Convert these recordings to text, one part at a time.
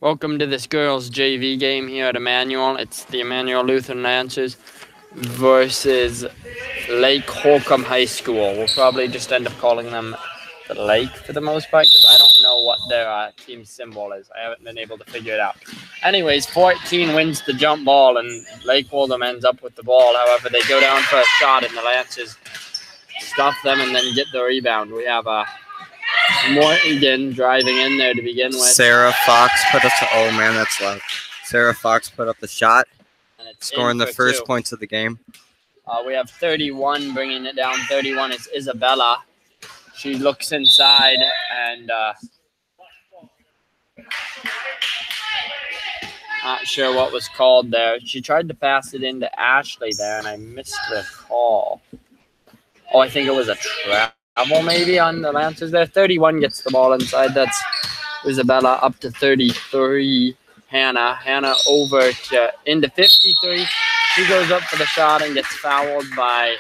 Welcome to this girls' JV game here at Immanuel. It's the Immanuel Lutheran Lancers versus Lake Holcombe High School. We'll probably just end up calling them the Lake for the most part because I don't know what their team symbol is. I haven't been able to figure it out. Anyways, 14 wins the jump ball and Lake Holcombe ends up with the ball. However, they go down for a shot and the Lancers stuff them and then get the rebound. We have Morgan driving in there to begin with. Sarah Fox put up that's loud. Sarah Fox put up the shot, and it's scoring the first points of the game. We have 31 bringing it down. 31 is Isabella. She looks inside and not sure what was called there. She tried to pass it into Ashley there, and I missed the call. Oh, I think it was a travel maybe on the Lancers there. 31 gets the ball inside. That's Isabella up to 33. Hannah over to into 53. She goes up for the shot and gets fouled by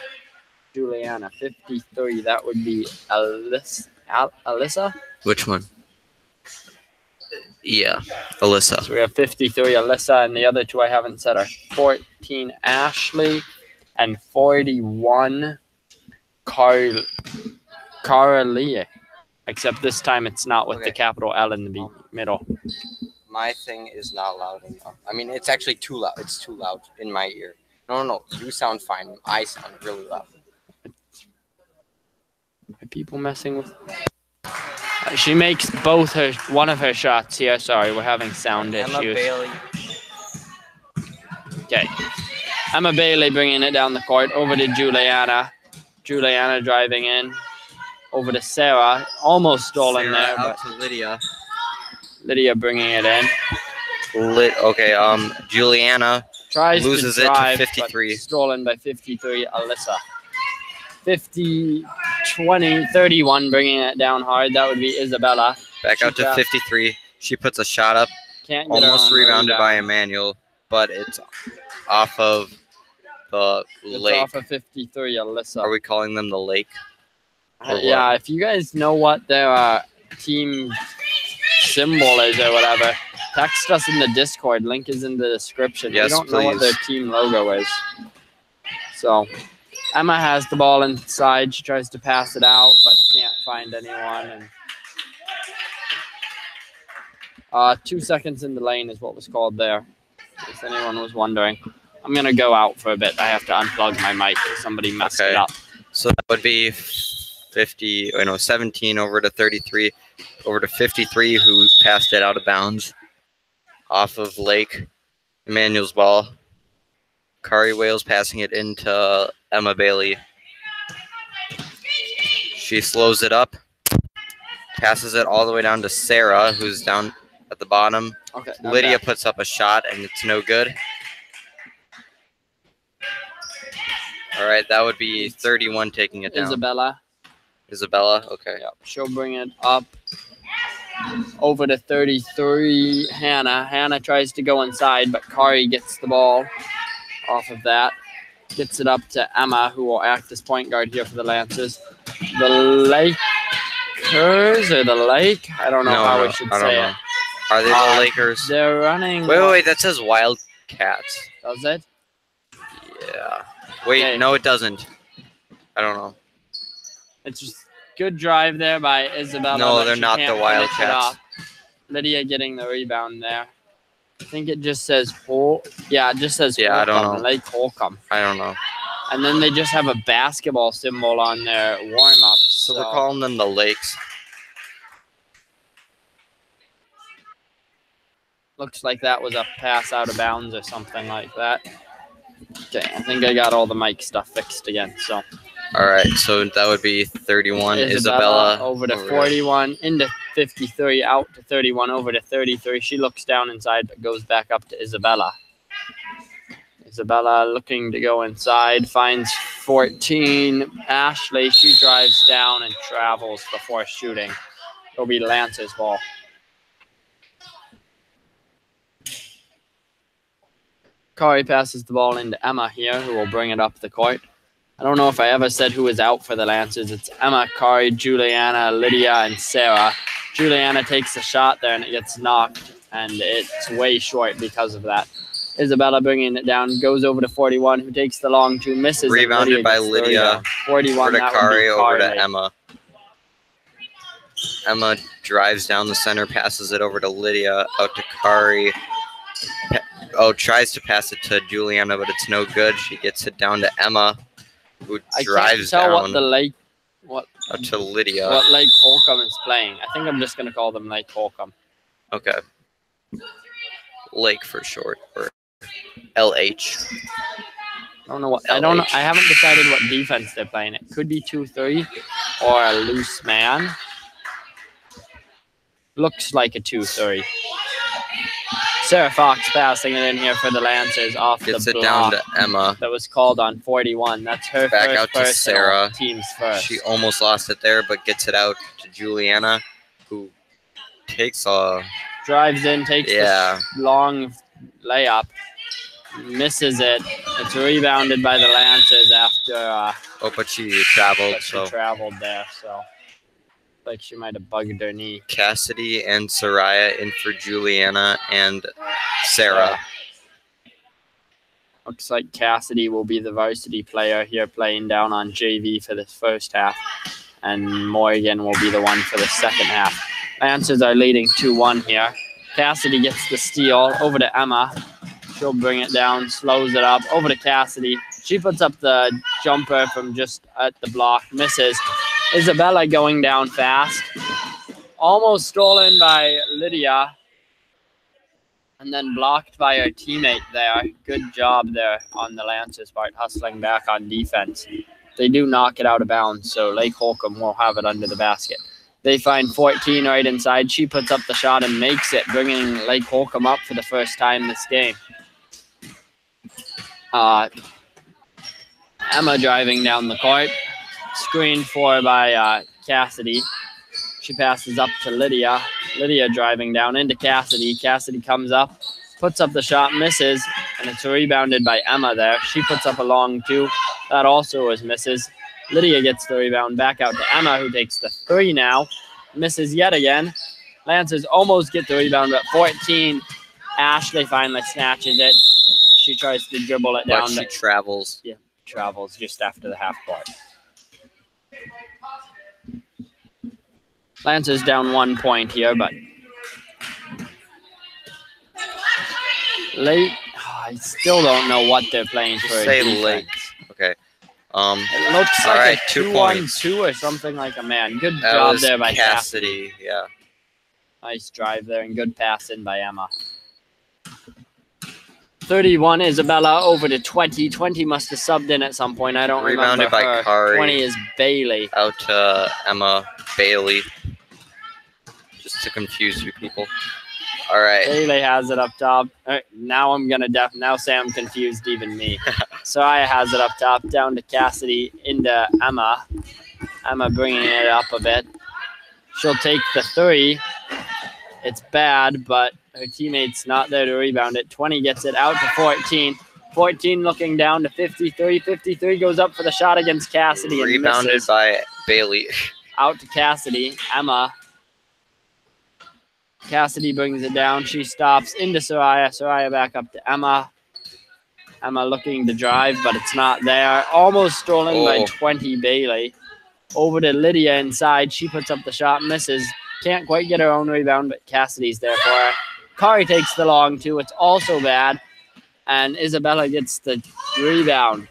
Juliana. 53. That would be Alyssa. Which one? Yeah, Alyssa. So we have 53 Alyssa, and the other two I haven't said are 14 Ashley and 41 Carolia. Except this time it's not with the capital L in the middle. My thing is not loud enough. I mean, it's actually too loud. It's too loud in my ear. No. You sound fine. I sound really loud. Are people messing with? She makes one of her shots here. Sorry, we're having sound issues. Emma Bailey. Okay. Emma Bailey bringing it down the court over to Juliana. Juliana driving in. Over to Sarah. Almost stolen Sarah there. Out to Lydia. Lydia bringing it in. Juliana loses it to 53. Stolen by 53, Alyssa. 50, 20, 31 bringing it down hard. That would be Isabella. Back out to 53. She puts a shot up. Can't get almost rebounded by Immanuel, but it's off of the Lake. It's off of 53, Alyssa. Are we calling them the Lake? Yeah, if you guys know what their team symbol is or whatever, text us in the Discord. Link is in the description. Yes, we don't know what their team logo is. So Emma has the ball inside. She tries to pass it out, but can't find anyone. And 2 seconds in the lane is what was called there, if anyone was wondering. I'm going to go out for a bit. I have to unplug my mic because somebody messed it up. So that would be 17 over to 33, over to 53, who passed it out of bounds off of Lake. Immanuel's ball. Kari Wales passing it into Emma Bailey. She slows it up, passes it all the way down to Sarah, who's down at the bottom. Okay, Lydia puts up a shot, and it's no good. All right, that would be 31 taking it down. Isabella, okay. Yep. She'll bring it up over to 33, Hannah. Hannah tries to go inside, but Kari gets the ball off of that. Gets it up to Emma, who will act as point guard here for the Lancers. The Lakers or the Lake? I don't know how we should say it. Are they the Lakers? They're running. Wait, that says Wildcats. Does it? Yeah. Wait, no, it doesn't. I don't know. It's just good drive there by Isabella. No, they're not the Wildcats. Lydia getting the rebound there. I think it just says it just says Holcombe, I don't know. Lake Holcombe. I don't know. And then they just have a basketball symbol on their warm-up. So we're calling them the Lakes. Looks like that was a pass out of bounds or something like that. Okay, I think I got all the mic stuff fixed again. So. All right, so that would be 31. Isabella over to 41, into 53, out to 31, over to 33. She looks down inside, but goes back up to Isabella. Isabella looking to go inside, finds 14. Ashley, she drives down and travels before shooting. It'll be Lance's ball. Kari passes the ball into Emma here, who will bring it up the court. I don't know if I ever said who is out for the Lancers. It's Emma, Kari, Juliana, Lydia, and Sarah. Juliana takes a shot there, and it gets knocked. and it's way short because of that. Isabella bringing it down, goes over to 41, who takes the long two, misses. Rebounded by gets the Lydia. rebound. 41, Over to that would be Kari, over to Kari. Emma. Emma drives down the center, passes it over to Lydia, out to Kari. Tries to pass it to Juliana, but it's no good. She gets it down to Emma, who drives I can't tell down what the Lake, out to Lydia. what Lake Holcombe is playing. I think I'm just going to call them Lake Holcombe. Okay. Lake for short, or LH. I don't know what. I don't know. I haven't decided what defense they're playing. It could be 2-3 or a loose man. Looks like a 2-3. Sarah Fox passing it in here for the Lancers off Gets the it down block to Emma. that was called on 41. That's her Back first out to personal, Sarah. team's first. She almost lost it there, but gets it out to Juliana, who takes a Drives in, takes Yeah. the long layup, misses it. It's rebounded by the Lancers after but she traveled. but she So traveled there. So like she might have bugged her knee. Cassidy and Soraya in for Juliana and Sarah. Looks like Cassidy will be the varsity player here playing down on JV for this first half. And Morgan will be the one for the second half. Lancers are leading 2-1 here. Cassidy gets the steal over to Emma. She'll bring it down, slows it up, over to Cassidy. She puts up the jumper from just at the block, misses. Isabella going down fast. Almost stolen by Lydia. And then blocked by her teammate there. Good job there on the Lancers part, hustling back on defense. They do knock it out of bounds, so Lake Holcombe will have it under the basket. They find 14 right inside. She puts up the shot and makes it, bringing Lake Holcombe up for the first time this game. Emma driving down the court. Screened for by Cassidy. She passes up to Lydia. Lydia driving down into Cassidy. Cassidy comes up, puts up the shot, misses, and it's rebounded by Emma there. She puts up a long two. That also is misses. Lydia gets the rebound back out to Emma, who takes the three now. Misses yet again. Lancers almost get the rebound, but 14. Ashley finally snatches it. She tries to dribble it down. But she travels. Yeah, travels just after the half court. Lancers down 1 point here, but late. I still don't know what they're playing for. Just say late. Okay. It looks all like right, a 2 points. 2-1-2 or something like a man. Good That job was there by Cassidy. Yeah. Nice drive there and good pass in by Emma. 31 Isabella over to 20. 20 must have subbed in at some point. I don't Rebounded remember by her. Kari. 20 is Bailey. Out to Emma Bailey. Just to confuse you people. All right. Bailey has it up top. Now I'm gonna now Sam confused even me. Soraya has it up top, down to Cassidy, into Emma. Emma bringing it up a bit. She'll take the three. It's bad, but her teammate's not there to rebound it. 20 gets it out to 14. 14 looking down to 53. 53 goes up for the shot against Cassidy and Rebounded misses. by Bailey. Out to Cassidy. Emma. Cassidy brings it down. She stops into Soraya. Soraya back up to Emma. Emma looking to drive, but it's not there. Almost stolen by 20 Bailey. Over to Lydia inside. She puts up the shot, misses. Can't quite get her own rebound, but Cassidy's there for her. Kari takes the long two. It's also bad. And Isabella gets the rebound.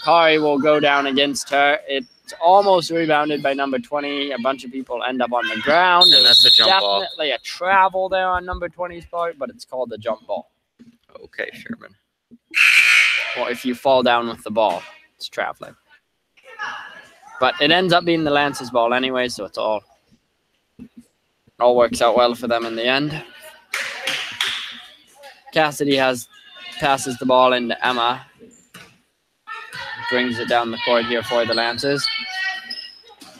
Kari will go down against her. It's almost rebounded by number 20. A bunch of people end up on the ground. And that's a jump ball. Definitely a travel there on number 20's part, but it's called a jump ball. Okay, Sherman. Or if you fall down with the ball, it's traveling. But it ends up being the Lancers ball anyway, so it's all works out well for them in the end. Cassidy passes the ball into Emma. Brings it down the court here for the Lancers.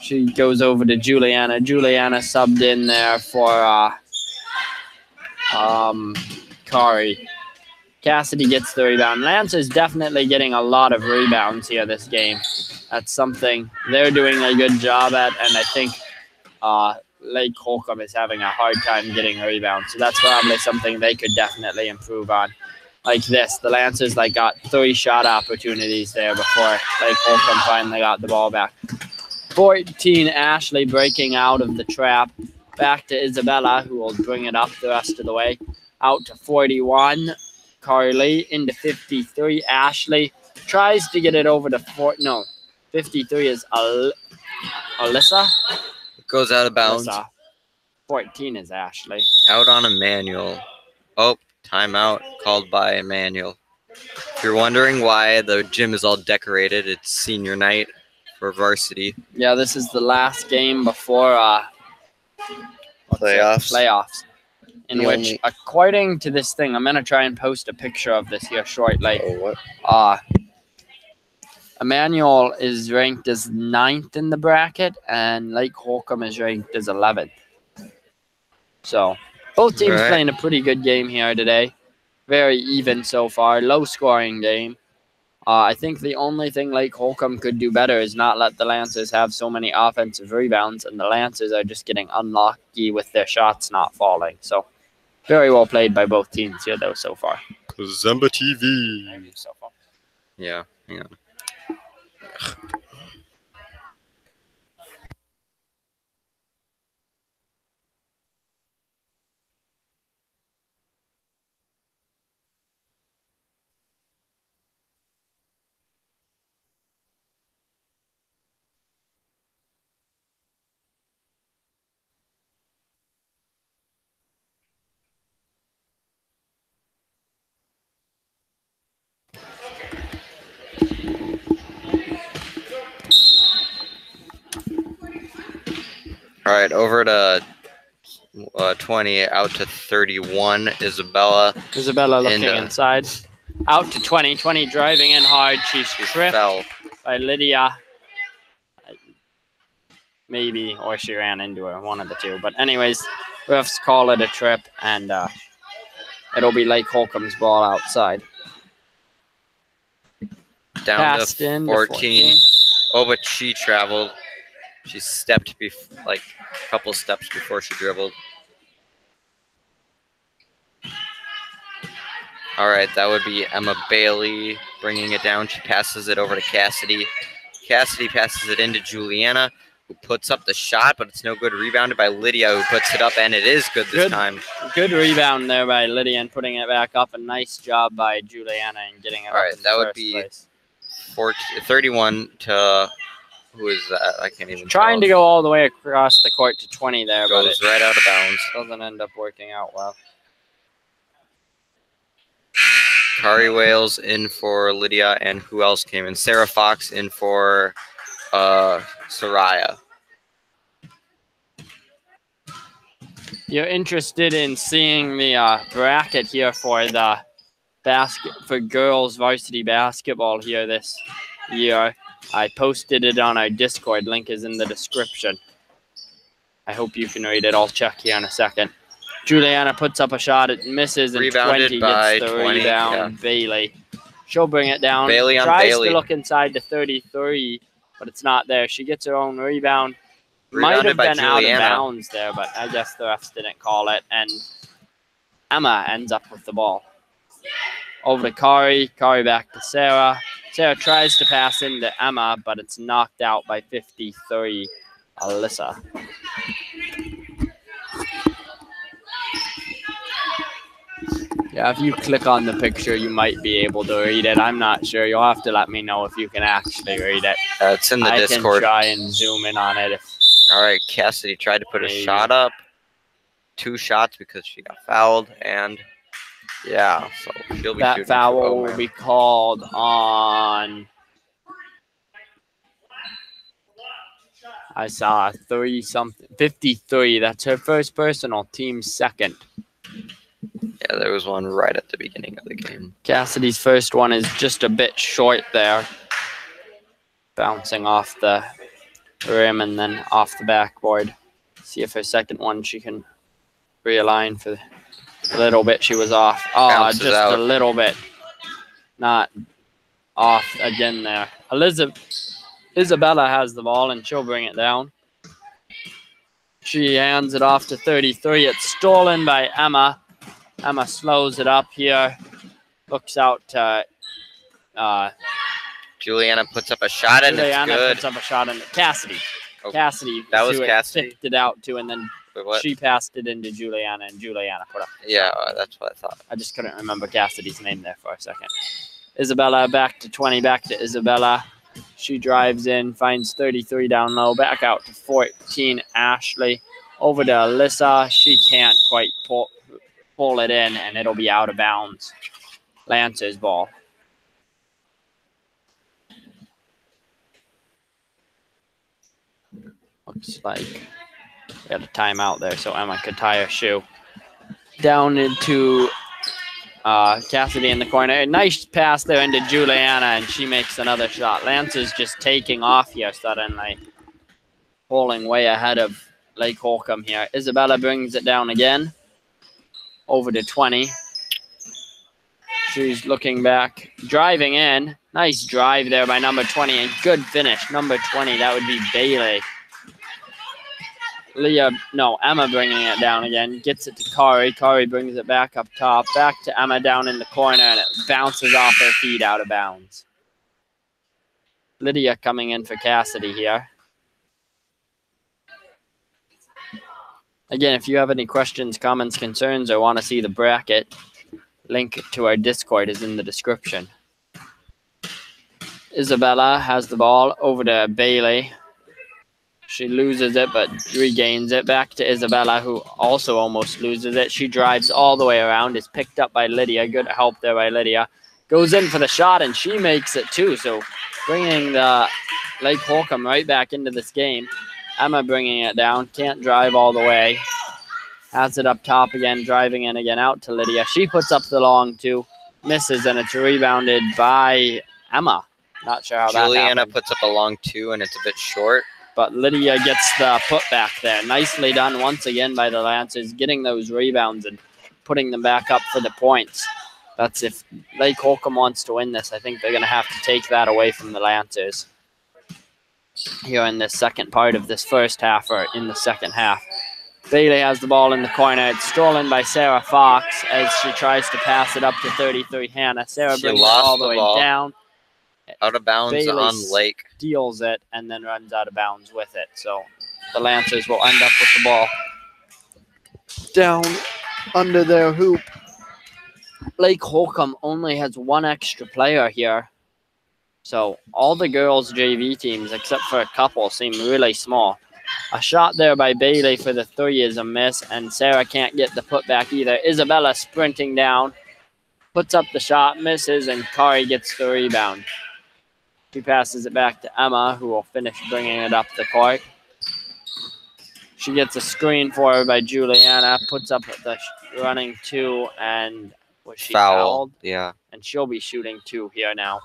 She goes over to Juliana. Juliana subbed in there for Kari. Cassidy gets the rebound. Lancers definitely getting a lot of rebounds here this game. That's something they're doing a good job at, and I think Lake Holcombe is having a hard time getting a rebound. So that's probably something they could definitely improve on. Like this, the Lancers got 3 shot opportunities there before Lake Holcombe finally got the ball back. 14, Ashley breaking out of the trap. Back to Isabella, who will bring it up the rest of the way. Out to 41, Carly. Into 53, Ashley. Tries to get it over to 53 is Alyssa. It goes out of bounds. Alyssa. 14 is Ashley. Out on Immanuel. Oh, timeout called by Immanuel. If you're wondering why the gym is all decorated, it's senior night for varsity. Yeah, this is the last game before playoffs. In which, according to this thing, I'm going to try and post a picture of this here shortly. Oh, what? Immanuel is ranked as 9th in the bracket, and Lake Holcombe is ranked as 11th. So, both teams playing a pretty good game here today. Very even so far. Low-scoring game. I think the only thing Lake Holcombe could do better is not let the Lancers have so many offensive rebounds, and the Lancers are just getting unlucky with their shots not falling. So, very well played by both teams here, though, so far. Zamba TV. So far. Yeah, hang on. All right, over to 20, out to 31, Isabella. Isabella looking inside. Out to 20. 20 driving in hard. She's tripped by Lydia. Maybe, or she ran into her, one of the two. But anyways, refs call it a trip, and it'll be Lake Holcombe's ball outside. Down Passed to 14. Oh, but she traveled. She stepped like a couple steps before she dribbled. All right, that would be Emma Bailey bringing it down. She passes it over to Cassidy. Cassidy passes it into Juliana, who puts up the shot, but it's no good. Rebounded by Lydia, who puts it up, and it is good this time. Good rebound there by Lydia and putting it back up. A nice job by Juliana in getting it up. All right, that would be 31 to... Who is that? I can't even trying to go all the way across the court to 20 there, but goes right out of bounds. Doesn't end up working out well. Kari Wales in for Lydia, and who else came in? Sarah Fox in for Soraya. You're interested in seeing the bracket here for the girls varsity basketball here this year. I posted it on our Discord. Link is in the description. I hope you can read it. I'll check here in a second. Juliana puts up a shot. It misses, and Rebounded 20 gets the 20, rebound. yeah. Bailey. She'll bring it down. Bailey on Tries Bailey. to look inside to 33, but it's not there. She gets her own rebound. Rebounded Might have by been out of Juliana. bounds there, but I guess the refs didn't call it. And Emma ends up with the ball. Over to Kari. Kari back to Sarah. Sarah tries to pass into Emma, but it's knocked out by 53, Alyssa. Yeah, if you click on the picture, you might be able to read it. I'm not sure. You'll have to let me know if you can actually read it. It's in the Discord. I can try and zoom in on it. All right, Cassidy tried to put a shot up. 2 shots because she got fouled, and yeah, so she'll be that foul will be called on. I saw 53. That's her first personal, team second. Yeah, there was one right at the beginning of the game. Cassidy's first one is just a bit short there. Bouncing off the rim and then off the backboard. See if her second one she can realign for a little bit. She was off. Oh, Bounces just out. a little bit. Not off again there. Isabella has the ball and she'll bring it down. She hands it off to 33. It's stolen by Emma. Emma slows it up here. Looks out to Juliana puts up a shot and Juliana it's good. puts up a shot on Cassidy. Oh, Cassidy. that was who it Cassidy? Picked it out to, and then Wait, what? she passed it into Juliana, and Juliana put up. Yeah, that's what I thought. I just couldn't remember Cassidy's name there for a second. Isabella back to 20, back to Isabella. She drives in, finds 33 down low, back out to 14, Ashley. Over to Alyssa. She can't quite pull it in, and it'll be out of bounds. Lance's ball. Looks like we had a timeout there, so Emma could tie her shoe. Down into Cassidy in the corner. A nice pass there into Juliana, and she makes another shot. Lance is just taking off here suddenly, pulling way ahead of Lake Holcombe here. Isabella brings it down again, over to 20. She's looking back, driving in. Nice drive there by number 20, and good finish. Number 20, that would be Bailey. Emma bringing it down again. Gets it to Kari. Kari brings it back up top. Back to Emma down in the corner, and it bounces off her feet out of bounds. Lydia coming in for Cassidy here. Again, if you have any questions, comments, concerns, or want to see the bracket, link to our Discord is in the description. Isabella has the ball over to Bailey. She loses it, but regains it. Back to Isabella, who also almost loses it. She drives all the way around, is picked up by Lydia. Good help there by Lydia. Goes in for the shot, and she makes it too. So bringing the Lake Holcombe right back into this game. Emma bringing it down. Can't drive all the way. Has it up top again, driving in again out to Lydia. She puts up the long two. Misses, and it's rebounded by Emma. Not sure how Juliana that happened. puts up a long two, and it's a bit short. But Lydia gets the putback there. Nicely done once again by the Lancers, getting those rebounds and putting them back up for the points. That's if Lake Holcombe wants to win this. I think they're going to have to take that away from the Lancers here in this second part of this first half, or in the second half. Bailey has the ball in the corner. It's stolen by Sarah Fox as she tries to pass it up to 33 Hannah. Sarah brings it all the way down. Out of bounds Bailey on Lake. Steals it and then runs out of bounds with it. So the Lancers will end up with the ball down under their hoop. Lake Holcombe only has one extra player here. So all the girls' JV teams, except for a couple, seem really small. A shot there by Bailey for the three is a miss, and Sarah can't get the putback either. Isabella sprinting down, puts up the shot, misses, and Kari gets the rebound. She passes it back to Emma, who will finish bringing it up the court. She gets a screen for her by Juliana, puts up the running two, and was she fouled? Yeah. And she'll be shooting two here now.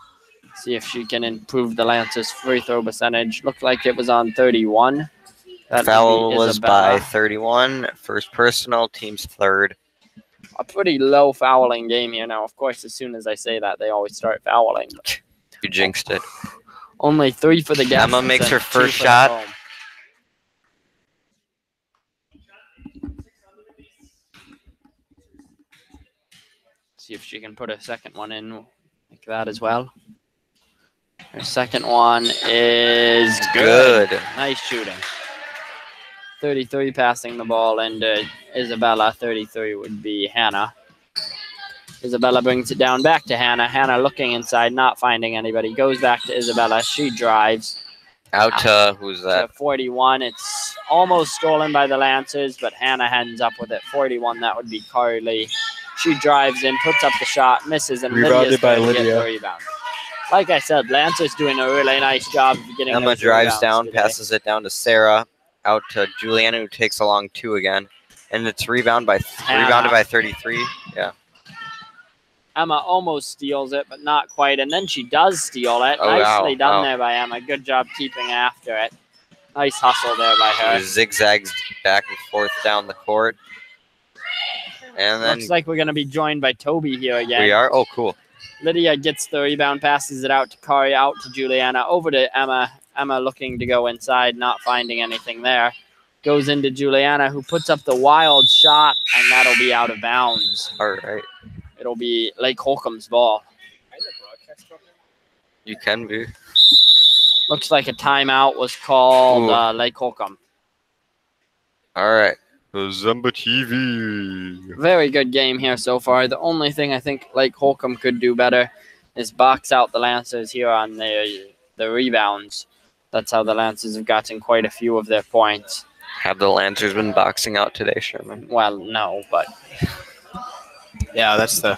See if she can improve the Lancers' free throw percentage. Looked like it was on 31. That Foul was by 31. First personal, team's third. A pretty low fouling game here now. Of course, as soon as I say that, they always start fouling. You jinxed it. Only 3 for the guests. Emma makes her and 2 first for the shot. home. See if she can put a second one in like that as well. Her second one is good. Nice shooting. 33 passing the ball into Isabella. 33 would be Hannah. Isabella brings it down back to Hannah. Hannah looking inside, not finding anybody. Goes back to Isabella. She drives. Out to, who's that? To 41. It's almost stolen by the Lancers, but Hannah ends up with it. 41, that would be Carly. She drives in, puts up the shot, misses, and Rebounded by Lydia's Lydia. get the rebound. Like I said, Lancers doing a really nice job of getting Emma those drives rebounds down, today. passes it down to Sarah. Out to Juliana, who takes a long two again. And it's rebounded by 33. Yeah. Emma almost steals it, but not quite. And then she does steal it. Oh, Nicely done wow. there by Emma. Good job keeping after it. Nice hustle there by her. She zigzags back and forth down the court. And then Looks like we're going to be joined by Toby here again. we are. Oh, cool. Lydia gets the rebound, passes it out to Kari, out to Juliana, over to Emma. Emma looking to go inside, not finding anything there. Goes into Juliana, who puts up the wild shot, and that'll be out of bounds. All right. It'll be Lake Holcomb's ball. You can be. Looks like a timeout was called Lake Holcombe. All right. The Zumba TV. Very good game here so far. The only thing I think Lake Holcombe could do better is box out the Lancers here on the rebounds. That's how the Lancers have gotten quite a few of their points. Have the Lancers been boxing out today, Sherman? Well, no, but Yeah, that's the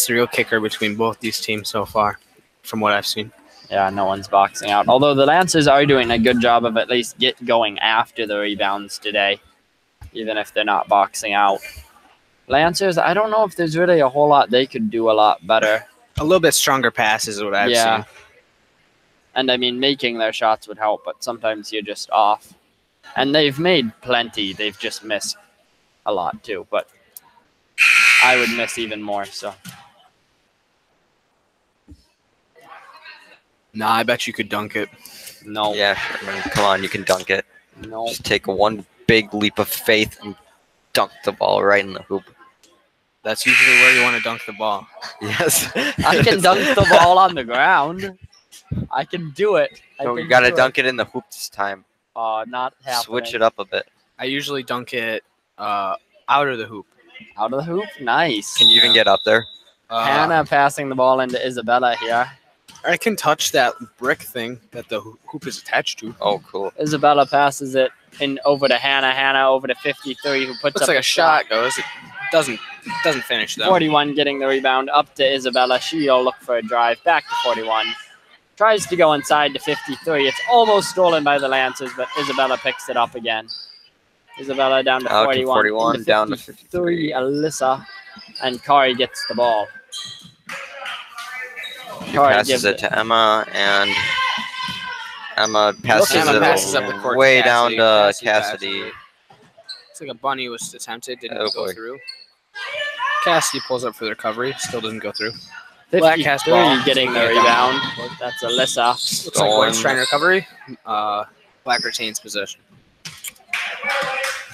real kicker between both these teams so far, from what I've seen. yeah, no one's boxing out. Although the Lancers are doing a good job of at least going after the rebounds today, even if they're not boxing out. Lancers, I don't know if there's really a whole lot they could do a lot better. A little bit stronger passes is what I've seen. And I mean, making their shots would help, but sometimes you're just off. And they've made plenty. They've just missed a lot too, but I would miss even more. So Nah, I bet you could dunk it. no, Yeah, Sherman. Come on, you can dunk it. no. Just take one big leap of faith and dunk the ball right in the hoop. That's usually where you want to dunk the ball. Yes. I can dunk the ball on the ground. I can do it. No, you got to dunk it in the hoop this time. Not happening. Switch it up a bit. I usually dunk it out of the hoop. Out of the hoop. Nice. Can you even get up there? Hannah passing the ball into Isabella here. I can touch that brick thing that the hoop is attached to. Oh, cool. Isabella passes it in over to Hannah. Hannah over to 53, who puts Looks up like a a shot goes. It doesn't finish though. 41 getting the rebound up to Isabella. She'll look for a drive back to 41. Tries to go inside to 53. It's almost stolen by the Lancers, but Isabella picks it up again. Isabella down to 41. 41 into down to 53. Alyssa, and Kari gets the ball. He passes it to Emma, and Emma passes Emma it passes up the court to way down Cassidy. to Cassidy. It's like a bunny was attempted, didn't Oh, go boy. through. Cassidy pulls up for the recovery, still doesn't go through. Black 53 has ball. getting the rebound. That's Alyssa. Looks like White's trying to recovery. Black retains possession.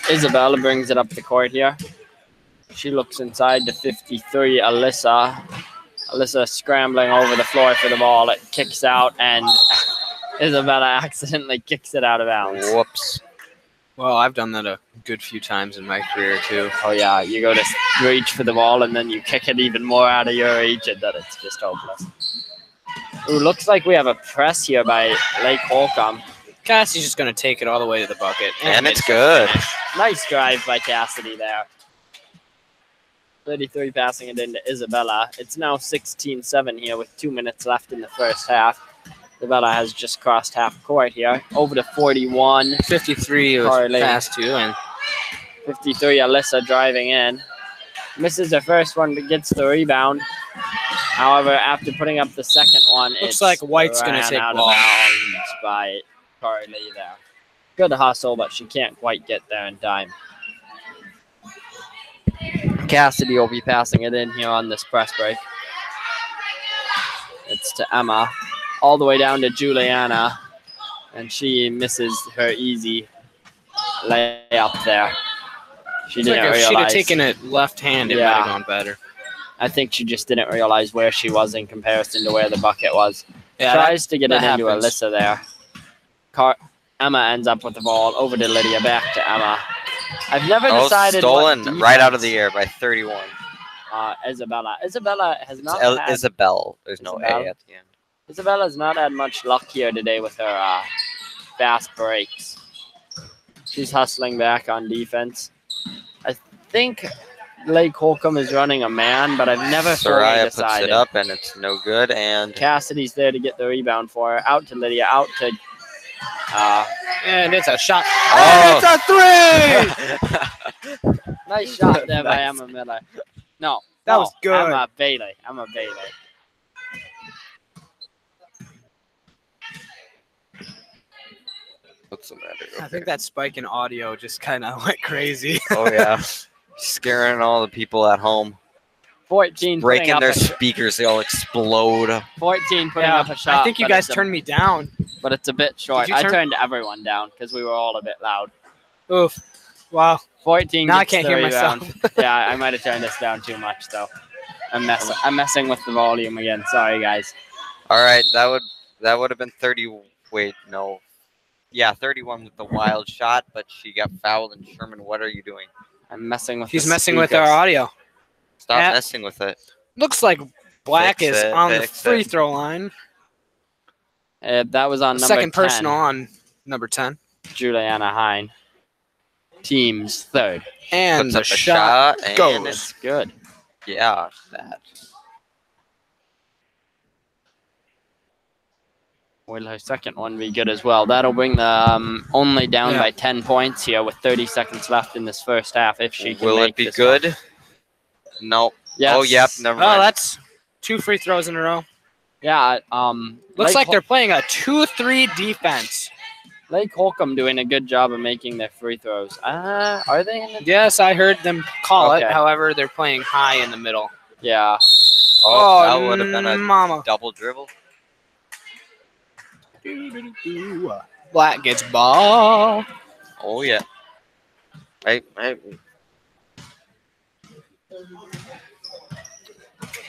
Isabella brings it up the court here. She looks inside to 53. Alyssa scrambling over the floor for the ball. It kicks out, and Isabella accidentally kicks it out of bounds. Whoops. Well, I've done that a good few times in my career too. Oh, yeah. You go to reach for the ball, and then you kick it even more out of your reach, and then it's just hopeless. Ooh, looks like we have a press here by Lake Holcombe. Cassidy's just going to take it all the way to the bucket. And it's good. Nice drive by Cassidy there. 33 passing it into Isabella. It's now 16-7 here with 2 minutes left in the first half. Isabella has just crossed half court here. Over to 41. 53 was Carly. fast too, and 53, Alyssa driving in. Misses her first one, but gets the rebound. However, after putting up the second one, looks like White's going to ran take out ball. of bounds by Carly there. Good hustle, but she can't quite get there in time. Cassidy will be passing it in here on this press break. It's to Emma, all the way down to Juliana, and she misses her easy layup there. She Looks didn't like if she'd have realize. taken it left hand, it might have gone better. I think she just didn't realize where she was in comparison to where the bucket was. Yeah, Tries to get it that into happens. Alyssa there. Emma ends up with the ball. Over to Lydia, back to Emma. I've never decided stolen what right out of defense, the air by 31. Isabella. Isabella has not It's had, Isabel. There's no Isabel. A at the end. Isabella's not had much luck here today with her fast breaks. She's hustling back on defense. I think Lake Holcombe is running a man, but I've never fully Soraya puts decided. it up, and it's no good. And Cassidy's there to get the rebound for her. Out to Lydia. Out to And it's a shot. Oh. And it's a 3! nice shot there by Nice. Emma Miller. No, That was good. Emma Bailey. what's the matter? I think that spike in audio just kind of went crazy. Oh yeah, scaring all the people at home, 14 breaking putting their up speakers. They'll explode. 14 putting up a shot. I think you but guys it's a- turned me down. but it's a bit short. you I turn- turned everyone down because we were all a bit loud. Oof. Wow. 14 Now I gets can't the hear rebound. myself. Yeah, I might have turned this down too much though. I'm messing with the volume again. Sorry, guys. All right, that would have been 30. Wait, no. Yeah, 31 with the wild shot, but she got fouled. And Sherman, what are you doing? I'm messing with. He's the messing with our speakers. audio. Stop Yeah. messing with it. Looks like Black Fix is it, on the fix free it. throw line. That was on The number second 10, personal on number 10. Juliana Hine. Team's third. And Puts the up a shot and goes. It's good. Yeah, that. Will her second one be good as well? That'll bring them only down by 10 points here with 30 seconds left in this first half. If she can Will make it be this good? one. No. Yes. Oh, yep. Never Oh, mind. that's 2 free throws in a row. Yeah. Looks like they're playing a 2-3 defense. Lake Holcombe doing a good job of making their free throws. Are they in the? Yes, I heard them call it. Okay. However, they're playing high in the middle. Yeah. Oh, that would have been a mama. double dribble. Black gets ball. Oh, yeah. Hey.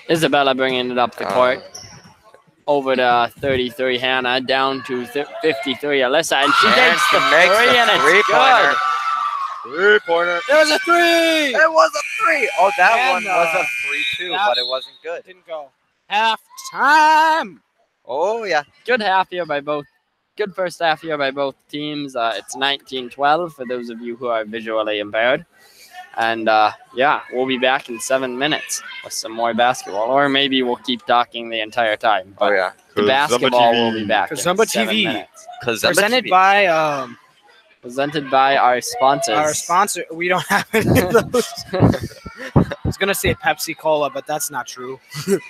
Isabella bringing it up the court. Over to 33 Hannah, down to 53 Alyssa, and she takes the three, and it's good. 3-pointer. There was a 3. It was a 3. Oh, that one And, was a 3-2, but it wasn't good. Didn't go. Half time. Oh, yeah. Good half here by both. Good first half here by both teams. It's 19-12 for those of you who are visually impaired. And yeah, we'll be back in 7 minutes with some more basketball, or maybe we'll keep talking the entire time. But Oh, yeah. the basketball will be back in Kazumba 7 TV. minutes. Presented by Presented by our sponsors. our sponsor. We don't have any of those. I was gonna say Pepsi Cola, but that's not true.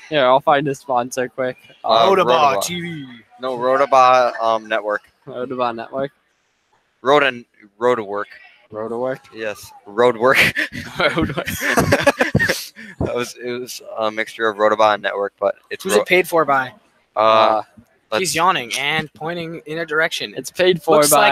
Here, I'll find a sponsor quick. Rodabar Rodabar. TV. No, Rodabar Network. Rodabar Network. Rodawork. Rodawork. Yes, Roadwork. Rodawork. It was a mixture of Rodabar Network, but it's Who's it paid for by? He's let's- yawning and pointing in a direction. It's paid for looks by.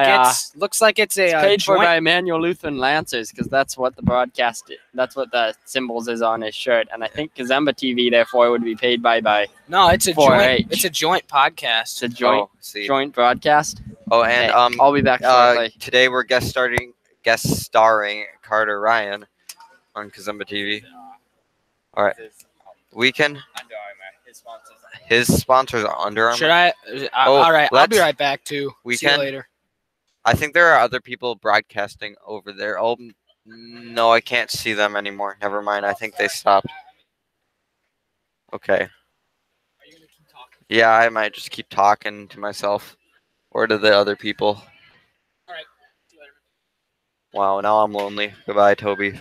like it's a It's paid for joint. by Immanuel Lutheran Lancers because that's what the broadcast. That's what the symbols is on his shirt, and I think Kazumba TV therefore would be paid by. No, it's a 4H. joint. It's a joint podcast. It's a joint Oh, see. joint broadcast. Oh, and Okay, I'll be back shortly. today we're guest starring Carter Ryan on Kazumba TV. All right, we can. His sponsors are Under Armour. Should I? Oh, all right, I'll be let's- right back too. we See you can- later. I think there are other people broadcasting over there. Oh, no, I can't see them anymore. Never mind. I think they stopped. Okay. Yeah, I might just keep talking to myself or to the other people. All right. See you later. Wow, now I'm lonely. Goodbye, Toby.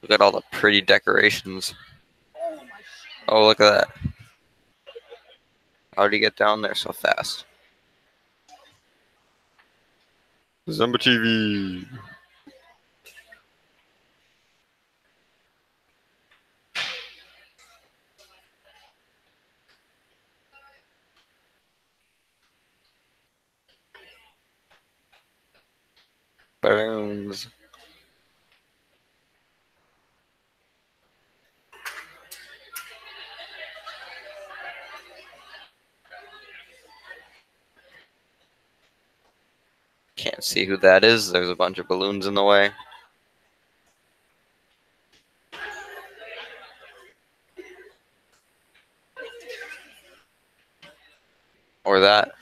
Look at all the pretty decorations. Oh, look at that. How did he get down there so fast? Zumba TV. Balloons. Can't see who that is. There's a bunch of balloons in the way. Or that.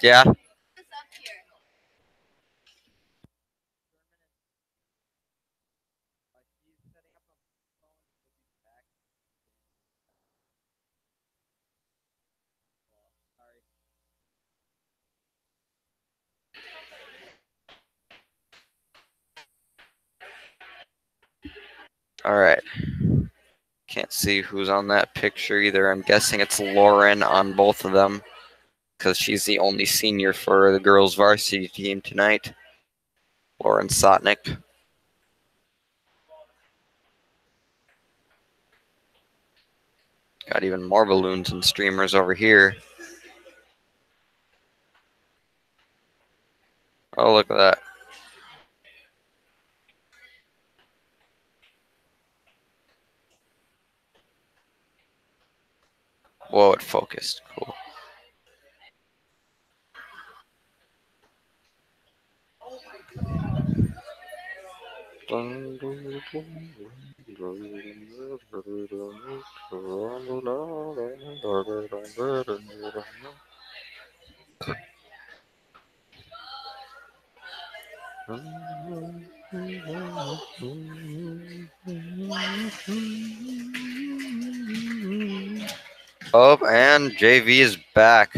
Yeah. All right. Can't see who's on that picture either. I'm guessing it's Lauren on both of them because she's the only senior for the girls' varsity team tonight. Lauren Sotnick. Got even more balloons and streamers over here. Oh, look at that. Whoa, it focused. Cool. Oh, and JV is back.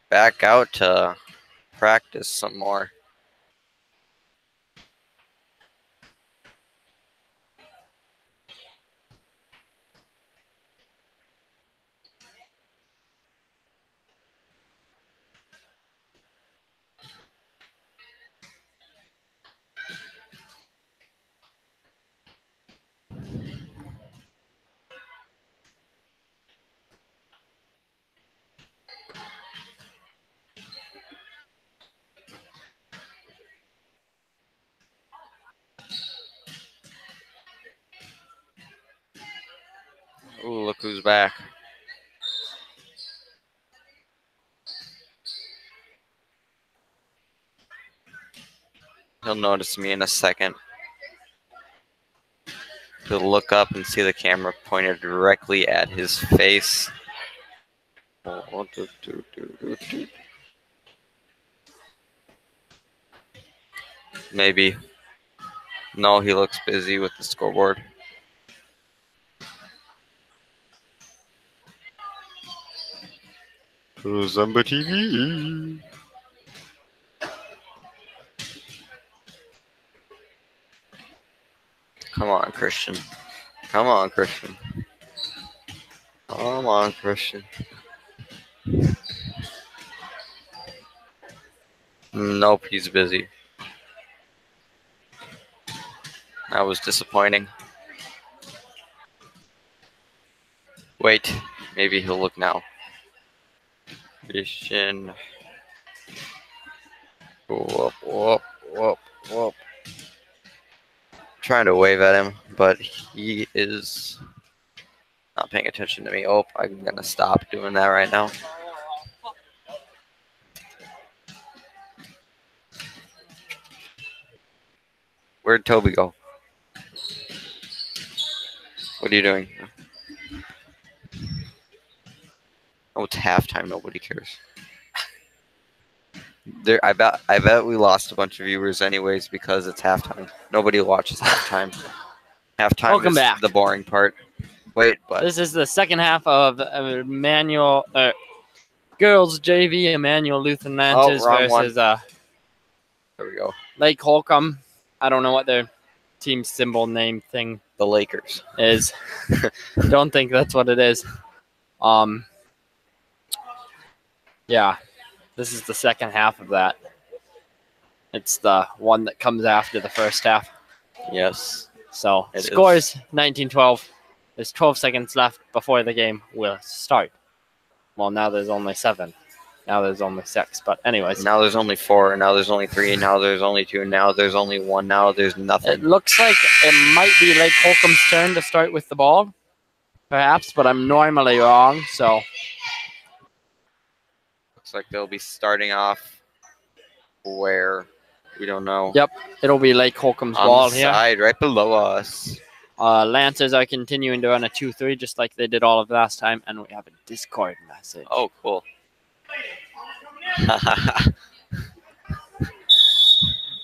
Back out to practice some more. Ooh, look who's back. He'll notice me in a second. He'll look up and see the camera pointed directly at his face. Maybe. No, he looks busy with the scoreboard. Zumba TV. Come on, Christian. Come on, Christian. Come on, Christian. Nope, he's busy. That was disappointing. Wait, maybe he'll look now. Christian. Whoop, whoop, whoop, whoop. Trying to wave at him, but he is not paying attention to me. Oh, I'm gonna stop doing that right now. Where'd Toby go? What are you doing? Oh, it's halftime. Nobody cares. I bet we lost a bunch of viewers anyways because it's halftime. Nobody watches halftime. Halftime Welcome is back. the boring part. Wait, but This is the second half of Immanuel girls JV Immanuel Lutheran Lancers wrong one. versus there we go. Lake Holcombe. I don't know what their team symbol name thing The Lakers. is. Don't think that's what it is. Yeah, this is the second half of that. It's the one that comes after the first half. Yes. So It scores 19-12. There's 12 seconds left before the game will start. Well, now there's only 7. Now there's only 6. But anyways, Now there's only 4. Now there's only 3. Now there's only 2. Now there's only 1. Now there's nothing. it looks like it might be Lake Holcombe's turn to start with the ball, perhaps, but I'm normally wrong. So Looks like they'll be starting off where we don't know. Yep, it'll be Lake Holcombe's On ball the here. side, right below us. Lancers are continuing to run a 2-3 just like they did all of last time, and we have a Discord message. Oh, cool.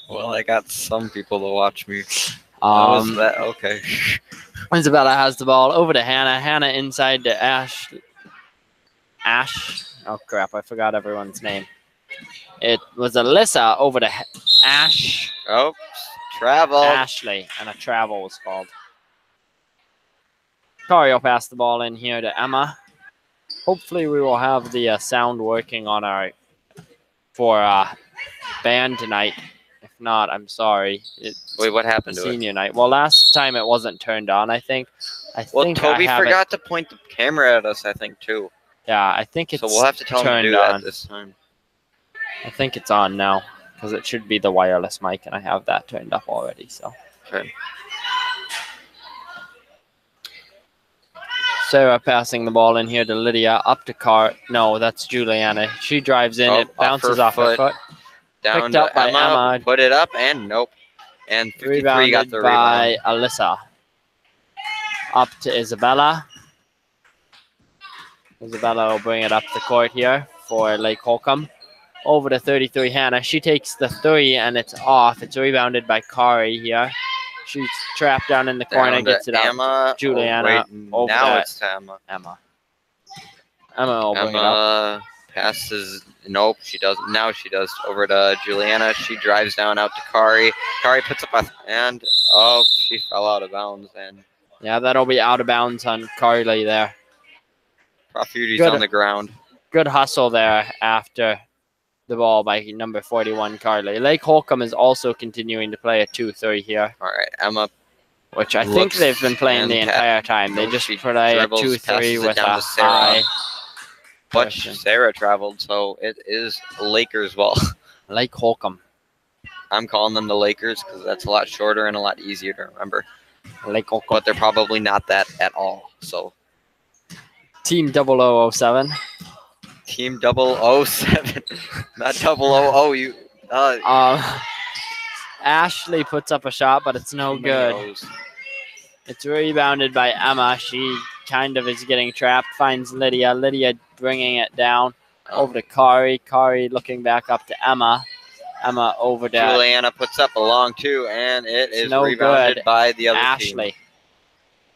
Well, I got some people to watch me. How was that? Okay. Isabella has the ball over to Hannah. Hannah inside to Ash. Ash. Oh, crap. I forgot everyone's name. It was Alyssa over to Ash. Oh, travel. Ashley. And a travel was called. Kari will pass the ball in here to Emma. Hopefully we will have the sound working on our band tonight. If not, I'm sorry. It's Wait, what happened to it? senior night. Well, last time it wasn't turned on, I think. Well, I Toby have it. forgot to point the camera at us, I think, too. Yeah, I think it's So we'll have to tell him to turned do on. that this time. I think it's on now because it should be the wireless mic, and I have that turned up already. So Okay. Sarah passing the ball in here to Lydia, up to Car. No, that's Juliana. She drives in. Oh, It bounces off her foot. Down Picked to up by Emma. Put it up, and nope. And 53 Rebounded got the by rebound. Alyssa. Up to Isabella. Isabella will bring it up the court here for Lake Holcombe. Over to 33 Hannah. She takes the three and it's off. It's rebounded by Kari here. She's trapped down in the corner, Down to gets it out. Emma. Juliana over now to it's to Emma. Emma will bring it up. Emma passes. Nope, she doesn't. Now she does. Over to Juliana. She drives down out to Kari. Kari puts up and she fell out of bounds. And Yeah, that'll be out of bounds on Carly there. Profuti's Good. on the ground. Good hustle there after the ball by number 41, Carly. Lake Holcombe is also continuing to play a 2-3 here, All right, Emma. which I think Looks they've been playing the and entire time. They no, just she play a dribbles, 2-3 passes it with down a to Sarah. high But person. Sarah traveled, so it is Lakers ball. Lake Holcombe. I'm calling them the Lakers because that's a lot shorter and a lot easier to remember. Lake Holcombe. But they're probably not that at all. So Team 0007. Team 007, not 000. You. Ashley puts up a shot, but it's no too many good. O's. It's rebounded by Emma. She kind of is getting trapped. Finds Lydia. Lydia bringing it down over to Kari. Kari looking back up to Emma. Emma over to Juliana puts up a long two, and it is no rebounded good. by the other Ashley.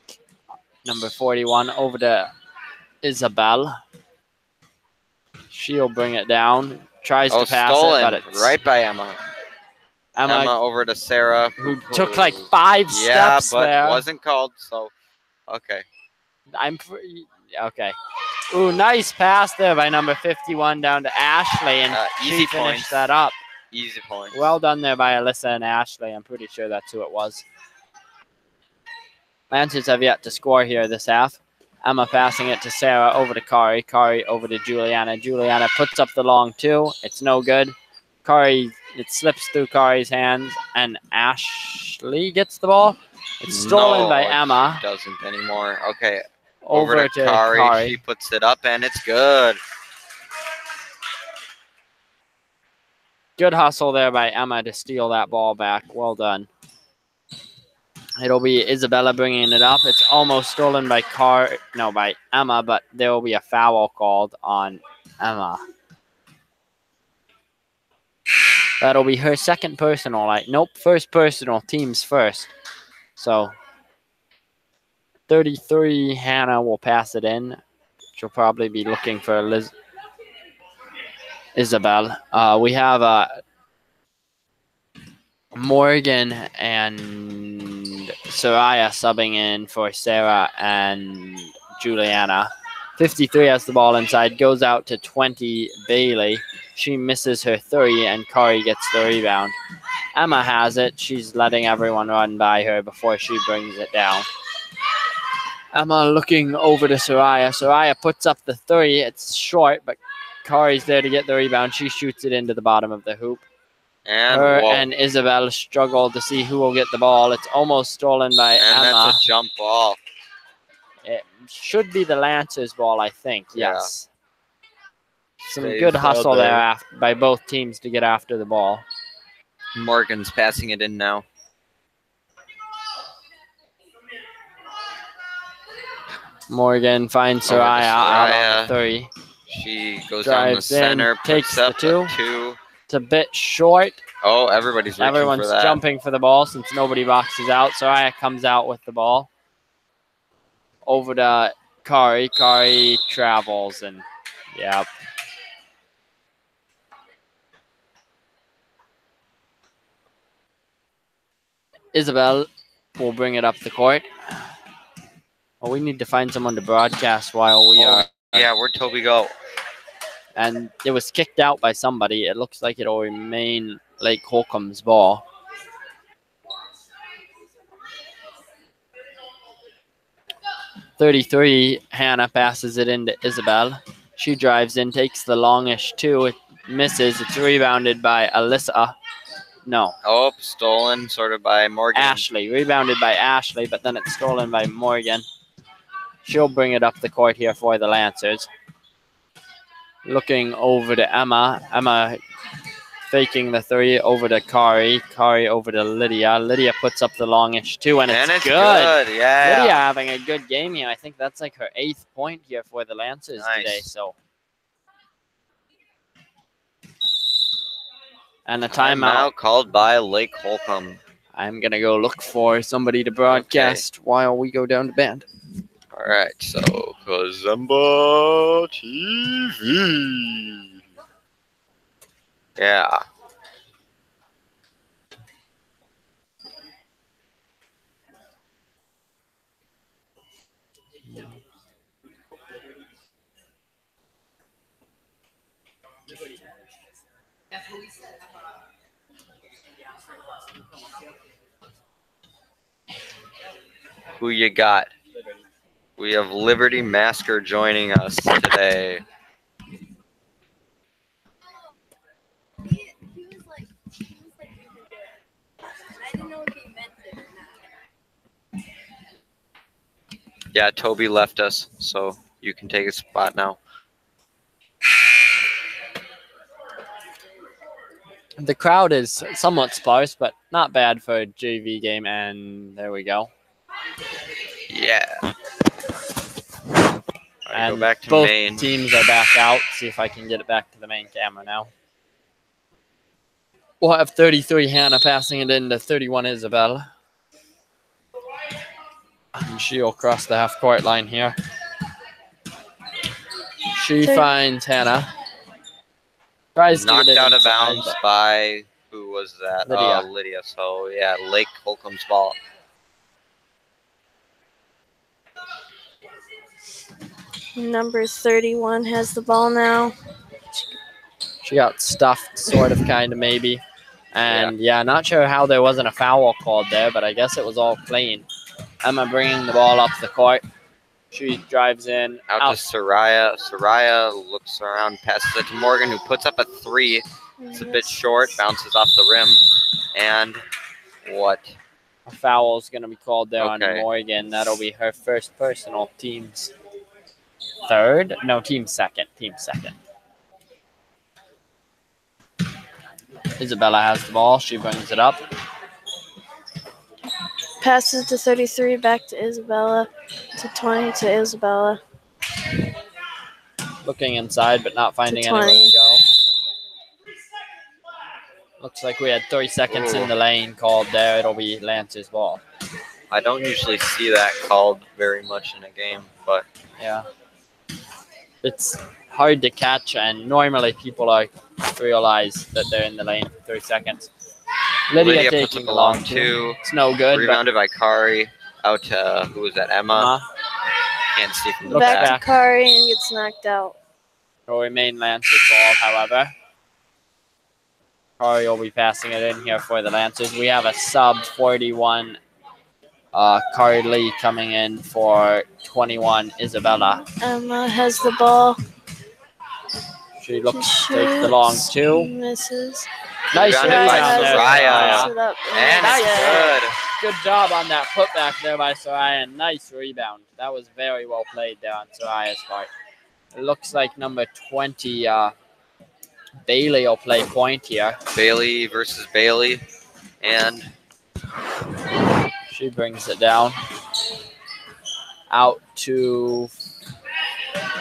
team. Number 41 over to Isabel. She'll bring it down. Tries to pass stolen it, but it's right by Emma. Emma Emma over to Sarah, who took like 5 yeah, steps but there. wasn't called. So okay. Okay. Ooh, nice pass there by number 51 down to Ashley, and Easy she finished points. that up. Easy points. Well done there by Alyssa and Ashley. I'm pretty sure that's who it was. Lancers have yet to score here this half. Emma passing it to Sarah, over to Kari. Kari over to Juliana. Juliana puts up the long two. It's no good. Kari, it slips through Kari's hands, and Ashley gets the ball. It's stolen by Emma. She doesn't anymore. Okay. Over to Kari. Kari. She puts it up, and it's good. Good hustle there by Emma to steal that ball back. Well done. It'll be Isabella bringing it up. It's almost stolen by by Emma, but there will be a foul called on Emma. That'll be her second personal. First personal. Teams first. So 33 Hannah will pass it in. She'll probably be looking for Isabel. We have Morgan and Soraya subbing in for Sarah and Juliana. 53 has the ball inside, goes out to 20 Bailey. She misses her three, and Kari gets the rebound. Emma has it. She's letting everyone run by her before she brings it down. Emma looking over to Soraya. Soraya puts up the three. It's short, but Kari's there to get the rebound. She shoots it into the bottom of the hoop. And Her whoa. and Isabel struggle to see who will get the ball. It's almost stolen by And Emma. that's a jump ball. It should be the Lancers' ball, I think. Yeah. Yes. Some They good failed hustle there. there by both teams to get after the ball. Morgan's passing it in now. Morgan finds Over to Soraya out on Soraya. the three. She goes down the Drives in, center, takes puts the up two. a two. It's a bit short. Oh, everybody's reaching Everyone's for that. jumping for the ball since nobody boxes out. Soraya comes out with the ball. Over to Kari. Kari travels, and yep. Isabel will bring it up the court. Well, we need to find someone to broadcast while we are. Yeah, where'd Toby go? And it was kicked out by somebody. It looks like it'll remain Lake Holcombe's ball. .33, Hannah passes it into Isabel. She drives in, takes the longish two. It misses. It's rebounded by Alyssa. No, Oh, stolen sort of by Morgan. Ashley. Rebounded by Ashley, but then it's stolen by Morgan. She'll bring it up the court here for the Lancers. Looking over to Emma. Emma faking the three over to Kari. Kari over to Lydia. Lydia puts up the longish two, and it's good. Yeah. Lydia having a good game here. I think that's like her 8th point here for the Lancers today. So, and a timeout called by Lake Holcombe. I'm gonna go look for somebody to broadcast while we go down to band. All right, so Kazemba TV. Yeah. Who you got? We have Liberty Masker joining us today. Yeah, Toby left us, so you can take his spot now. The crowd is somewhat sparse, but not bad for a JV game. And there we go. Yeah. And go back to both main. teams are back out. See if I can get it back to the main camera now. We'll have 33 Hannah passing it into 31 Isabel. And she'll cross the half-court line here. She finds Hannah. Tries to Knocked get it out of inside, bounds but by, who was that? Lydia. Lydia. So, yeah, Lake Holcomb's ball. Number 31 has the ball now. she got stuffed, sort of, kind of, maybe. And, yeah, not sure how there wasn't a foul called there, but I guess it was all clean. Emma bringing the ball up the court. She drives in. Out to Soraya. Soraya looks around, passes it to Morgan, who puts up a three. It's a bit short, bounces off the rim. And what? A foul is going to be called there on Okay. Morgan. That'll be her first personal. Team's third? No, team second. Team second. Isabella has the ball. She brings it up. Passes to 33, back to Isabella, to 20 to Isabella. Looking inside, but not finding To anywhere 20. to go. Looks like we had 3 seconds in the lane called there. It'll be Lance's ball. I don't usually see that called very much in a game, but Yeah. It's hard to catch, and normally people are realize that they're in the lane for 3 seconds. Lydia puts taking up the a long long two. two. It's no good. Rebounded by Kari. Out to, who was that, Emma? Can't see from the Looks Back back. to Kari and gets knocked out. Will remain Lance's ball, however. Kari will be passing it in here for the Lancers. We have a sub 41 Kari Lee coming in for 21 Isabella. Emma has the ball. She looks to take the long two. Misses. Nice Rebounded by rebound there. Soraya. Puts it up And Nice. it's good. Good job on that putback there by Soraya. Nice rebound. That was very well played there on Soraya's part. It looks like number 20, Bailey will play point here. Bailey versus Bailey. And She brings it down. Out to...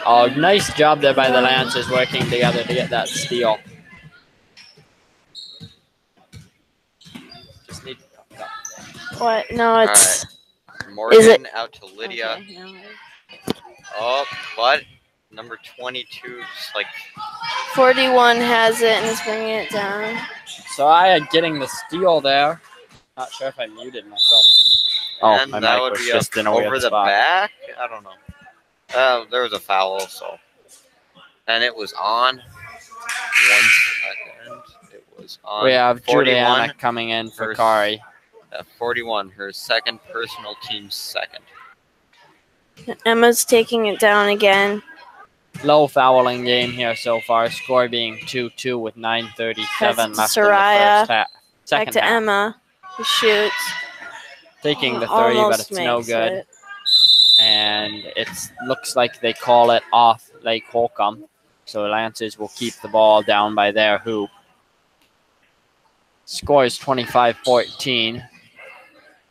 Oh, nice job there by the Lancers working together to get that steal. Just need to... What? No, it's. Morgan Is it- out to Lydia. Okay, no. Oh, but number 22, just like 41 has it and is bringing it down. Soraya getting the steal there. Not sure if I muted myself. Oh, and my that mic would was be just up in a over weird the spot. back. I don't know. There was a foul, so. And it was on. 1 second. It was on. We have 41. Juliana coming in for versus- Kari. 41, her second personal, team's second. Emma's taking it down again. Low fouling game here so far. Score being 2-2 with 9:37 Pass it left to in the Soraya. first half. Back Second to half. Emma, who shoots. Taking the three, Almost but it's no makes good. it. And it looks like they call it off Lake Holcombe. So Lancers will keep the ball down by their hoop. Score is 25-14.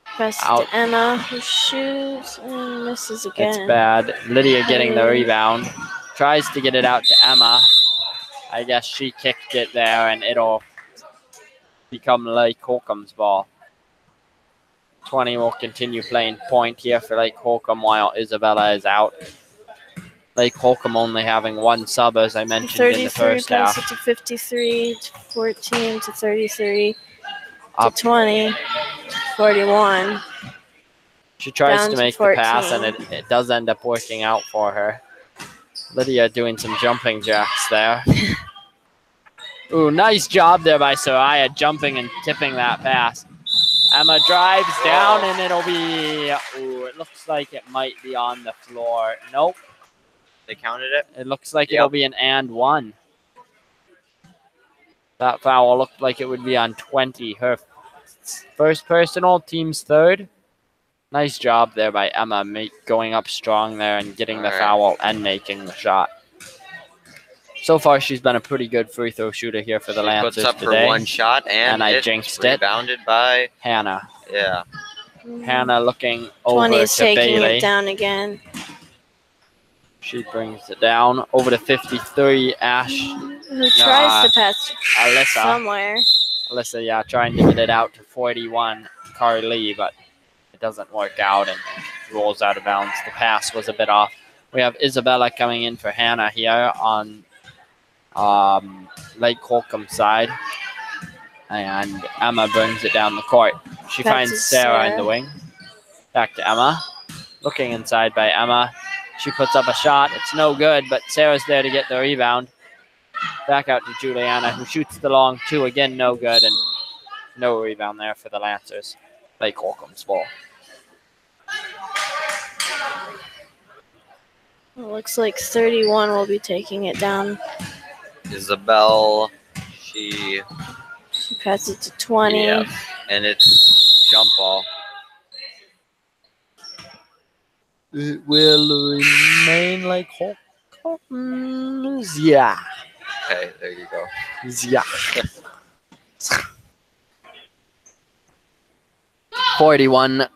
Pass it Out. to Emma, who shoots and misses again. It's bad. Lydia getting the rebound. Tries to get it out to Emma. I guess she kicked it there, and it'll become Lake Holcombe's ball. 20 will continue playing point here for Lake Holcombe while Isabella is out. Lake Holcombe only having one sub, as I mentioned in the 33, first pass half. it to 53, to 14, to 33, Up. to 20, 41. She tries Down to to make the pass, 14. and it does end up working out for her. Lydia doing some jumping jacks there. Ooh, nice job there by Soraya, jumping and tipping that pass. Emma drives down, and it'll be, ooh, it looks like it might be on the floor. Nope. They counted it? It looks like it'll be an and one. That foul looked like it would be on 20. Her first personal, team's third. Nice job there by Emma, going up strong there and getting the foul and making the shot. So far, she's been a pretty good free throw shooter here for the Lancers puts up today. her one shot, and I it's jinxed it. rebounded by Hannah. Yeah. Hannah looking 20 over is to taking Bailey. it down again. She brings it down over to 53. Ash. Who tries to pass Alyssa. somewhere. Alyssa, yeah, trying to get it out to 41. Carly, but it doesn't work out and rolls out of bounds. The pass was a bit off. We have Isabella coming in for Hannah here on Lake Holcombe side. And Emma brings it down the court. She Back finds to Sarah in Sarah. the wing. Back to Emma. Looking inside by Emma. She puts up a shot. It's no good, but Sarah's there to get the rebound. Back out to Juliana, who shoots the long two. Again, no good, and no rebound there for the Lancers. Lake Holcombe's ball. It looks like 31 will be taking it down. Isabel. She passes it to 20. Yeah, and it's jump ball. It will remain Lake Holcombe. Yeah. Okay, there you go. Yeah. 41.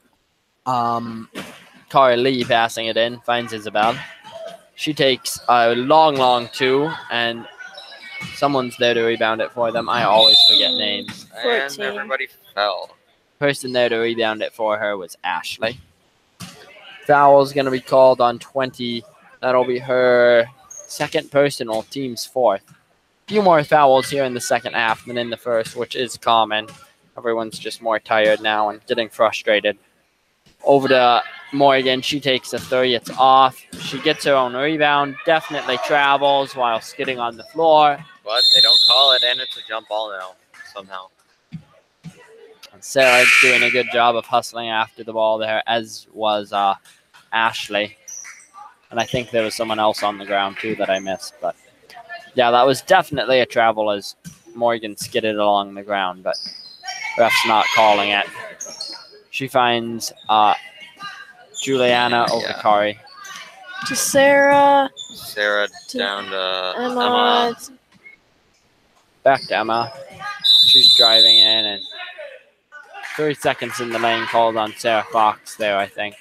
Cara Lee passing it in, finds Isabel. She takes a long two, and someone's there to rebound it for them. I always forget names. And 14. everybody fell. Person there to rebound it for her was Ashley. Foul's going to be called on 20. That'll be her second personal, team's fourth. A few more fouls here in the second half than in the first, which is common. Everyone's just more tired now and getting frustrated. Over to Morgan. She takes a three. It's off. She gets her own rebound. Definitely travels while skidding on the floor. But they don't call it, and it's a jump ball now, somehow. Sarah's doing a good job of hustling after the ball there, as was Ashley. And I think there was someone else on the ground, too, that I missed. But, yeah, that was definitely a travel as Morgan skidded along the ground, but ref's not calling it. She finds Juliana over Kari. To Sarah. Sarah To down to Emma. Back to Emma. She's driving in, and 3 seconds in the lane called on Sarah Fox there, I think.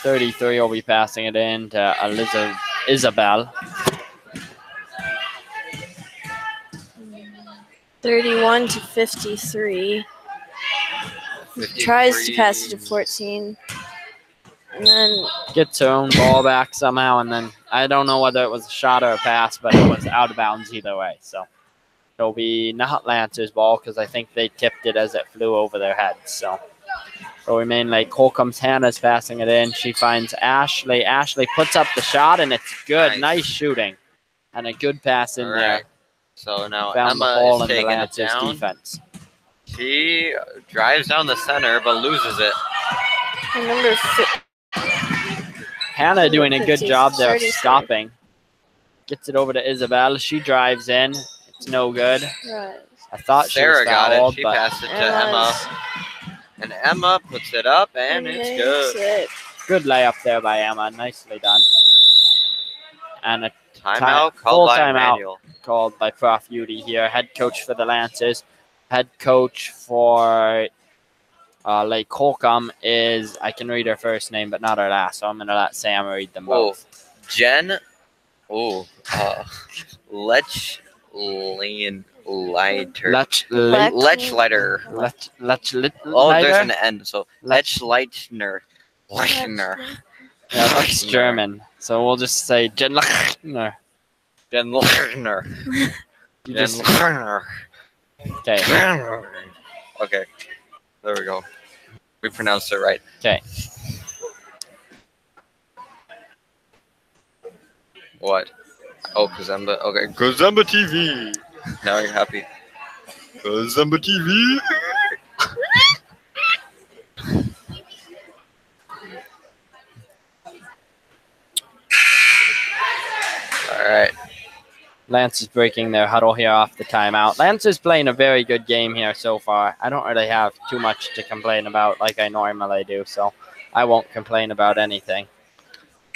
33 will be passing it in to Isabel. 31 to 53. 53. Tries to pass it to 14. And then Gets her own ball back somehow, and then I don't know whether it was a shot or a pass, but it was out of bounds either way. So it'll be not Lancer's ball because I think they tipped it as it flew over their heads. So So remain Lake Holcomb's Hannah's passing it in. She finds Ashley. Ashley puts up the shot, and it's good. Nice shooting. And a good pass in there. So now Found the Emma hole is in the taking it Lancers down. defense. She drives down the center, but loses it. And number Hannah doing a good 50, job there of 33. stopping. Gets it over to Isabel. She drives in. It's no good. Right. I thought Sarah she was got fouled, it. She but passed it to Emma. And Emma puts it up, and it's good. good layup there by Emma. Nicely done. And a Timeout full called by timeout Immanuel. called by Prof. Udy here. Head coach for the Lancers. Head coach for Lake Holcombe is, I can read her first name, but not her last, so I'm going to let Sam read them both. Jen. Lechleiter. Lechleiter. Oh, there's an N. So Lechleitner. Lechner. Yeah, that's German. So we'll just say Jen Lechner. Jen Lechner. You Jen just Lechner. okay. Okay. There we go. We pronounced it right. Okay. What? Oh, Kazemba. Okay. Kazemba TV. Now you're happy. Kazemba TV. All right. Lance is breaking their huddle here off the timeout. Lance is playing a very good game here so far. I don't really have too much to complain about like I normally do, so I won't complain about anything.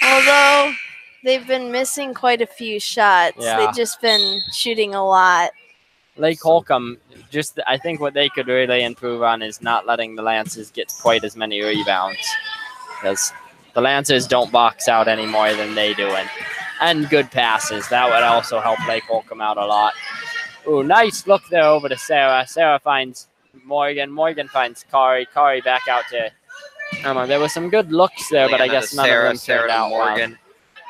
Although they've been missing quite a few shots. Yeah. They've just been shooting a lot. Lake Holcombe, I think what they could really improve on is not letting the Lancers get quite as many rebounds, because the Lancers don't box out any more than they do, and good passes. That would also help Lake Holcombe out a lot. Ooh, nice look there over to Sarah. Sarah finds Morgan. Morgan finds Kari. Kari back out to Emma. There was some good looks there, but I guess none of them turned out Morgan.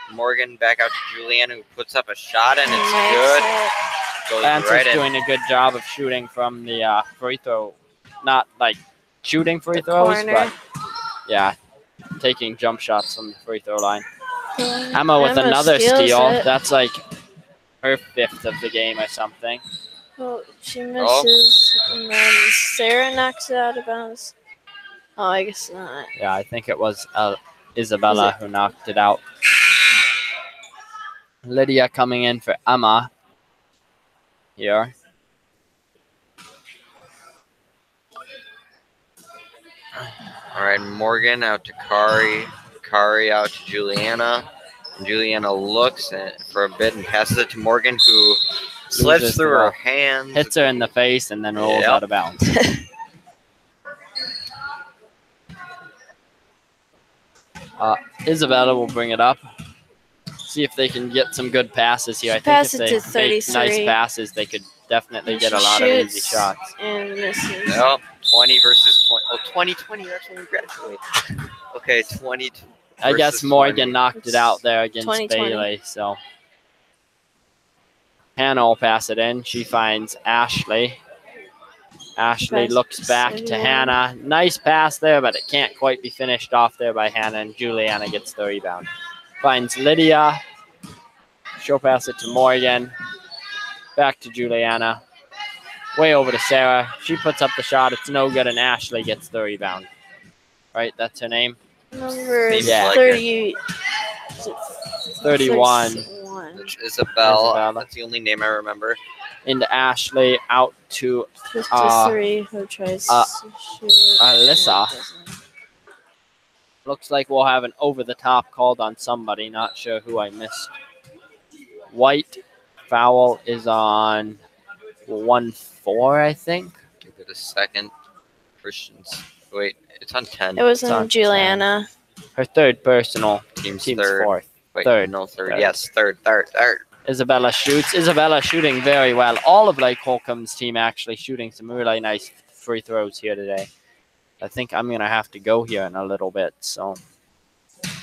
well. Morgan back out to Julianne, who puts up a shot, and it's good. Goes Lance right is in. doing a good job of shooting from the free throw. Not like shooting free throws, corner. but yeah, taking jump shots from the free throw line. Emma with another steals steal. it. That's like her 5th of the game or something. Oh, she misses, and then Sarah knocks it out of bounds. Oh, I guess not. Yeah, I think it was Isabella who knocked it out. Lydia coming in for Emma here. All right, Morgan out to Kari. Kari out to Juliana. And Juliana looks for a bit and passes it to Morgan, who slips Loses through the her ball. hands. Hits her in the face and then rolls Yep. out of bounds. Isabella will bring it up. See if they can get some good passes here. I think if Passes they to make 33. nice passes, they could definitely get a She lot of easy shoots shots. and misses. Nope, 20 versus 20. Oh, 2020, that's when we graduate. Okay, 20 I guess versus Morgan 20. knocked it out there against 2020. Bailey. So Hannah will pass it in. She finds Ashley. Ashley Pass looks back to 71. Hannah. Nice pass there, but it can't quite be finished off there by Hannah, and Juliana gets the rebound. Finds Lydia. She'll pass it to Morgan. Back to Juliana. Way over to Sarah. She puts up the shot. It's no good, and Ashley gets the rebound. Right? That's her name? Number Yeah. 30. 31. 31. It's Isabel. Isabella. That's the only name I remember. Into Ashley. Out to 53, who tries to shoot. Alyssa. and doesn't. Looks like we'll have an over-the-top called on somebody. Not sure who I missed. White foul is on 1-4, I think. Give it a second. Christians. Wait, it's on 10. It was It's on in Juliana. Her third personal. Team's Team's third. 4th. Wait, third. no, third. Third. Yes, third. Isabella shoots. Isabella shooting very well. All of Lake Holcomb's team actually shooting some really nice free throws here today. I think I'm going to have to go here in a little bit. So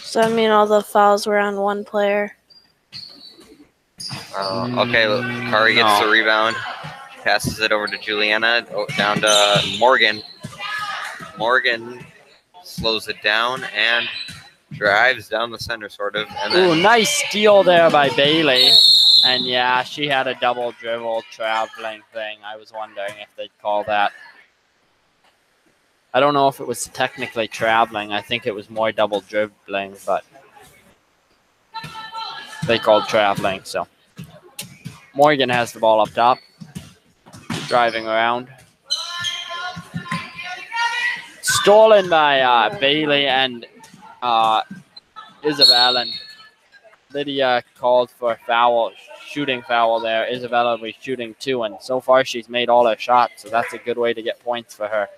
So, I mean, all the fouls were on one player. Okay, look, Kari gets No. the rebound. Passes it over to Juliana. Down to Morgan. Morgan slows it down and drives down the center, sort of. And then Ooh, nice steal there by Bailey. And yeah, she had a double dribble traveling thing. I was wondering if they'd call that. I don't know if it was technically traveling. I think it was more double dribbling, but they called traveling. So Morgan has the ball up top, driving around. Stolen by Bailey and Isabel, and Lydia called for a foul, shooting foul there. Isabella was shooting 2, and so far she's made all her shots, so that's a good way to get points for her.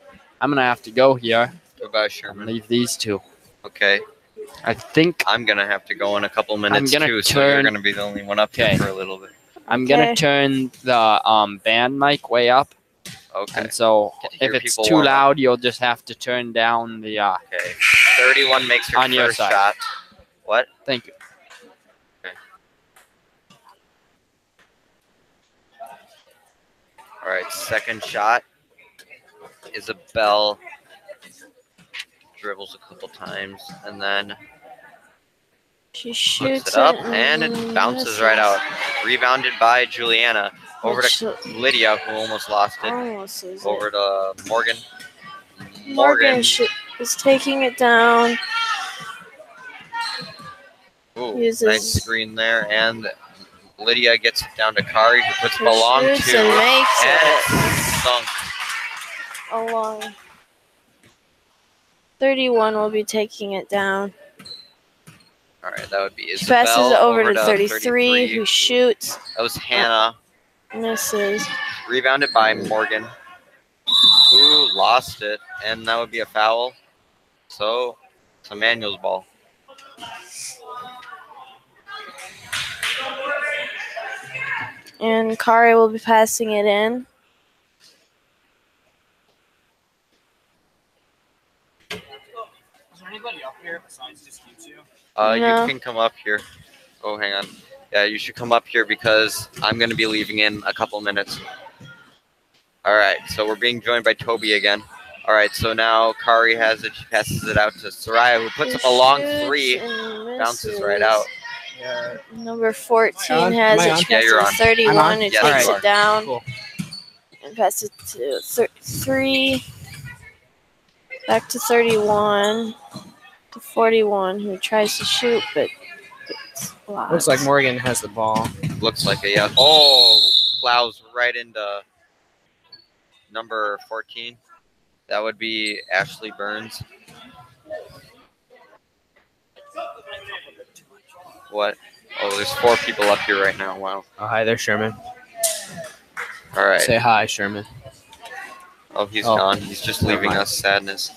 I'm going to have to go here. Goodbye, and Sherman. leave these two. Okay. I think I'm going to have to go in a couple minutes, gonna too, so you're turn- going to be the only one up Okay. here for a little bit. I'm going Okay. to turn the band mic way up, Okay. and so Get to hear if it's people too warm up. loud, you'll just have to turn down the... Okay. 31 makes her On your first side. shot. What? Thank you. All right, second shot. Isabel dribbles a couple times and then She puts shoots it up it and it bounces right out. Rebounded by Juliana. Over Which to Lydia, who almost lost it. almost is it. Over to Morgan. Morgan is taking it down. Ooh, uses- nice screen there. And Lydia gets it down to Kari, who puts Who the long shoots two. and makes And it it's sunk. along. 31 will be taking it down. All right, that would be She Isabel. passes it over to 33, who shoots, That was Hannah. misses. Rebounded by Morgan, who lost it, and that would be a foul. So it's Immanuel's ball. And Kari will be passing it in. Is there anybody up here besides just you two? No. You can come up here. Oh, hang on. Yeah, you should come up here because I'm going to be leaving in a couple minutes. All right, so we're being joined by Toby again. All right, so now Kari has it. She passes it out to Soraya, who puts up a long Shoots three. and Bounces right misses. out. Number 14 Am has I it. on? She Yeah, you're passes on. 31 I'm on? and Yes, takes you it are. down Cool. and passes it to 33. Back to 31. To 41, who tries to shoot, but it's blocked. Looks like Morgan has the ball. Looks like it, yeah. Oh, plows right into number 14. That would be Ashley Burns. What? Oh, there's 4 people up here right now. Wow. Oh, hi there, Sherman. All right. Say hi, Sherman. Oh, he's Oh. gone. He's just Never leaving mind. us sadness.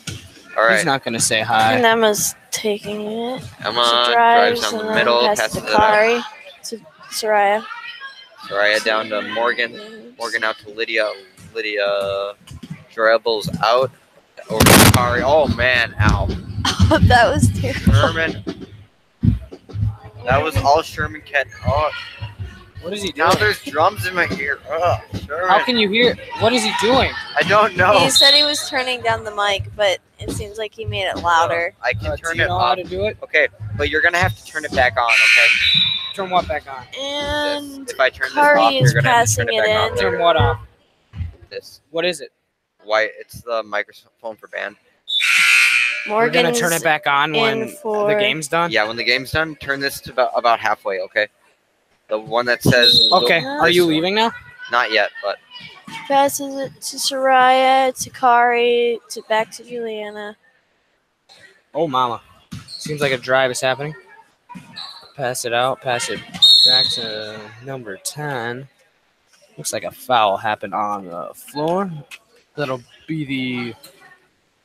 All He's right. not going to say And hi. Emma's taking it. Emma She drives drives down and the then middle, passes passes to it out. Kari, to Soraya. Soraya down to Morgan. Morgan out to Lydia. Lydia dribbles out over to Kari. Oh, man. Ow. That was terrible. Sherman. That was all Sherman can. Oh, What is he now doing? there's drums in my ear. Ugh, Sherman. How can you hear? What is he doing? I don't know. He said he was turning down the mic, but it seems like he made it louder. I can Do turn you it know how up. to do it? Okay, but you're gonna have to turn it back on. Okay. Turn what back on? And If I turn this Kari off, is you're gonna have to turn passing it back it on. in. There. Turn what off? This What is it? white. It's the microphone for band. We're going Morgan's to turn it back on when in for the game's done? Yeah, when the game's done, turn this to about halfway. Okay. The one that says. Okay. Yeah. Are you leaving now? Not yet, but passes it to Soraya, to Kari, to back to Juliana. Oh, mama. Seems like a drive is happening. Pass it out. Pass it back to number 10. Looks like a foul happened on the floor. That'll be the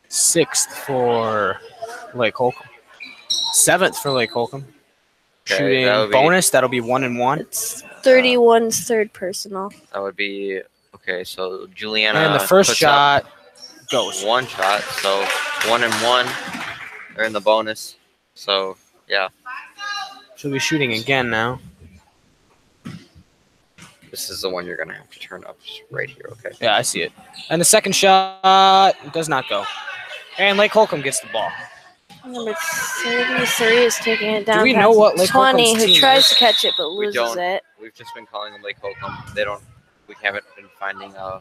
6th for Lake Holcombe. 7th for Lake Holcombe. Okay, Shooting that would be- bonus. That'll be 1 and 1. It's 31's third personal. that would be okay. So Juliana. And the first puts up shot goes. one shot, so 1 and 1. They're in the bonus. So yeah, She'll be shooting again now. this is the one you're gonna have to turn up just right here. Okay. Yeah, I see it. And the second shot does not go. And Lake Holcombe gets the ball. Number 33 is taking it down. Do we know past what Lake 20, Holcomb's who team tries is? to catch it but We loses don't. it. We've just been calling them Lake Holcombe. We haven't been finding a team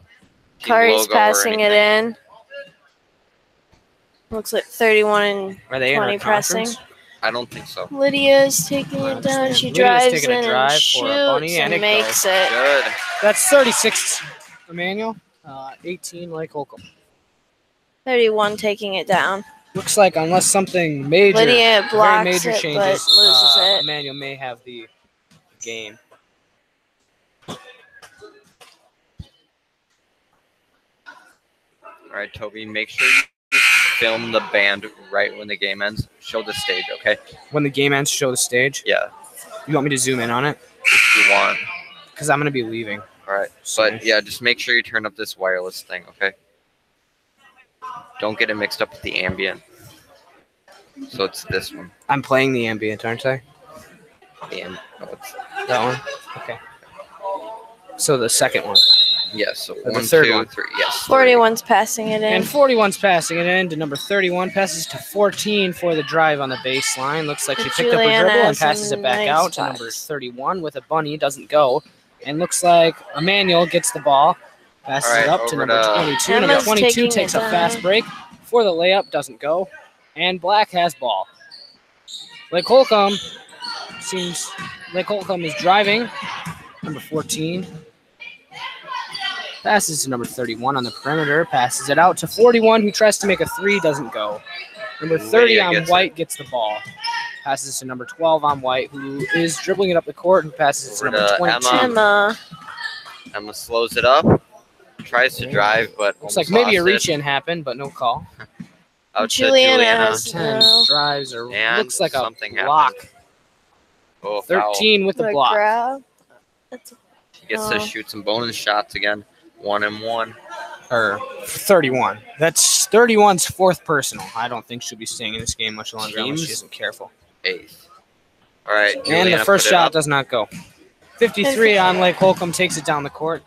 Kari's logo passing or it anything. in. Looks like 31 and Are they 20 in our pressing. conference? I don't think so. Lydia's taking I it down. understand. She Lydia's drives taking a in drive and for a bunny, shoots and and it makes goes. it. Good. That's 36, Immanuel. 18, Lake Holcombe. 31 taking it down. Looks like unless something major, Lydia very blocks major it, changes, but loses it. Immanuel may have the game. All right, Toby, make sure you film the band right when the game ends. Show the stage, okay? When the game ends, show the stage. Yeah, You want me to zoom in on it? if you want. Because I'm going to be leaving. All right, soon. but yeah, just make sure you turn up this wireless thing, okay? Don't get it mixed up with the ambient. So it's this one. I'm playing the ambient, aren't I? Oh, it's, That one? Okay. So the second one. yes, so the 1, third 2, one. 3. Yes. 41's passing it in. And 41's passing it in to number 31. Passes to 14 for the drive on the baseline. Looks like she picked up her Juliana dribble and has passes some it back nice out to spots. number 31 with a bunny. Doesn't go. And looks like Immanuel gets the ball. Passes All right, it up to over number to- 22. Emma's Number 22 taking takes it a fast down. break for the layup. Doesn't go. And Black has ball. Lake Holcombe is driving. Number 14. Passes to number 31 on the perimeter. Passes it out to 41, who tries to make a three. Doesn't go. Number 30 Lydia on gets White gets the ball. Passes to number 12 on White, who is dribbling it up the court, and passes it to Over number to 22. Emma. Emma slows it up. Tries to drive, but Looks like almost maybe a lost it. reach-in happened, but no call. Out to Juliana Juliana. has- 10 No. drives, or And looks like a something block. happened. Oh, foul. 13 with the block. Grab. That's She gets to Oh. shoot some bonus shots again. 1 and 1. Or 31. That's 31's fourth personal. I don't think she'll be staying in this game much longer unless she Teams? isn't careful. 8th. All right. And Juliana the first put it shot up. does not go. 53 on Lake Holcombe takes it down the court.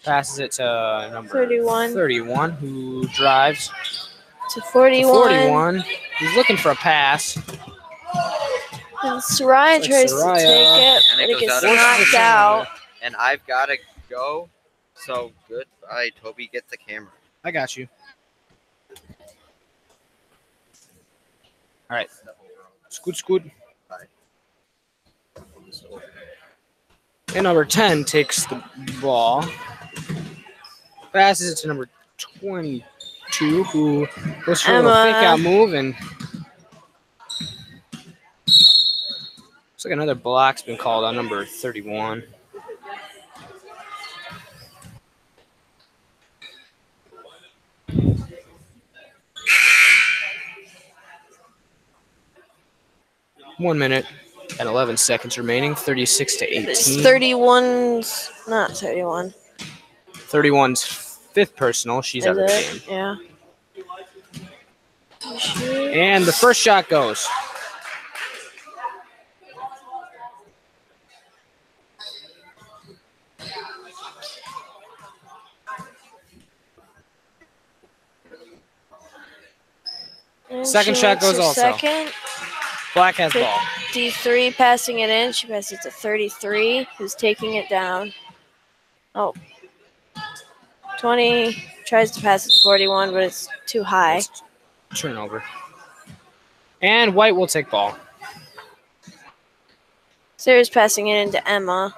Passes it to number 31, who drives to to 41. 41. He's looking for a pass. And Soraya Looks like tries Soraya. to take it, And it but it goes gets out of knocked bounds. out. And I've got to go. So goodbye, Toby. Get the camera. I got you. All right. Scoot. And number 10 takes the ball. Passes it to number 22, who goes for a little Emma. fake out move, and looks like another block's been called on number 31. One minute and 11 seconds remaining. 36 to 18. It's 31's not 31. 31's fifth personal. She's out of the game. Is it? Yeah. And the first shot goes. And Second she shot makes goes her also. Second. Black has ball. D3 passing it in. She passes it to 33, who's taking it down. Oh. 20 tries to pass it to 41, but it's too high. Nice turnover. And White will take ball. Sarah's passing it into Emma.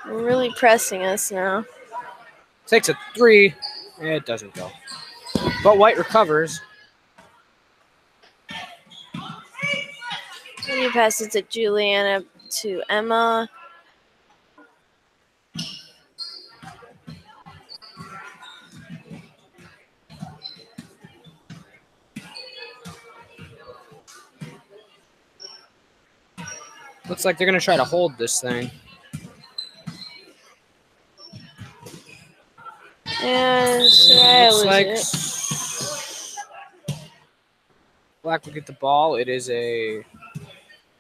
They're really pressing us now. Takes a three. It doesn't go. But White recovers. He passes to Juliana to Emma. Looks like they're going to try to hold this thing. And Soraya Looks like loses it. Black will get the ball. It is a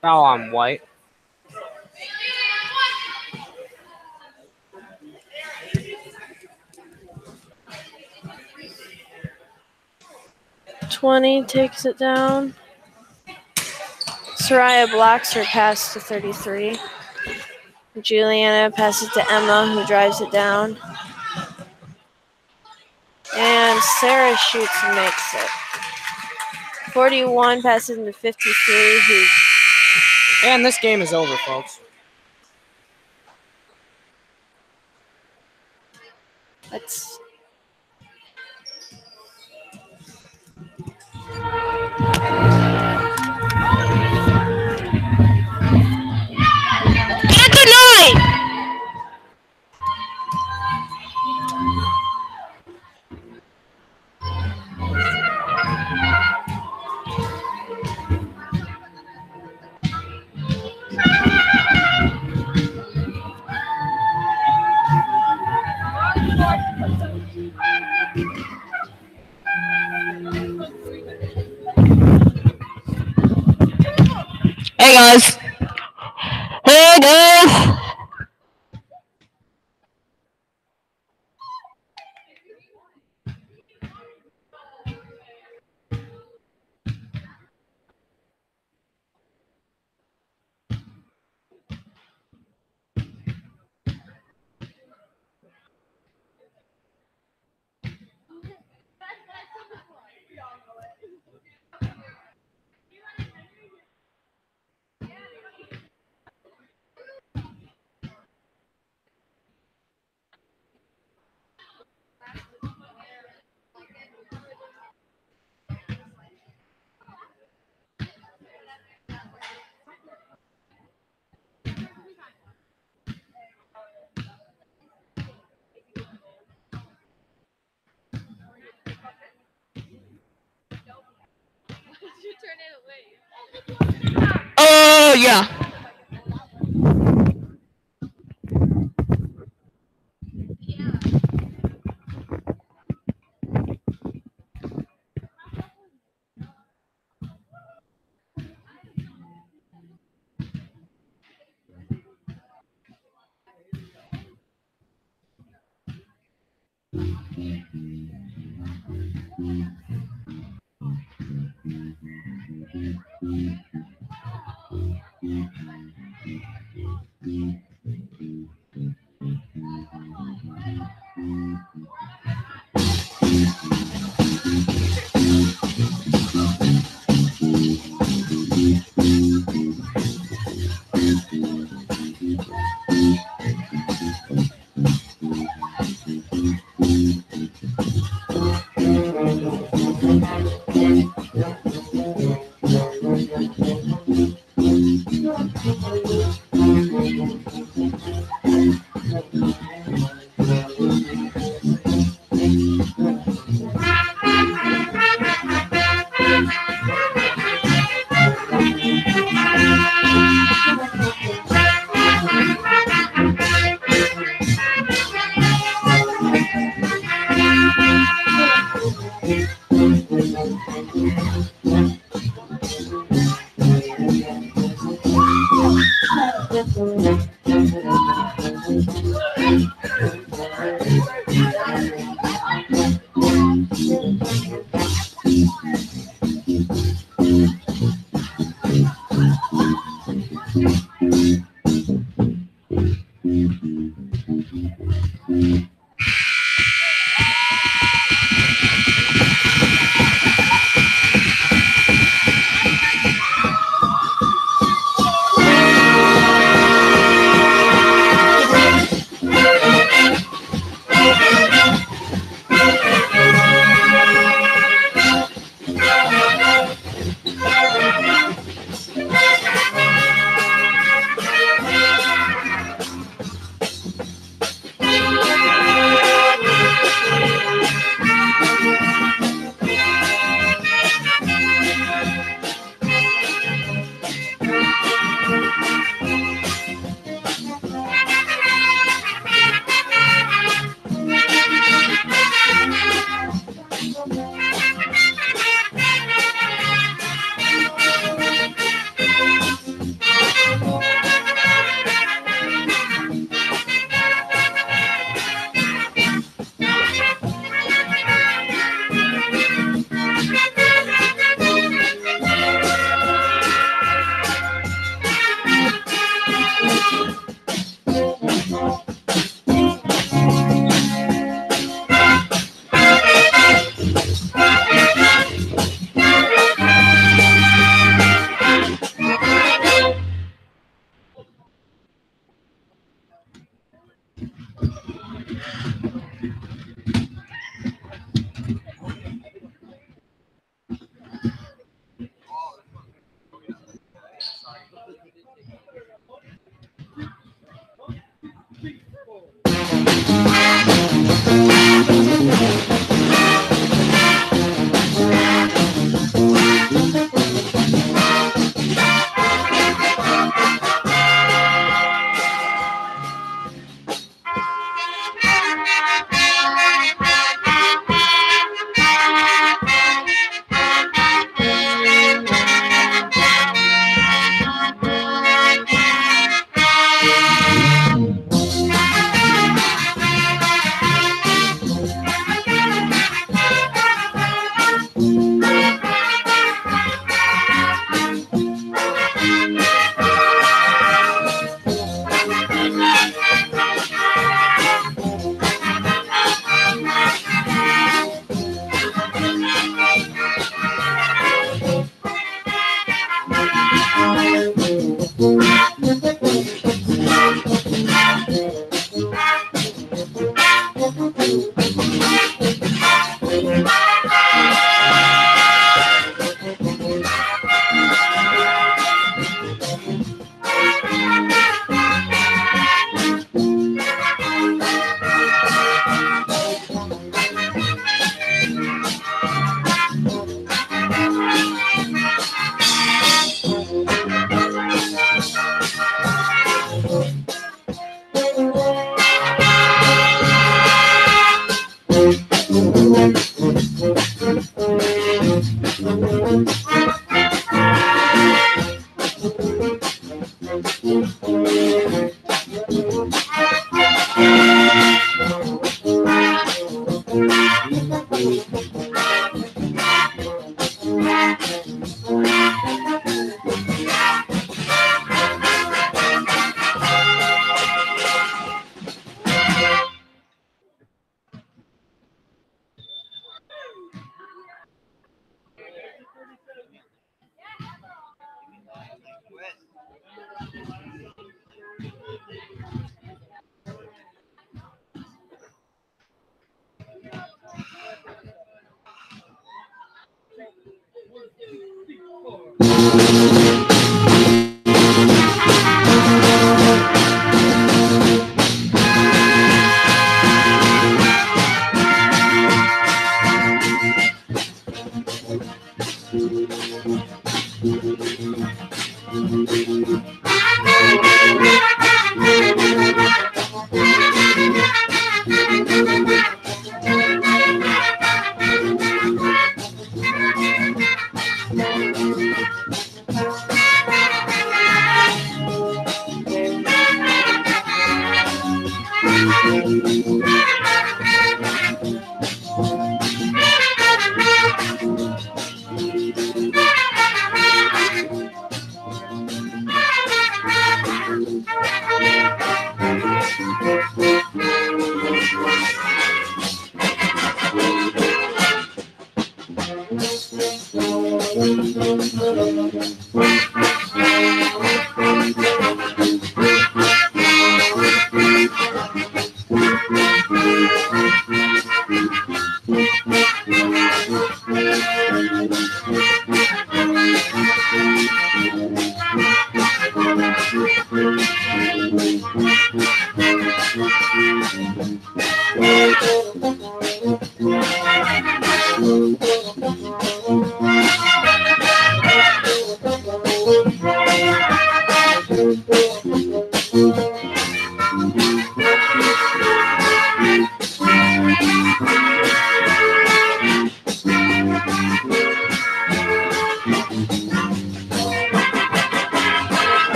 foul on White. 20 takes it down. Soraya blocks her pass to 33. Juliana passes to Emma, who drives it down. And Sarah shoots and makes it. 41 passes into 53. And this game is over, folks. Let's. Hey guys! Hey guys! Oh yeah.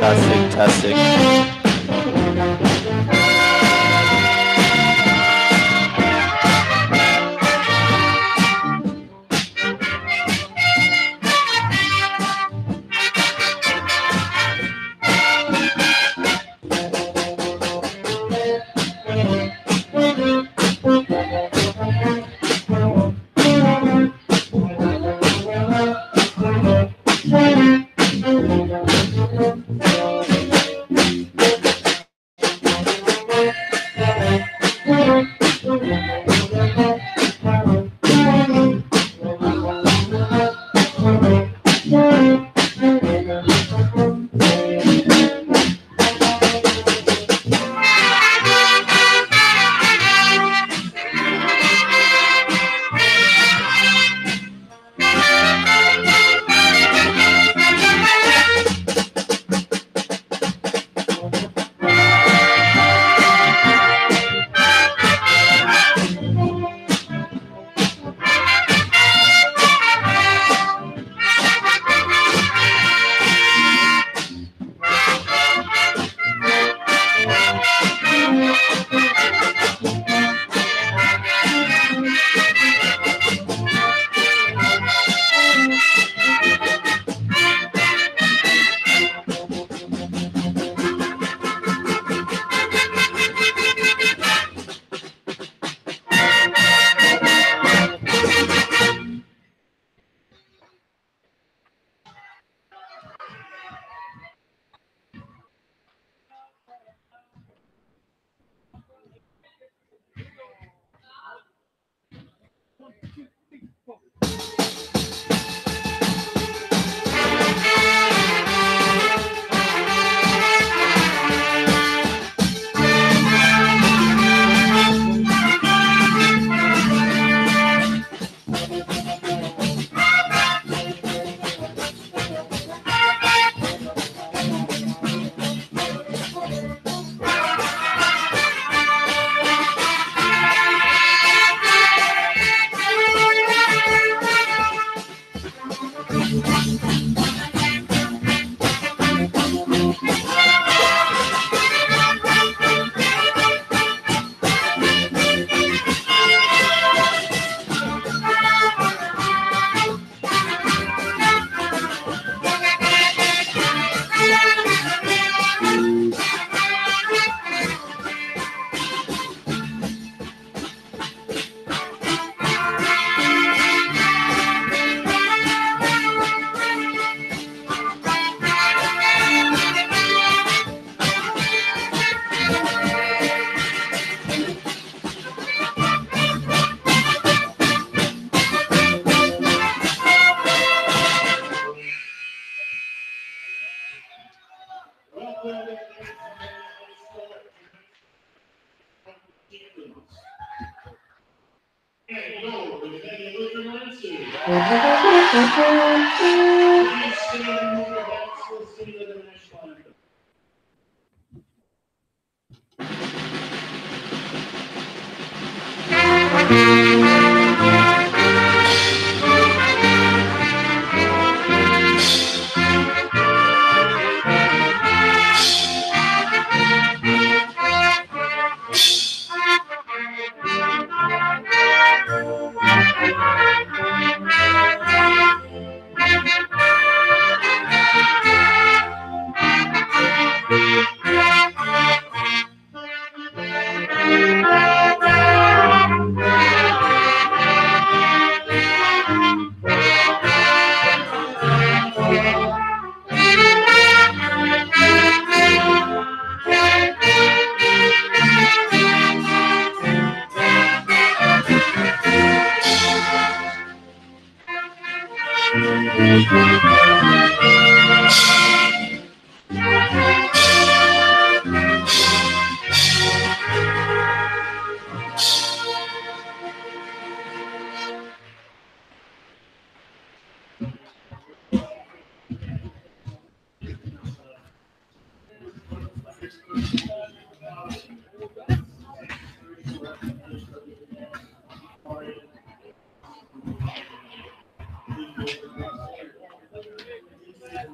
Testing, testing.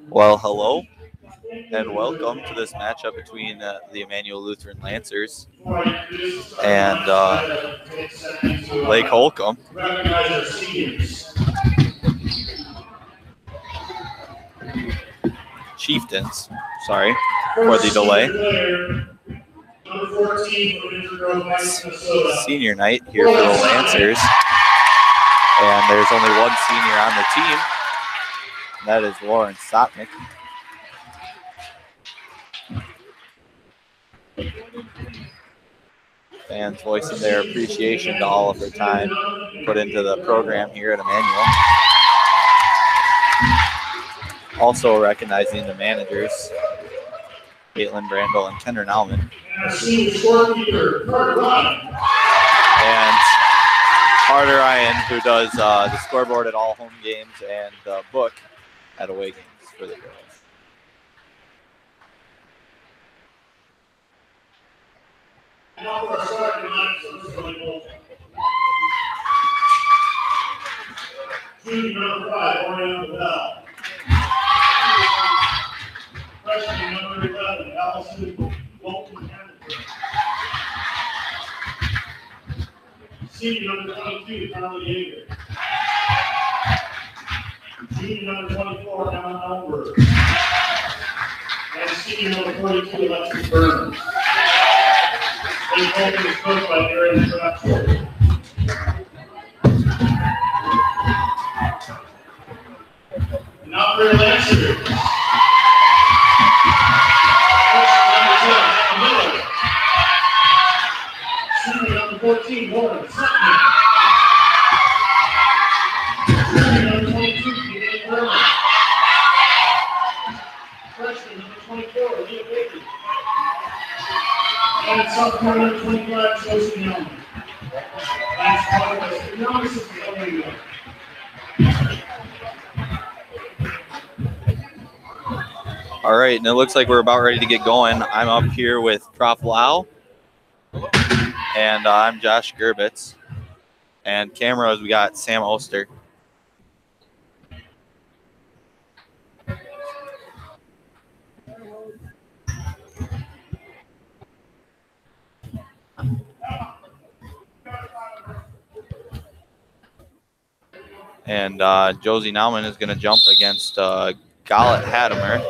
Well, hello, and welcome to this matchup between the Immanuel Lutheran Lancers and Lake Holcombe. Chieftains, sorry for the delay. Senior night here for the Lancers, and there's only one senior on the team. That is Lauren Sotnick. Fans voicing their appreciation to all of her time put into the program here at Immanuel. Also recognizing the managers, Caitlin Brandel and Kendra Nauman. And Carter Ryan, who does the scoreboard at all home games and the book at away games for the girls. Junior number 5, Oriana Bell. Freshman number 11, Allison Walton. Senior number 22, Carly Yeager. Junior number 24, Alan Elberg. And senior number 42, Alexis Burns. They both is coached by Aaron Trapsor. Now for Lancers. Senior number 14, Lauren Sutton. Senior number 22, Keegan Berman. Freshman number 24, Leah Baker. And sophomore number 25, Josie Young. Last part of the youngest is the only one. All right, and it looks like we're about ready to get going. I'm up here with Prof. Lau, and I'm Josh Gerbitz. And cameras, we got Sam Oster. And Josie Nauman is going to jump against Gallet Hadimer.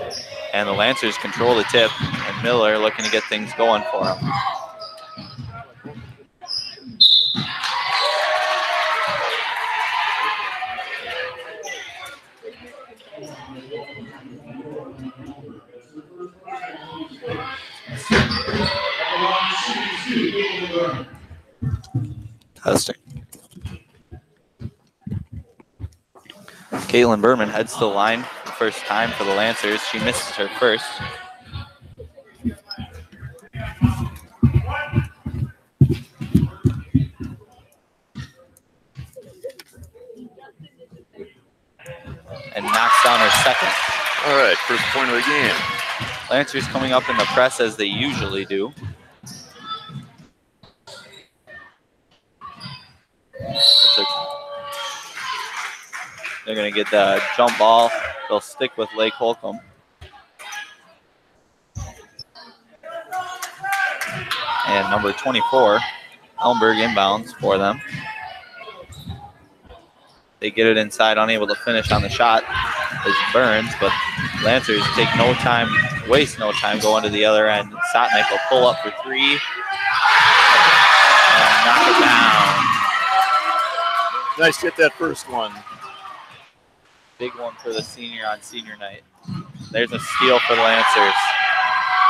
And the Lancers control the tip, and Miller looking to get things going for him. Testing. Caitlin Berman heads to the line for the first time for the Lancers. She misses her first. and knocks down her second. All right, first point of the game. Lancers coming up in the press as they usually do. They're going to get the jump ball. They'll stick with Lake Holcombe. And number 24, Elmberg inbounds for them. They get it inside, unable to finish on the shot is Burns, but Lancers take no time, waste no time going to the other end. Sotnick will pull up for three and knock it down. Nice to hit that first one. Big one for the senior on senior night. There's a steal for the Lancers.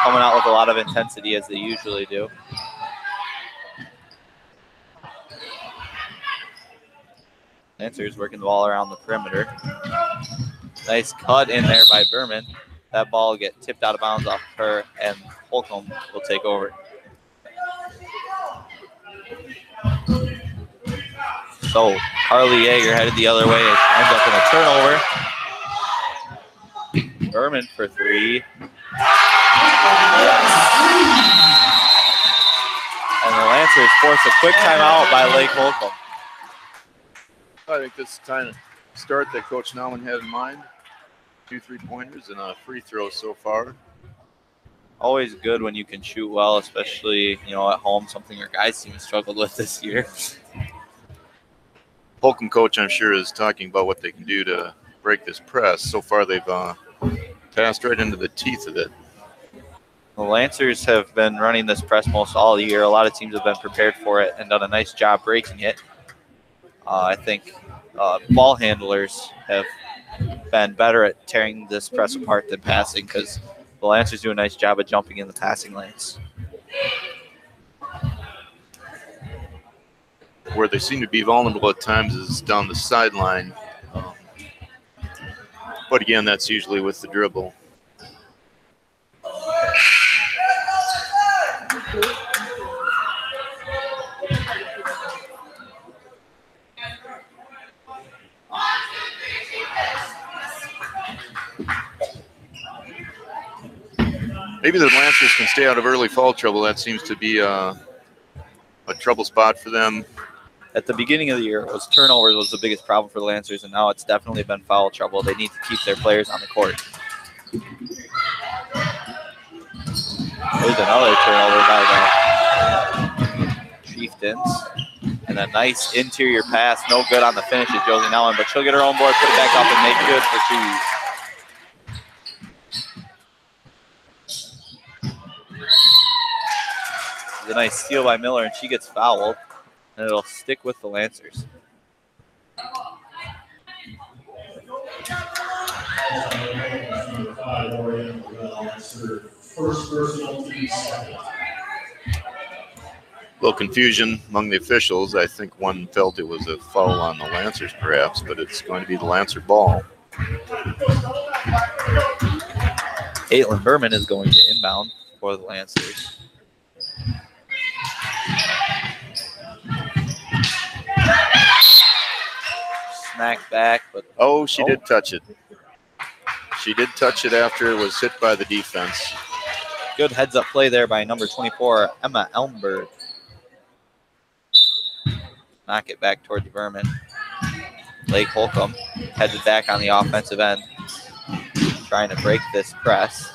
Coming out with a lot of intensity as they usually do. Lancers working the ball around the perimeter. Nice cut in there by Berman. That ball will get tipped out of bounds off her, and Holcombe will take over. So Harley Yeager headed the other way. It ends up in a turnover. Berman for three. Yes. And the Lancers force a quick timeout by Lake Holcombe. I think this kind of start that Coach Nauman had in mind. 2 3-pointers and a free throw so far. Always good when you can shoot well, especially at home, something our guys team has struggled with this year. Holcombe coach, I'm sure, is talking about what they can do to break this press. So far, they've passed right into the teeth of it. The Lancers have been running this press most all year. A lot of teams have been prepared for it and done a nice job breaking it. I think ball handlers have been better at tearing this press apart than passing because the Lancers do a nice job of jumping in the passing lanes. Where they seem to be vulnerable at times is down the sideline. But again, that's usually with the dribble. Maybe the Lancers can stay out of early foul trouble. That seems to be a trouble spot for them. At the beginning of the year, turnovers was the biggest problem for the Lancers, and now it's definitely been foul trouble. They need to keep their players on the court. There's another turnover by the Chieftains. And a nice interior pass. No good on the finish of Josie Allen, but she'll get her own board, put it back up, and make good for twos. A nice steal by Miller, and she gets fouled, and it'll stick with the Lancers. A little confusion among the officials. I think one felt it was a foul on the Lancers, perhaps, but it's going to be the Lancer ball. Caitlin Berman is going to inbound for the Lancers. Smack back, but she did touch it. She did touch it after it was hit by the defense. Good heads-up play there by number 24, Emma Elmberg. Knock it back toward Berman. Lake Holcombe headed back on the offensive end, trying to break this press.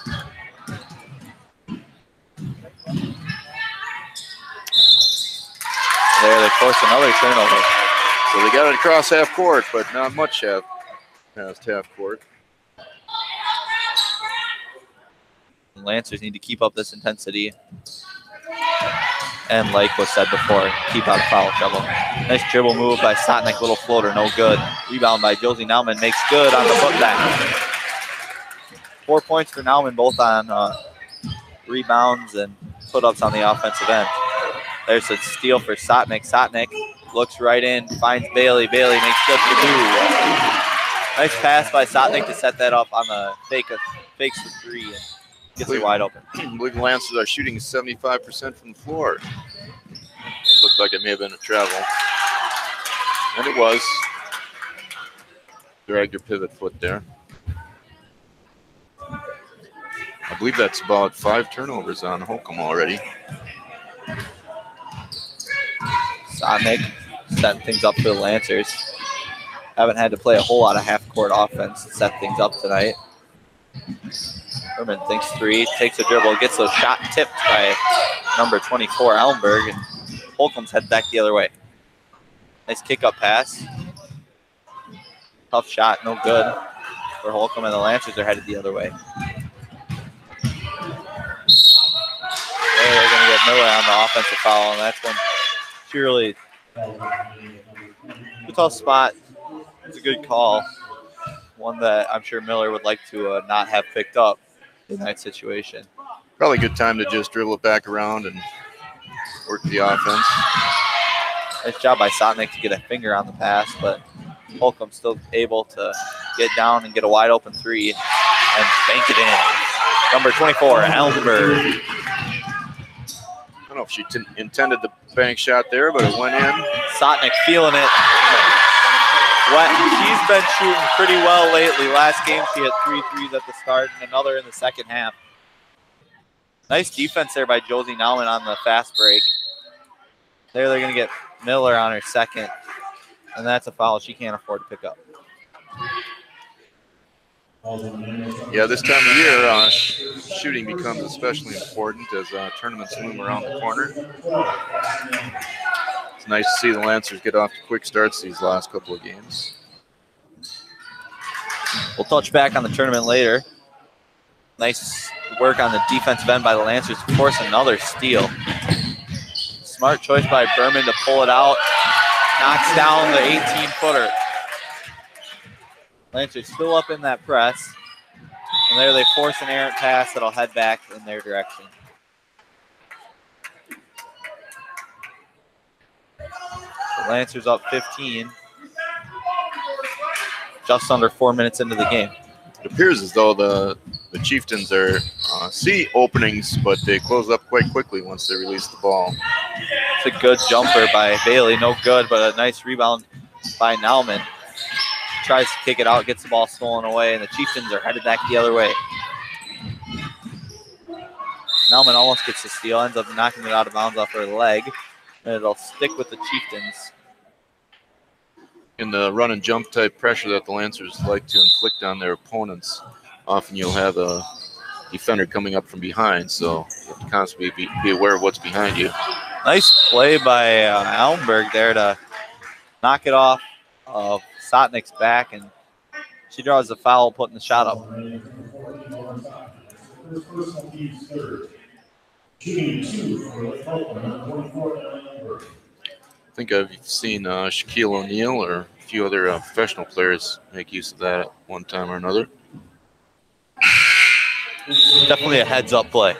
There, they force another turnover. So they got it across half court, but not much past half court. The Lancers need to keep up this intensity. And like was said before, keep out of foul trouble. Nice dribble move by Sotnick, little floater, no good. Rebound by Josie Nauman, makes good on the putback. 4 points for Nauman, both on rebounds and put-ups on the offensive end. There's a steal for Sotnick. Sotnick looks right in, finds Bailey. Bailey makes good for two. Nice pass by Sotnick to set that up on the fakes the three and gets it wide open. I believe the Lancers are shooting 75% from the floor. Looked like it may have been a travel. And it was. dragged her pivot foot there. I believe that's about 5 turnovers on Holcombe already. Sotnick setting things up for the Lancers. Haven't had to play a whole lot of half-court offense to set things up tonight. Herman thinks 3, takes a dribble, gets a shot tipped by number 24, Ellenberg, and Holcomb's head back the other way. Nice kick-up pass. Tough shot, no good for Holcombe, and the Lancers are headed the other way. There they're going to get Miller on the offensive foul, and that's one purely a tough spot. It's a good call. One that I'm sure Miller would like to not have picked up in that situation. Probably a good time to just dribble it back around and work the offense. Nice job by Sotnick to get a finger on the pass, but Holcombe still able to get down and get a wide open 3 and bank it in. Number 24, Ellenberg. I don't know if she intended the bank shot there, but it went in. Sotnick feeling it. She's been shooting pretty well lately. Last game she had 3 threes at the start and another in the second half. Nice defense there by Josie Nauman on the fast break. There they're going to get Miller on her second, and that's a foul she can't afford to pick up. Yeah, this time of year, shooting becomes especially important as tournaments loom around the corner. It's nice to see the Lancers get off to quick starts these last couple of games. We'll touch back on the tournament later. Nice work on the defensive end by the Lancers to force another steal. Smart choice by Berman to pull it out. Knocks down the 18-footer. Lancers still up in that press. And there they force an errant pass that'll head back in their direction. The Lancers up 15. Just under 4 minutes into the game. It appears as though the Chieftains are see openings, but they close up quite quickly once they release the ball. It's a good jumper by Bailey. No good, but a nice rebound by Nauman. Tries to kick it out, gets the ball stolen away, and the Chieftains are headed back the other way. Nauman almost gets the steal, ends up knocking it out of bounds off her leg, and it'll stick with the Chieftains. In the run and jump type pressure that the Lancers like to inflict on their opponents, often you'll have a defender coming up from behind, so you have to constantly be aware of what's behind you. Nice play by Ellenberg there to knock it off of Sotnick's back, and she draws the foul, putting the shot up. I think I've seen Shaquille O'Neal or a few other professional players make use of that at one time or another. Definitely a heads-up play.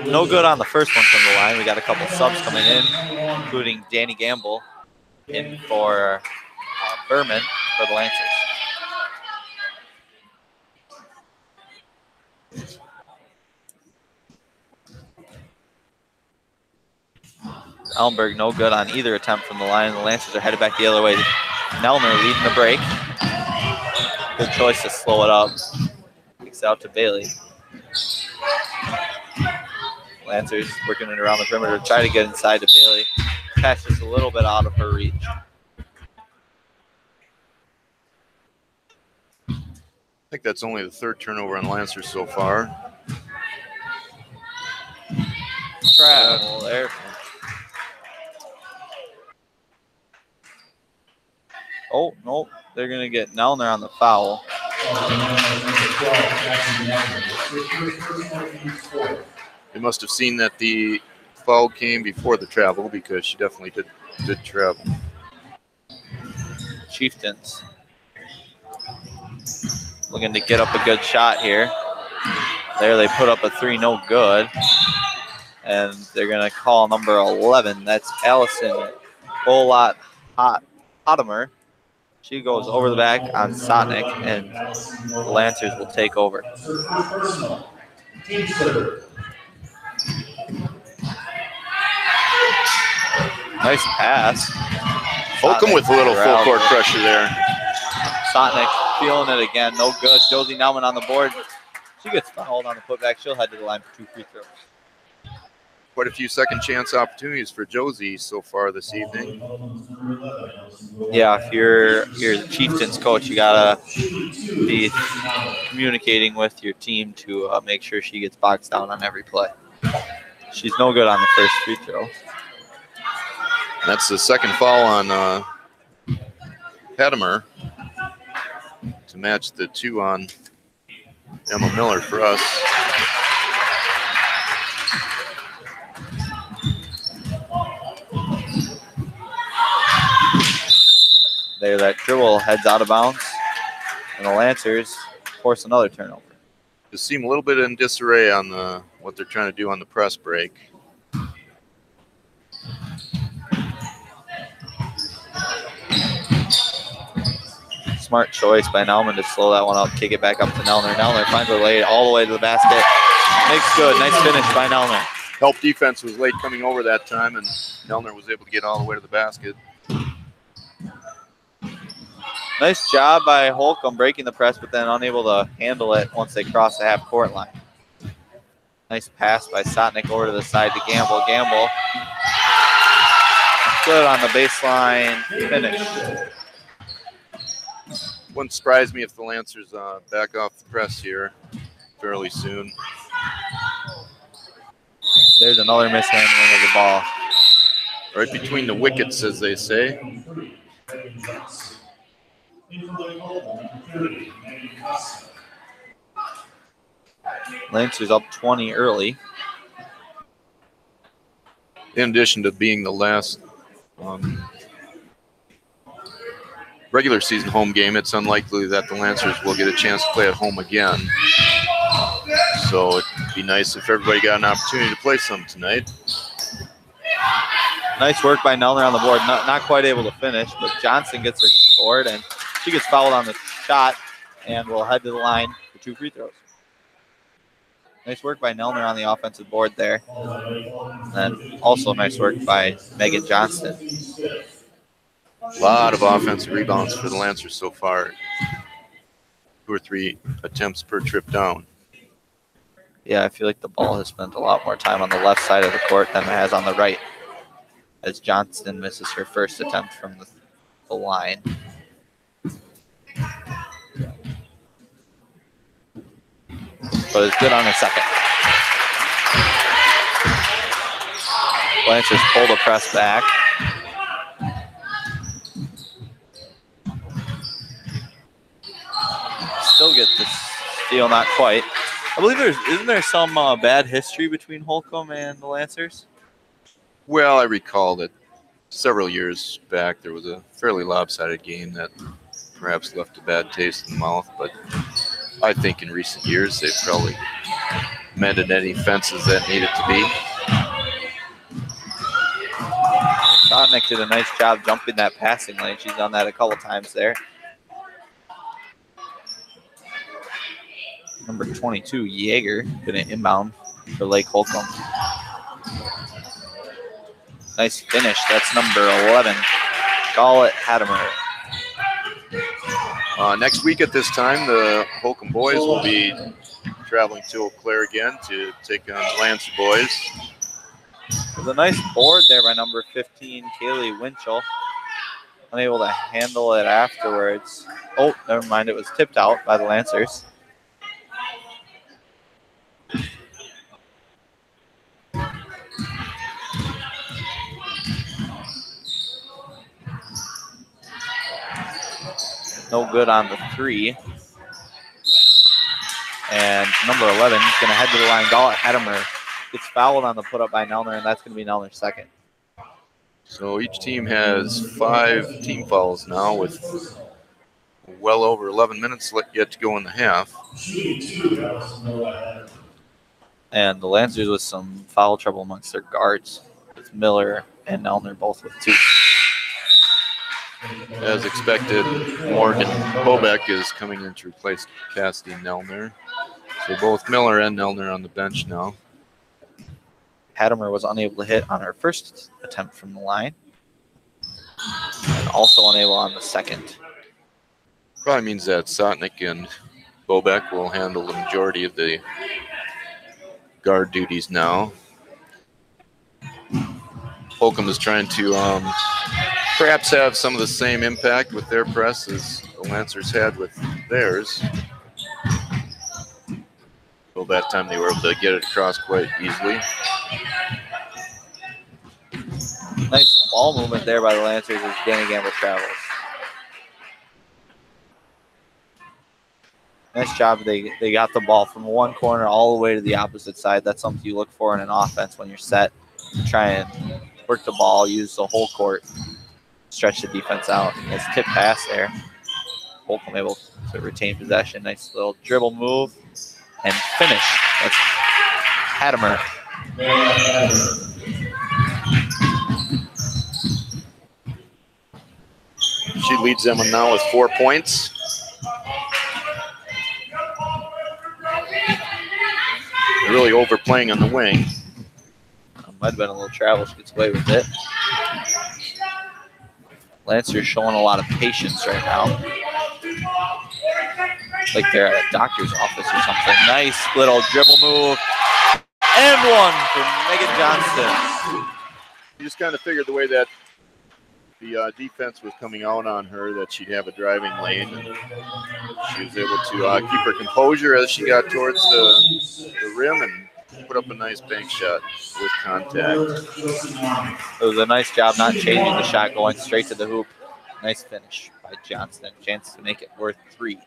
No good on the first one from the line. We got a couple subs coming in, including Danny Gamble in for Berman for the Lancers. Ellenberg no good on either attempt from the line. The Lancers are headed back the other way. Nelner leading the break. Good choice to slow it up. Kicks out to Bailey. Lancers working it around the perimeter. Try to get inside to Bailey. Pass just a little bit out of her reach. I think that's only the third turnover on Lancers so far. Travel there. Oh, no. They're going to get Nelner on the foul. They must have seen that the foul came before the travel, because she definitely did travel. Chieftains looking to get up a good shot here. There they put up a 3, no good. And they're going to call number 11. That's Allison Hotimer. She goes over the back on Sotnick, and the Lancers will take over. Nice pass. Holcombe with a little full court pressure there. Sotnick feeling it again. No good. Josie Nauman on the board. She gets fouled on the putback. She'll head to the line for 2 free throws. Quite a few second chance opportunities for Josie so far this evening. Yeah, if you're the Chieftains coach, you gotta be communicating with your team to make sure she gets boxed down on every play. She's no good on the first free throw. That's the second foul on Hedimer to match the 2 on Emma Miller for us. There, that dribble heads out of bounds, and the Lancers force another turnover. Just seem a little bit in disarray on what they're trying to do on the press break. Smart choice by Nauman to slow that one up, kick it back up to Nelner. Nelner finds her way all the way to the basket. Makes good. Nice finish by Nelner. Help defense was late coming over that time, and Nelner was able to get all the way to the basket. Nice job by Holcombe breaking the press, but then unable to handle it once they cross the half-court line. Nice pass by Sotnick over to the side to Gamble. Gamble. Good on the baseline finish. Wouldn't surprise me if the Lancers back off the press here fairly soon. There's another mishandling of the ball. Right between the wickets, as they say. Lancers up 20 early. In addition to being the last regular season home game, it's unlikely that the Lancers will get a chance to play at home again. So it'd be nice if everybody got an opportunity to play some tonight. Nice work by Nelner on the board. Not quite able to finish, but Johnson gets her board, and she gets fouled on the shot and will head to the line for 2 free throws. Nice work by Nelner on the offensive board there. And also nice work by Megan Johnston. A lot of offensive rebounds for the Lancers so far. 2 or 3 attempts per trip down. Yeah, I feel like the ball has spent a lot more time on the left side of the court than it has on the right, as Johnston misses her first attempt from the line. But it's good on the second. Lancers pull the press back. Still get the steal, not quite. I believe isn't there some bad history between Holcombe and the Lancers? Well, I recall that several years back there was a fairly lopsided game that perhaps left a bad taste in the mouth, but I think in recent years they've probably mended any fences that needed to be. Sotnick did a nice job jumping that passing lane. She's done that a couple times there. Number 22, Yeager, going to inbound for Lake Holcombe. Nice finish. That's number 11, Gallet Hadimer. Next week at this time, the Holcombe boys will be traveling to Eau Claire again to take on the Lancer boys. There's a nice board there by number 15, Kaylee Winchell. Unable to handle it afterwards. Oh, never mind. It was tipped out by the Lancers. No good on the 3. And number 11 is going to head to the line. Gallet Hedimer gets fouled on the put up by Nelner, and that's going to be Nelner's second. So each team has 5 team fouls now with well over 11 minutes yet to go in the half. And the Lancers with some foul trouble amongst their guards, with Miller and Nelner both with 2. As expected, Morgan Bobek is coming in to replace Cassidy Nelner. So both Miller and Nelner on the bench now. Hadimer was unable to hit on her first attempt from the line, and also unable on the second. Probably means that Sotnick and Bobek will handle the majority of the guard duties now. Holcombe is trying to perhaps have some of the same impact with their press as the Lancers had with theirs. Well, that time they were able to get it across quite easily. Nice ball movement there by the Lancers as Danny Gamble travels. Nice job. They got the ball from one corner all the way to the opposite side. That's something you look for in an offense when you're set. Try and work the ball, use the whole court, stretch the defense out. Nice tip pass there. Holcombe able to retain possession. Nice little dribble move and finish. That's Hattemer. She leads them now with 4 points. They're really overplaying on the wing. Might have been a little travel. She gets away with it. Lancers showing a lot of patience right now. Like they're at a doctor's office or something. Nice little dribble move. And one for Megan Johnston. You just kind of figured the way that the defense was coming out on her that she'd have a driving lane. And she was able to keep her composure as she got towards the rim and put up a nice bank shot with contact. It was a nice job not changing the shot, going straight to the hoop. Nice finish by Johnston. Chance to make it worth 3.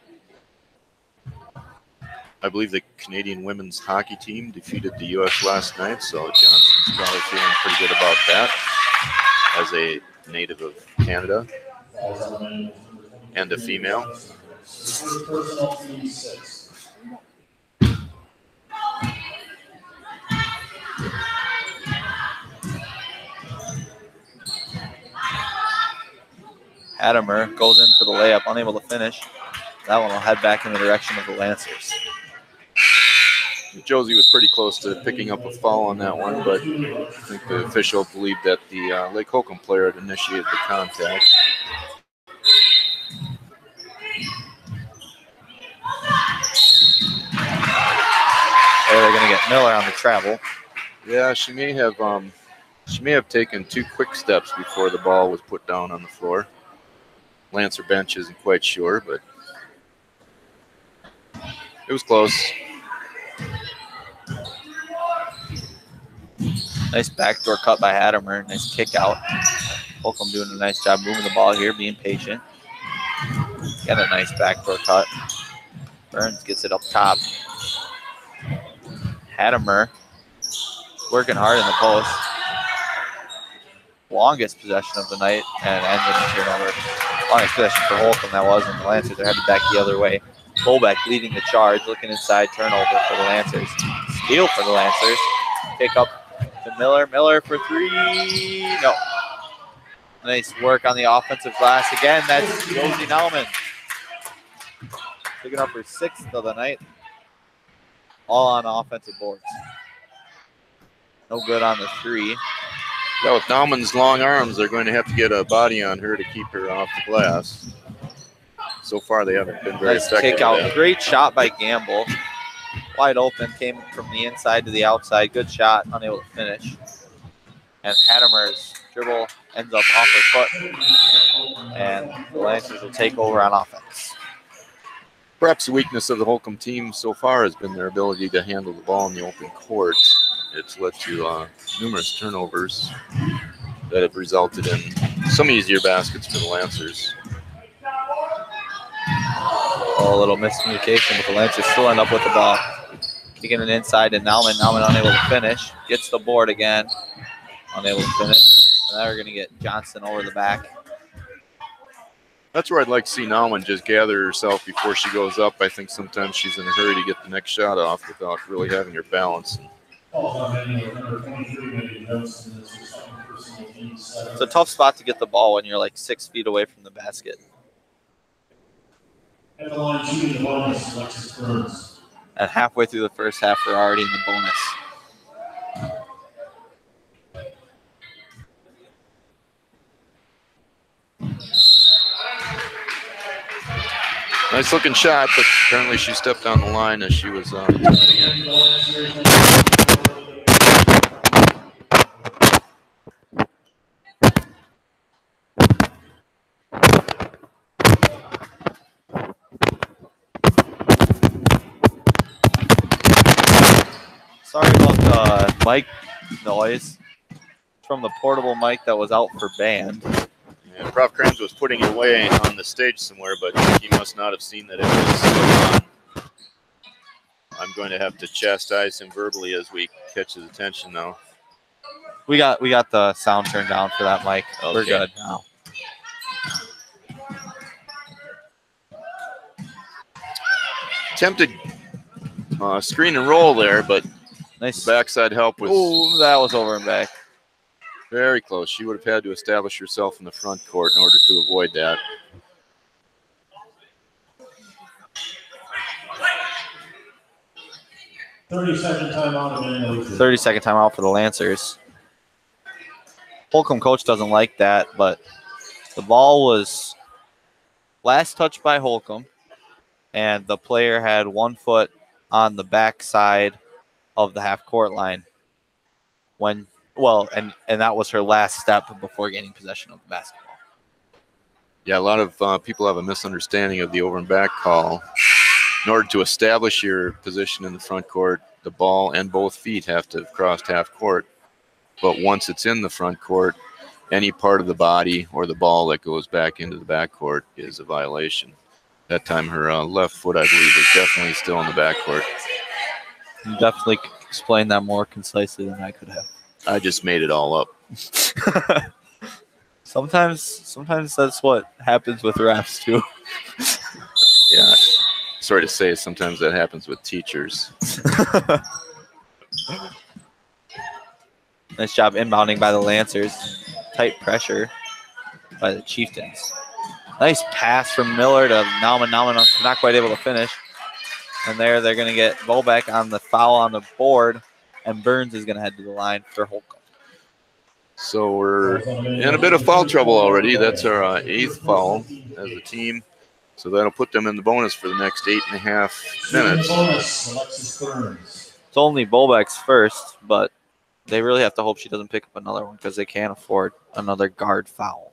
I believe the Canadian women's hockey team defeated the U.S. last night, so Johnston's probably feeling pretty good about that as a native of Canada and a female. Hattemer goes in for the layup, unable to finish. That one will head back in the direction of the Lancers. Josie was pretty close to picking up a foul on that one, but I think the official believed that the Lake Holcombe player had initiated the contact. They're going to get Miller on the travel. Yeah, she may have taken 2 quick steps before the ball was put down on the floor. Lancer bench isn't quite sure, but it was close. Nice backdoor cut by Hattemer. Nice kick out. Holcombe doing a nice job moving the ball here, being patient. Got a nice backdoor cut. Burns gets it up top. Hattemer working hard in the post. Longest possession of the night and ends in a turnover. Longest possession for Holcombe that was, and the Lancers are headed back the other way. Bobek leading the charge, looking inside, turnover for the Lancers. Steal for the Lancers. Pick up to Miller. Miller for 3. No. Nice work on the offensive glass again. That's Josie Nauman. Picking up her 6th of the night. All on offensive boards. No good on the 3. Yeah, with Nauman's long arms, they're going to have to get a body on her to keep her off the glass. So far, they haven't been very Nice effective. kick out. Great shot by Gamble. Wide open, came from the inside to the outside. Good shot, unable to finish. And Hattemer's dribble ends up off her foot. And the Lancers will take over on offense. Perhaps the weakness of the Holcombe team so far has been their ability to handle the ball in the open court. It's led to numerous turnovers that have resulted in some easier baskets for the Lancers. A little miscommunication, but the Lancers still end up with the ball. Kicking it inside to Nauman. Nauman unable to finish. Gets the board again. Unable to finish. And now we're going to get Johnston over the back. That's where I'd like to see Nauman just gather herself before she goes up. I think sometimes she's in a hurry to get the next shot off without really having her balance. It's a tough spot to get the ball when you're like 6 feet away from the basket. At the line, shooting the bonus, Alexis Burns. And halfway through the first half, we're already in the bonus. Nice looking shot, but apparently she stepped on the line as she was Sorry about the mic noise. It's from the portable mic that was out for band. Yeah, Prof. Kranz was putting it away on the stage somewhere, but he must not have seen that it was still on. I'm going to have to chastise him verbally as we catch his attention now. We got the sound turned down for that mic. Okay. We're good now. Attempted screen and roll there, but Nice. backside help was Ooh, that was over and back. very close. She would have had to establish herself in the front court in order to avoid that. Thirty-second timeout, Immanuel. 30-second timeout for the Lancers. Holcombe coach doesn't like that, but the ball was last touched by Holcombe, and the player had 1 foot on the back side of the half-court line. And that was her last step before gaining possession of the basketball. Yeah, a lot of people have a misunderstanding of the over and back call. In order to establish your position in the front court, the ball and both feet have to have crossed half court. But once it's in the front court, any part of the body or the ball that goes back into the back court is a violation. That time her left foot, I believe, is definitely still in the back court. You definitely explained that more concisely than I could have. I just made it all up. Sometimes that's what happens with refs too. Yeah, sorry to say, sometimes that happens with teachers. Nice job inbounding by the Lancers. Tight pressure by the Chieftains. Nice pass from Miller to Nauman. Nauman not quite able to finish. And they're going to get Volbeck on the foul on the board, and Burns is going to head to the line for Holcombe. So we're in a bit of foul trouble already. That's our 8th foul as a team. So that'll put them in the bonus for the next 8.5 minutes. It's only Volbeck's first, but they really have to hope she doesn't pick up another one because they can't afford another guard foul.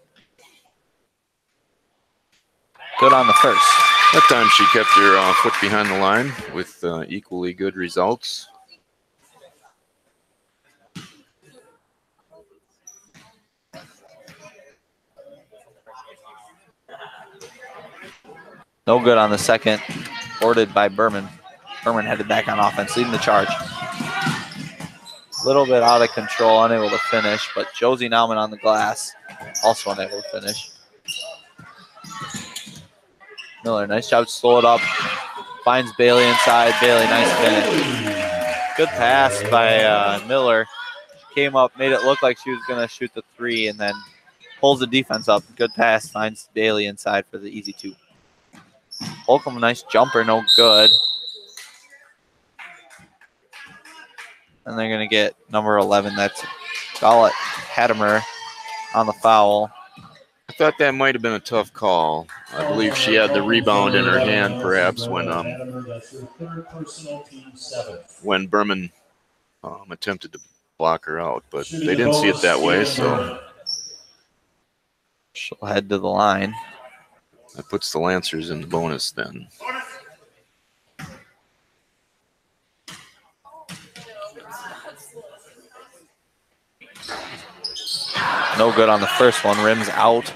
Good on the first. That time she kept her foot behind the line with equally good results. No good on the second. Boarded by Berman. Berman headed back on offense, leading the charge. A little bit out of control, unable to finish, but Josie Nauman on the glass, also unable to finish. Miller, nice job to slow it up. Finds Bailey inside. Bailey, nice finish. Good pass by Miller. Came up, made it look like she was going to shoot the three, and then pulls the defense up. Good pass, finds Bailey inside for the easy two. Holcombe, nice jumper, no good. And they're going to get number 11. That's Gallet Hadimer on the foul. I thought that might have been a tough call. I believe she had the rebound in her hand, perhaps, when Berman attempted to block her out. But they didn't see it that way, so she'll head to the line. That puts the Lancers in the bonus then. No good on the first one. Rims out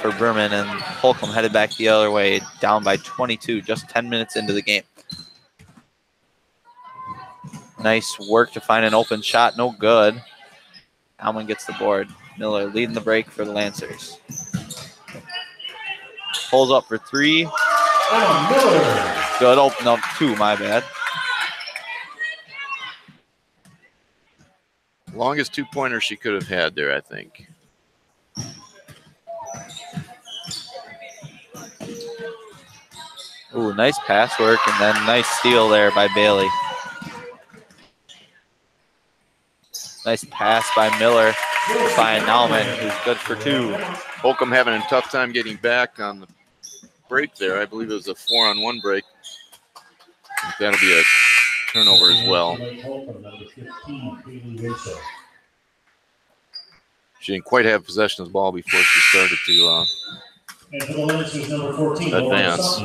for Berman, and Holcombe headed back the other way, down by 22, just 10 minutes into the game. Nice work to find an open shot. No good. Alman gets the board. Miller leading the break for the Lancers. Pulls up for three. Good. Open up two, my bad. Longest two-pointer she could have had there, I think. Ooh, nice pass work, and then nice steal there by Bailey. Nice pass by Miller by Nauman, who's good for two. Holcombe having a tough time getting back on the break there. I believe it was a 4-on-1 break. I think that'll be a turnover as well. Holcombe, number 15, Kaylee Russo. She didn't quite have possession of the ball before she started to And for the Lancers, number 14, advance.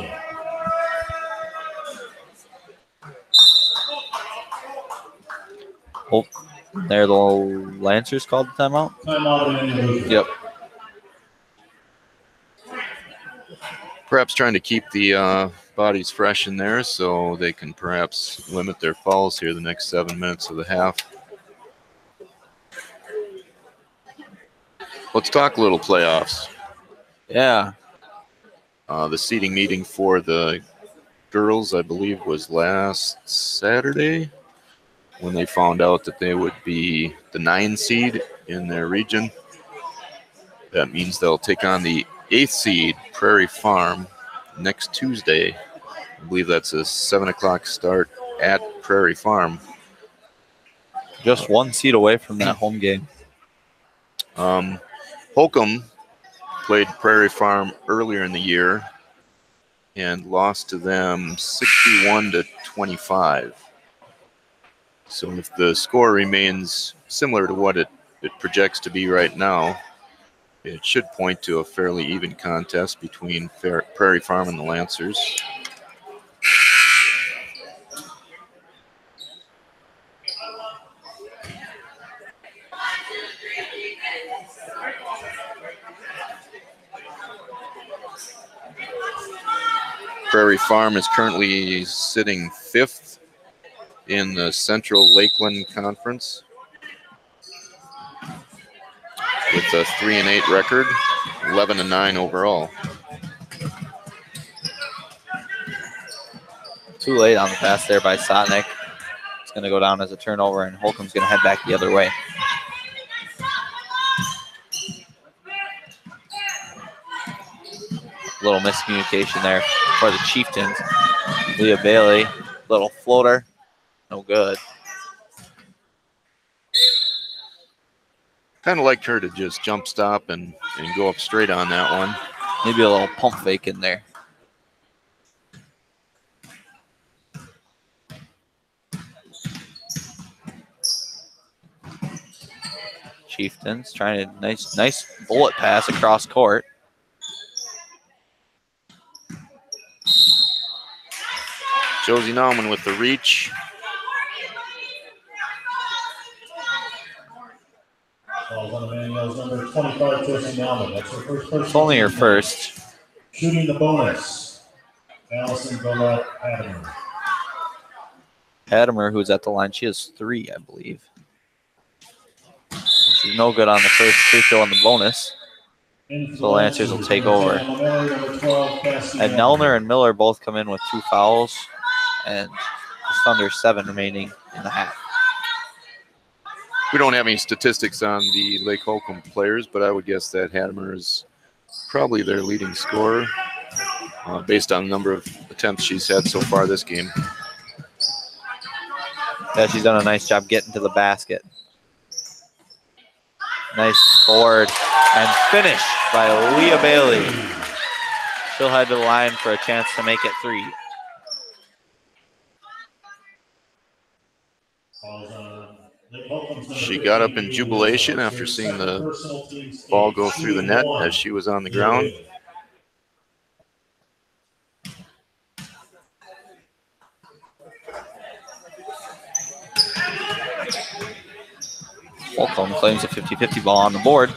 Oh, there the Lancers called the timeout. Timeout, Immanuel. Yep. Perhaps trying to keep the bodies fresh in there so they can perhaps limit their fouls here the next 7 minutes of the half. Let's talk a little playoffs. Yeah. The seeding meeting for the girls, I believe, was last Saturday when they found out that they would be the 9 seed in their region. That means they'll take on the 8th seed, Prairie Farm, next Tuesday. I believe that's a 7 o'clock start at Prairie Farm. Just 1 seat away from that home game. Holcombe played Prairie Farm earlier in the year and lost to them 61-25. So if the score remains similar to what it projects to be right now, it should point to a fairly even contest between Prairie Farm and the Lancers. Prairie Farm is currently sitting 5th in the Central Lakeland Conference with a 3-8 record, 11-9 overall. Too late on the pass there by Sotnick. It's going to go down as a turnover, and Holcomb's going to head back the other way. A little miscommunication there for the Chieftains. Leah Bailey, little floater, no good. Kind of liked her to just jump stop and go up straight on that one. Maybe a little pump fake in there. Chieftains trying to nice bullet pass across court. Josie Nauman with the reach. Falls on Immanuel's number 25, Josie Nauman. That's her first person. It's only her first. Shooting the bonus, Allison Hadimer. Hadimer, who's at the line, she has 3, I believe. She's no good on the first free throw on the bonus. So the Lancers will take over. And Nelner and Miller both come in with 2 fouls and just under 7 remaining in the half. We don't have any statistics on the Lake Holcombe players, but I would guess that Hadimer is probably their leading scorer based on the number of attempts she's had so far this game. Yeah, she's done a nice job getting to the basket. Nice board and finish by Leah Bailey. She'll head to the line for a chance to make it 3. She got up in jubilation after seeing the ball go through the net as she was on the ground. Holcombe claims a 50-50 ball on the board.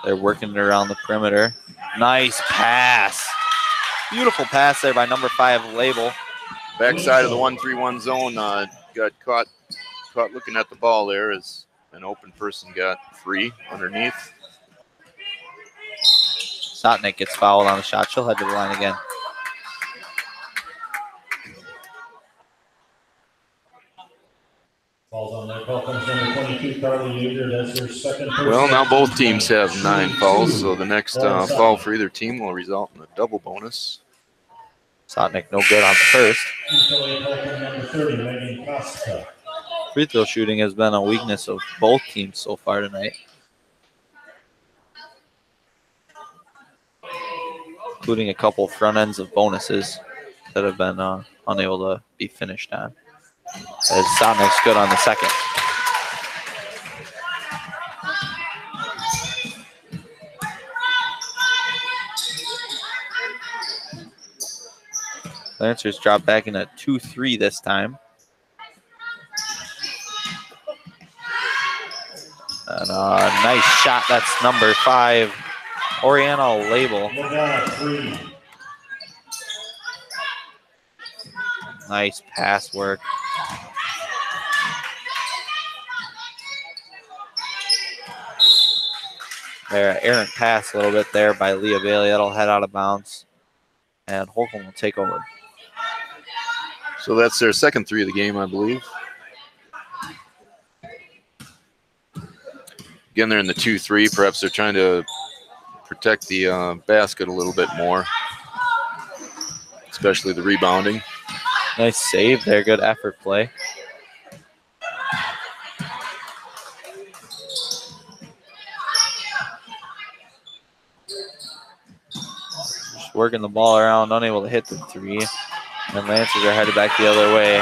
They're working it around the perimeter. Nice pass. Beautiful pass there by number 5, Label. Backside of the 1-3-1 zone, got caught looking at the ball there as an open person got free underneath. Sotnick gets fouled on the shot. She'll head to the line again. Falls on that call comes number 22, Carly Yeager. That's her second. Well, now both teams have 9 fouls, so the next foul for either team will result in a double bonus. Sotnick no good on the first. Number 30, Megan Costa. Free throw shooting has been a weakness of both teams so far tonight. including a couple front ends of bonuses that have been unable to be finished on. As Sotnick's good on the second. Lancers drop back in a 2-3 this time. And a nice shot. That's number 5, Oriana Label. Nice pass work. There, errant pass a little bit there by Leah Bailey. That'll head out of bounds. And Holcombe will take over. So that's their second 3 of the game, I believe. Again, they're in the 2-3. Perhaps they're trying to protect the basket a little bit more, especially the rebounding. Nice save there. Good effort play. Just working the ball around, unable to hit the 3. And Lancers are headed back the other way.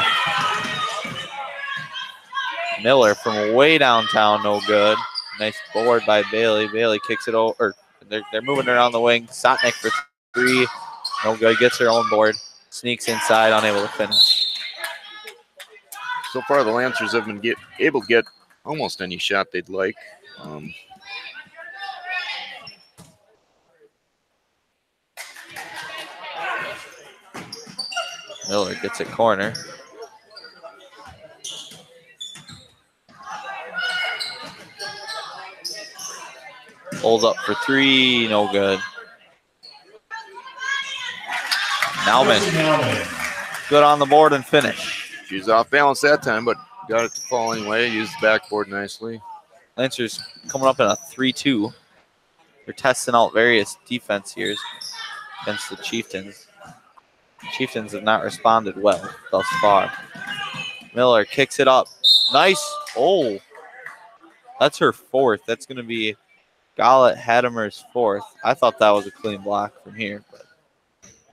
Miller from way downtown, no good. Nice board by Bailey. Bailey kicks it over. They're moving around the wing. Sotnick for 3. No good. Gets her own board. Sneaks inside, unable to finish. So far, the Lancers have been able to get almost any shot they'd like. Miller gets it corner. Pulls up for 3, no good. Nauman, good on the board and finish. She's off balance that time, but got it to fall anyway. Used the backboard nicely. Lancers coming up in a 3-2. They're testing out various defense here against the Chieftains. Chieftains have not responded well thus far. Miller kicks it up. Nice. Oh, that's her 4th. That's going to be Gallet Hadimer's 4th. I thought that was a clean block from here, but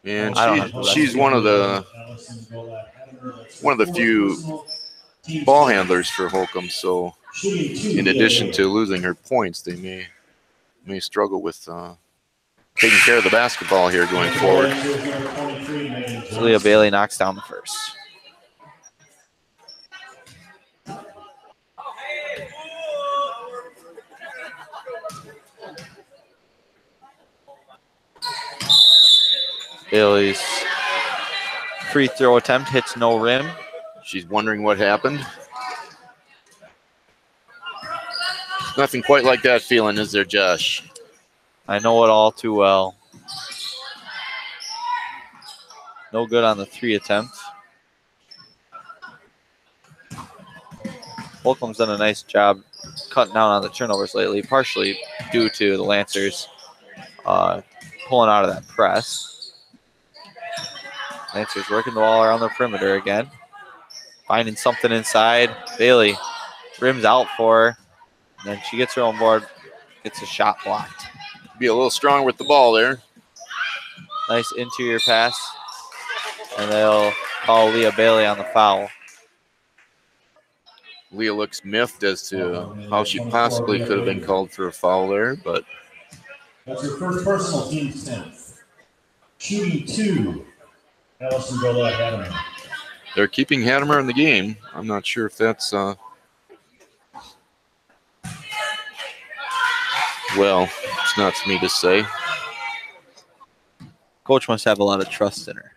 and she's one of the few ball handlers for Holcombe. So, in addition to losing her points, they may struggle with taking care of the basketball here going forward. Leah Bailey knocks down the first. Bailey's free throw attempt hits no rim. She's wondering what happened. Nothing quite like that feeling, is there, Josh? I know it all too well. No good on the 3 attempt. Holcomb's done a nice job cutting down on the turnovers lately, partially due to the Lancers pulling out of that press. Lancers working the ball around the perimeter again. Finding something inside. Bailey rims out for her. And then she gets her own board, gets a shot blocked. Be a little strong with the ball there. Nice interior pass. And they'll call Leah Bailey on the foul. Leah looks miffed as to how she possibly could have been called for a foul there, but that's her first personal, team 10th. Shooting 2, Allison Gola Hadimer. They're keeping Hadimer in the game. I'm not sure if that's well, it's not for me to say. Coach must have a lot of trust in her.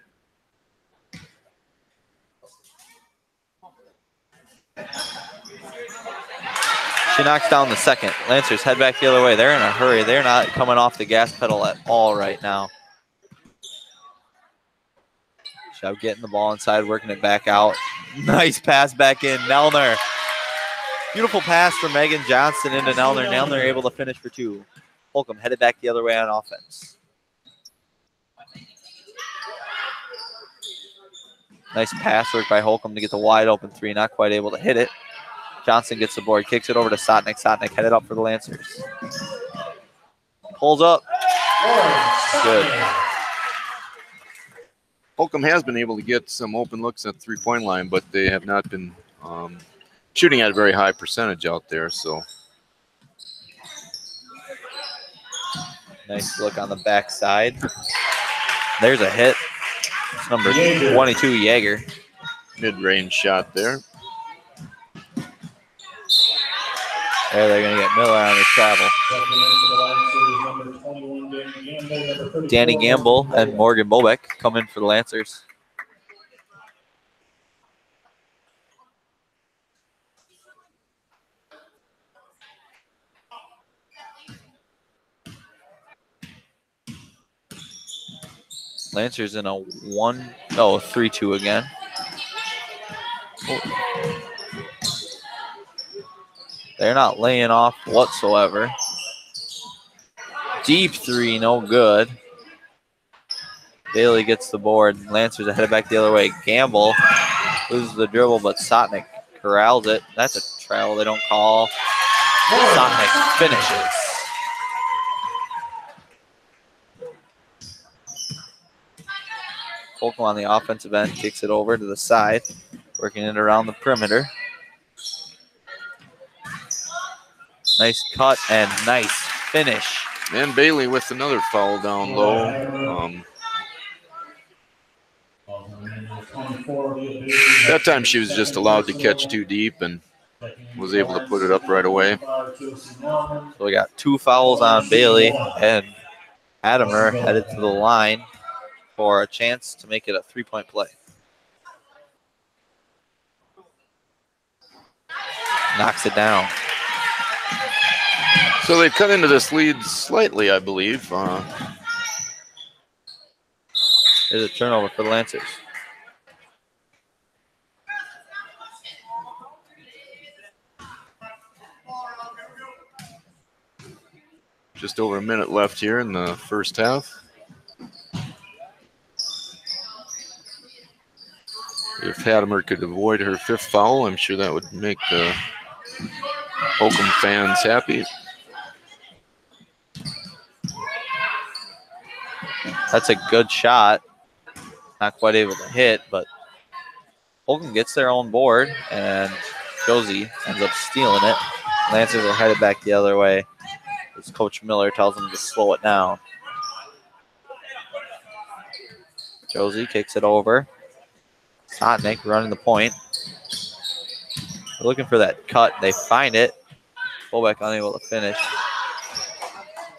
She knocks down the second. Lancers head back the other way. They're in a hurry. They're not coming off the gas pedal at all right now. Shab getting the ball inside, working it back out. Nice pass back in. Nelner. Beautiful pass from Megan Johnson into Nelner. Nelner able to finish for 2. Holcombe headed back the other way on offense. Nice pass work by Holcombe to get the wide open 3. Not quite able to hit it. Johnson gets the board, kicks it over to Sotnick. Sotnick headed up for the Lancers. Pulls up. Good. Holcombe has been able to get some open looks at the three-point line, but they have not been shooting at a very high percentage out there. So Nice look on the backside. There's a hit. It's number 22, Jaeger. mid-range shot there. There, they're going to get Miller on the travel. Danny Gamble and Morgan Bobeck come in for the Lancers. Lancers in a 3-2 again. They're not laying off whatsoever. Deep three, no good. Bailey gets the board. Lancers are headed back the other way. Gamble loses the dribble, but Sotnick corrals it. That's a travel they don't call. Sotnick finishes. Holcombe on the offensive end kicks it over to the side, working it around the perimeter. Nice cut and nice finish. And Bailey with another foul down low. That time she was just allowed to catch too deep and was able to put it up right away. So we got 2 fouls on Bailey, and Adamer headed to the line for a chance to make it a 3-point play. Knocks it down. So they've cut into this lead slightly, I believe. There's a turnover for the Lancers. Just over a minute left here in the first half. If Hadamer could avoid her 5th foul, I'm sure that would make the Holcombe fans happy. That's a good shot. Not quite able to hit, but Holcombe gets their own board, and Josie ends up stealing it. Lancers are headed back the other way as Coach Miller tells them to slow it down. Josie kicks it over. Sotnick running the point. They're looking for that cut. They find it. Bobeck unable to finish.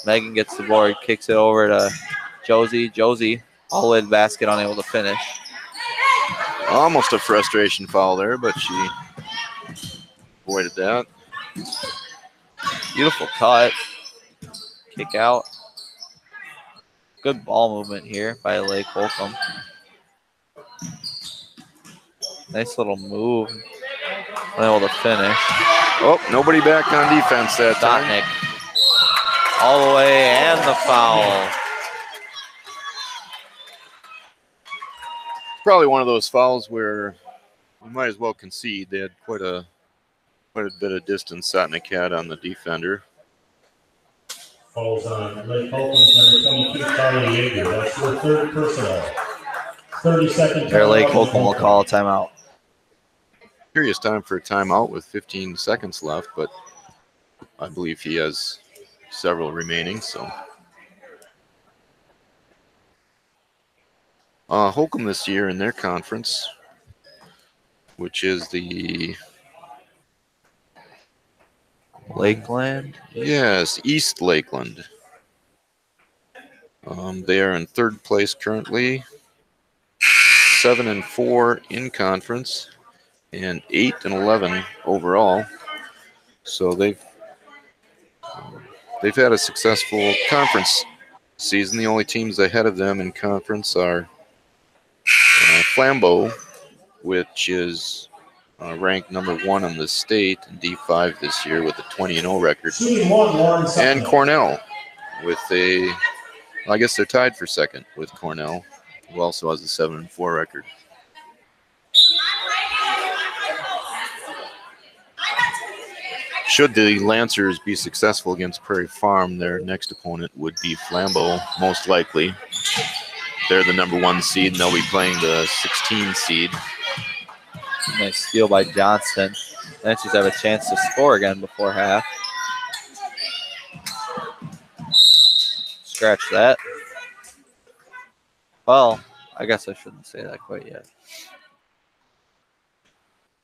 Megan gets the board, kicks it over to Josie. Josie all the way to the basket, unable to finish. Almost a frustration foul there, but she avoided that. Beautiful cut. Kick out. Good ball movement here by Lake Holcombe. Nice little move. Unable to finish. Oh, nobody back on defense that time. Sotnick all the way, and the foul. Probably one of those fouls where we might as well concede. They had quite a bit of distance Sotnick had on the defender. Falls on Lake Holcomb's number 22, Carly Yeager. That's their 3rd personal. 30-second Their Lake timeout. Holcombe will call a timeout. Curious time for a timeout with 15 seconds left, but I believe he has several remaining. So Holcombe this year in their conference, which is the Lakeland? Yes, East Lakeland. They are in 3rd place currently, 7-4 in conference, and 8-11 overall. So they've had a successful conference season. The only teams ahead of them in conference are Flambeau, which is ranked number 1 in the state in D5 this year with a 20-0 record, and Cornell with I guess they're tied for 2nd with Cornell, who also has a 7-4 record. Should the Lancers be successful against Prairie Farm, their next opponent would be Flambeau, most likely. they're the number 1 seed, and they'll be playing the 16 seed. Nice steal by Johnston. Lancers have a chance to score again before half. Scratch that. Well, I guess I shouldn't say that quite yet.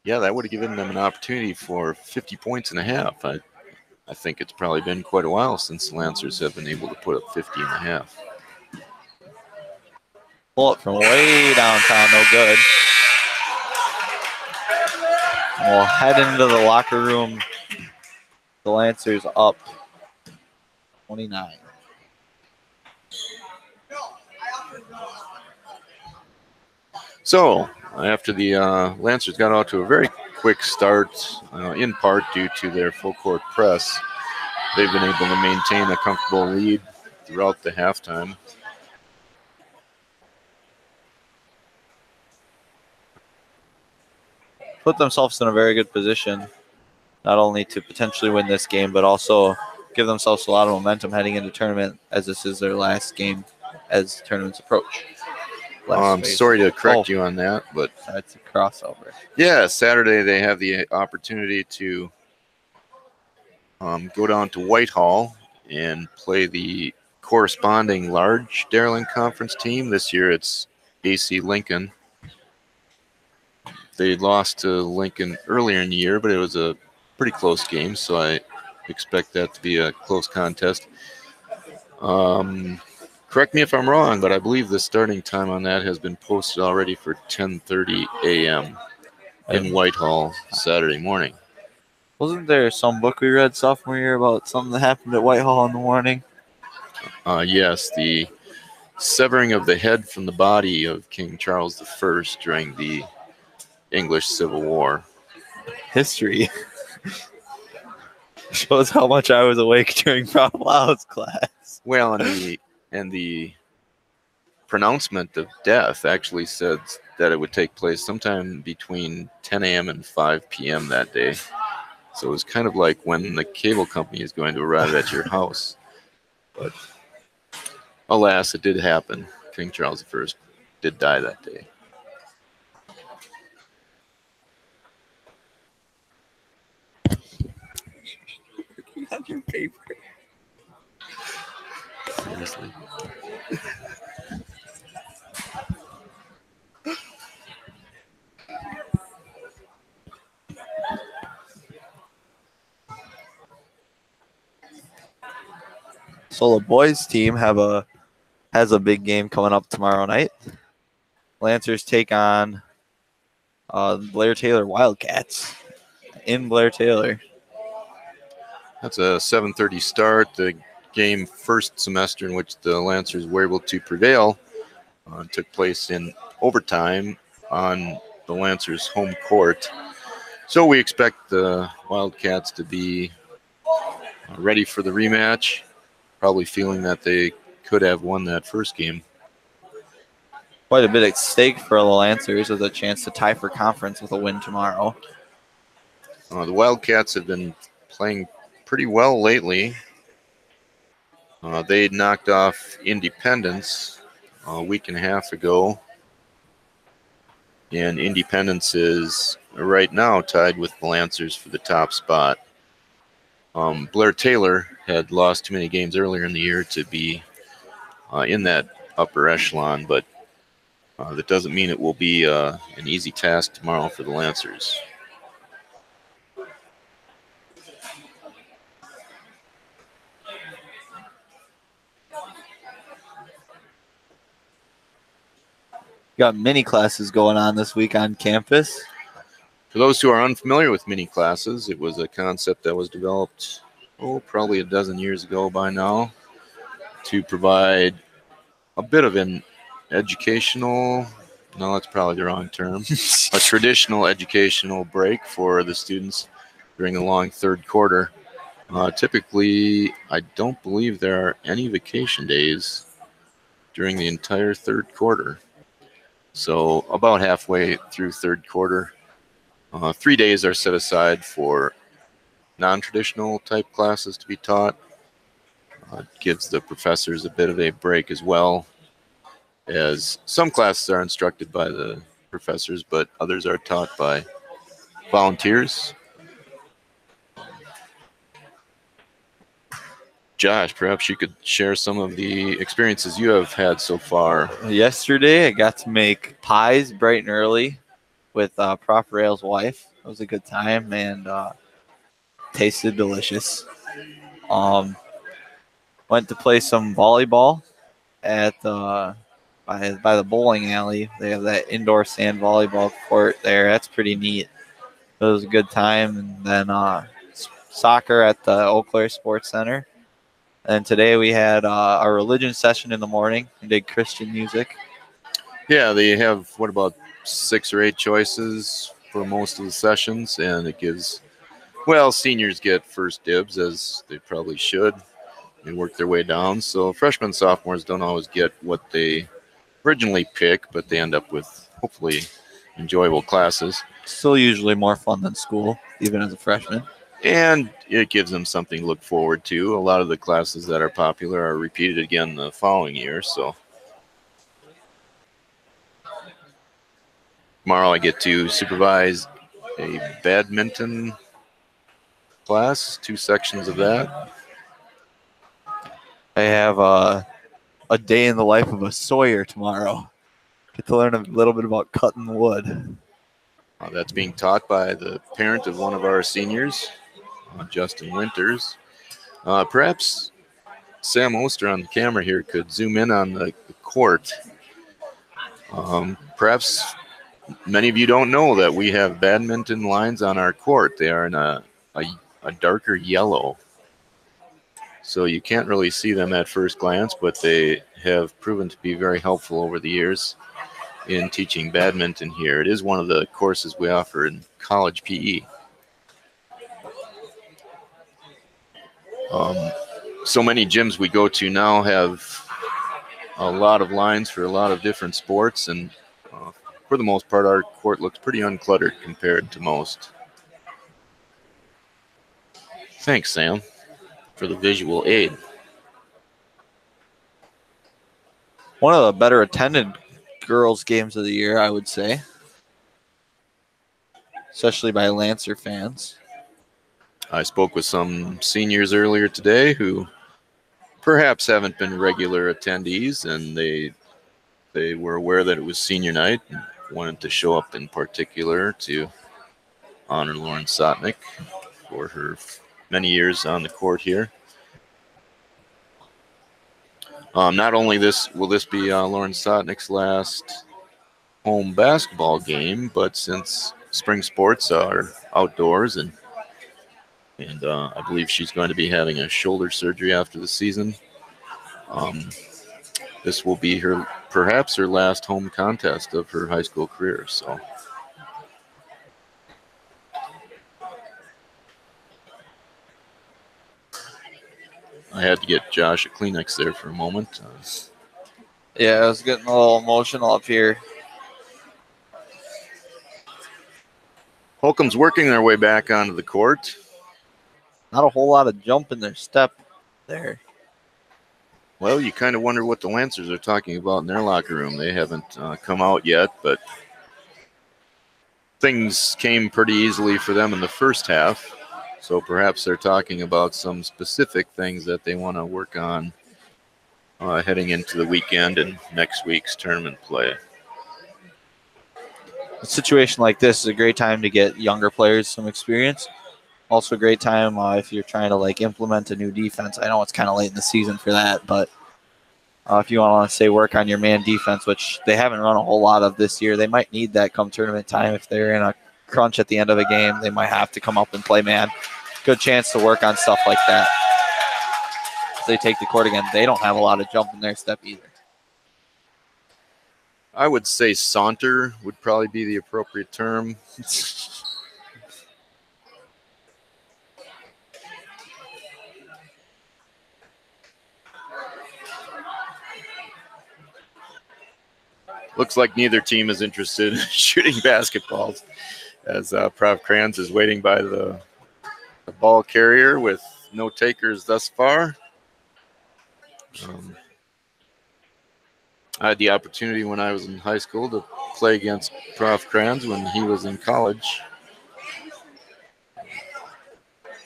Yeah, that would have given them an opportunity for 50 points and a half. I think it's probably been quite a while since the Lancers have been able to put up 50 and a half. Pull it from way downtown, no good. We'll head into the locker room. The Lancers up 29. So, after the Lancers got out to a very quick start, in part due to their full court press, they've been able to maintain a comfortable lead throughout the halftime. Put themselves in a very good position, not only to potentially win this game, but also give themselves a lot of momentum heading into tournament, as this is their last game as tournaments approach. I'm sorry to correct you on that, but that's a crossover. Yeah, Saturday they have the opportunity to go down to Whitehall and play the corresponding large Darling Conference team. This year it's AC Lincoln. They lost to Lincoln earlier in the year, but it was a pretty close game, so I expect that to be a close contest. Correct me if I'm wrong, but I believe the starting time on that has been posted already for 10:30 a.m. in Whitehall Saturday morning. Wasn't there some book we read sophomore year about something that happened at Whitehall in the morning? Yes, the severing of the head from the body of King Charles I during the English Civil War. History. Shows how much I was awake during Prof. Lau's class. Well, and the pronouncement of death actually said that it would take place sometime between 10 a.m. and 5 p.m. that day. So it was kind of like when the cable company is going to arrive at your house. But alas, it did happen. King Charles I did die that day. You have your paper. Seriously. So the boys team has a big game coming up tomorrow night. Lancers take on Blair Taylor Wildcats in Blair Taylor. That's a 7:30 start. The game first semester in which the Lancers were able to prevail took place in overtime on the Lancers' home court. So we expect the Wildcats to be ready for the rematch, probably feeling that they could have won that first game. Quite a bit at stake for the Lancers with a chance to tie for conference with a win tomorrow. The Wildcats have been playing pretty well lately. They knocked off Independence a week and a half ago. And Independence is right now tied with the Lancers for the top spot. Blair Taylor had lost too many games earlier in the year to be in that upper echelon, but that doesn't mean it will be an easy task tomorrow for the Lancers. Got mini classes going on this week on campus. For those who are unfamiliar with mini classes, it was a concept that was developed, probably a dozen years ago by now, to provide a bit of an educational, no, that's probably the wrong term, a traditional educational break for the students during the long third quarter. Typically, I don't believe there are any vacation days during the entire third quarter. So about halfway through third quarter, 3 days are set aside for non-traditional type classes to be taught. It gives the professors a bit of a break as well. as some classes are instructed by the professors, but others are taught by volunteers. Josh, perhaps you could share some of the experiences you have had so far. Yesterday, I got to make pies bright and early with Prof. Rail's wife. It was a good time and tasted delicious. Went to play some volleyball at by the bowling alley. They have that indoor sand volleyball court there. That's pretty neat. It was a good time. And then soccer at the Eau Claire Sports Center. And today we had our religion session in the morning. We did Christian music. Yeah, they have, what, about 6 or 8 choices for most of the sessions, and it gives, well, seniors get first dibs, as they probably should, and work their way down. So freshmen and sophomores don't always get what they originally pick, but they end up with hopefully enjoyable classes. Still usually more fun than school, even as a freshman. And it gives them something to look forward to. A lot of the classes that are popular are repeated again the following year. So tomorrow I get to supervise a badminton class, 2 sections of that. I have a day in the life of a sawyer tomorrow. Get to learn a little bit about cutting wood. That's being taught by the parent of one of our seniors, Justin Winters. Perhaps Sam Oster on the camera here could zoom in on the court. Perhaps many of you don't know that we have badminton lines on our court. They are in a darker yellow. So you can't really see them at first glance, but they have proven to be very helpful over the years in teaching badminton here. It is one of the courses we offer in college PE. So many gyms we go to now have a lot of lines for a lot of different sports, and for the most part, our court looks pretty uncluttered compared to most. Thanks, Sam, for the visual aid. One of the better attended girls' games of the year, I would say, especially by Lancer fans. I spoke with some seniors earlier today who perhaps haven't been regular attendees, and they were aware that it was senior night and wanted to show up in particular to honor Lauren Sotnick for her many years on the court here. Not only will this be Lauren Sotnick's last home basketball game, but since spring sports are outdoors and I believe she's going to be having a shoulder surgery after the season, this will be perhaps her last home contest of her high school career. So I had to get Josh a Kleenex there for a moment. Yeah, I was getting a little emotional up here. Holcomb's working their way back onto the court. Not a whole lot of jump in their step there. Well, you kind of wonder what the Lancers are talking about in their locker room. They haven't come out yet, but things came pretty easily for them in the first half. So perhaps they're talking about some specific things that they want to work on heading into the weekend and next week's tournament play. A situation like this is a great time to get younger players some experience. Also a great time if you're trying to implement a new defense. I know it's kind of late in the season for that, but if you want to say work on your man defense, which they haven't run a whole lot of this year, they might need that come tournament time. If they're in a crunch at the end of a game, they might have to come up and play man. Good chance to work on stuff like that. If they take the court again, they don't have a lot of jump in their step either. I would say saunter would probably be the appropriate term. Looks like neither team is interested in shooting basketballs, as Prof. Kranz is waiting by the ball carrier with no takers thus far. I had the opportunity when I was in high school to play against Prof. Kranz when he was in college.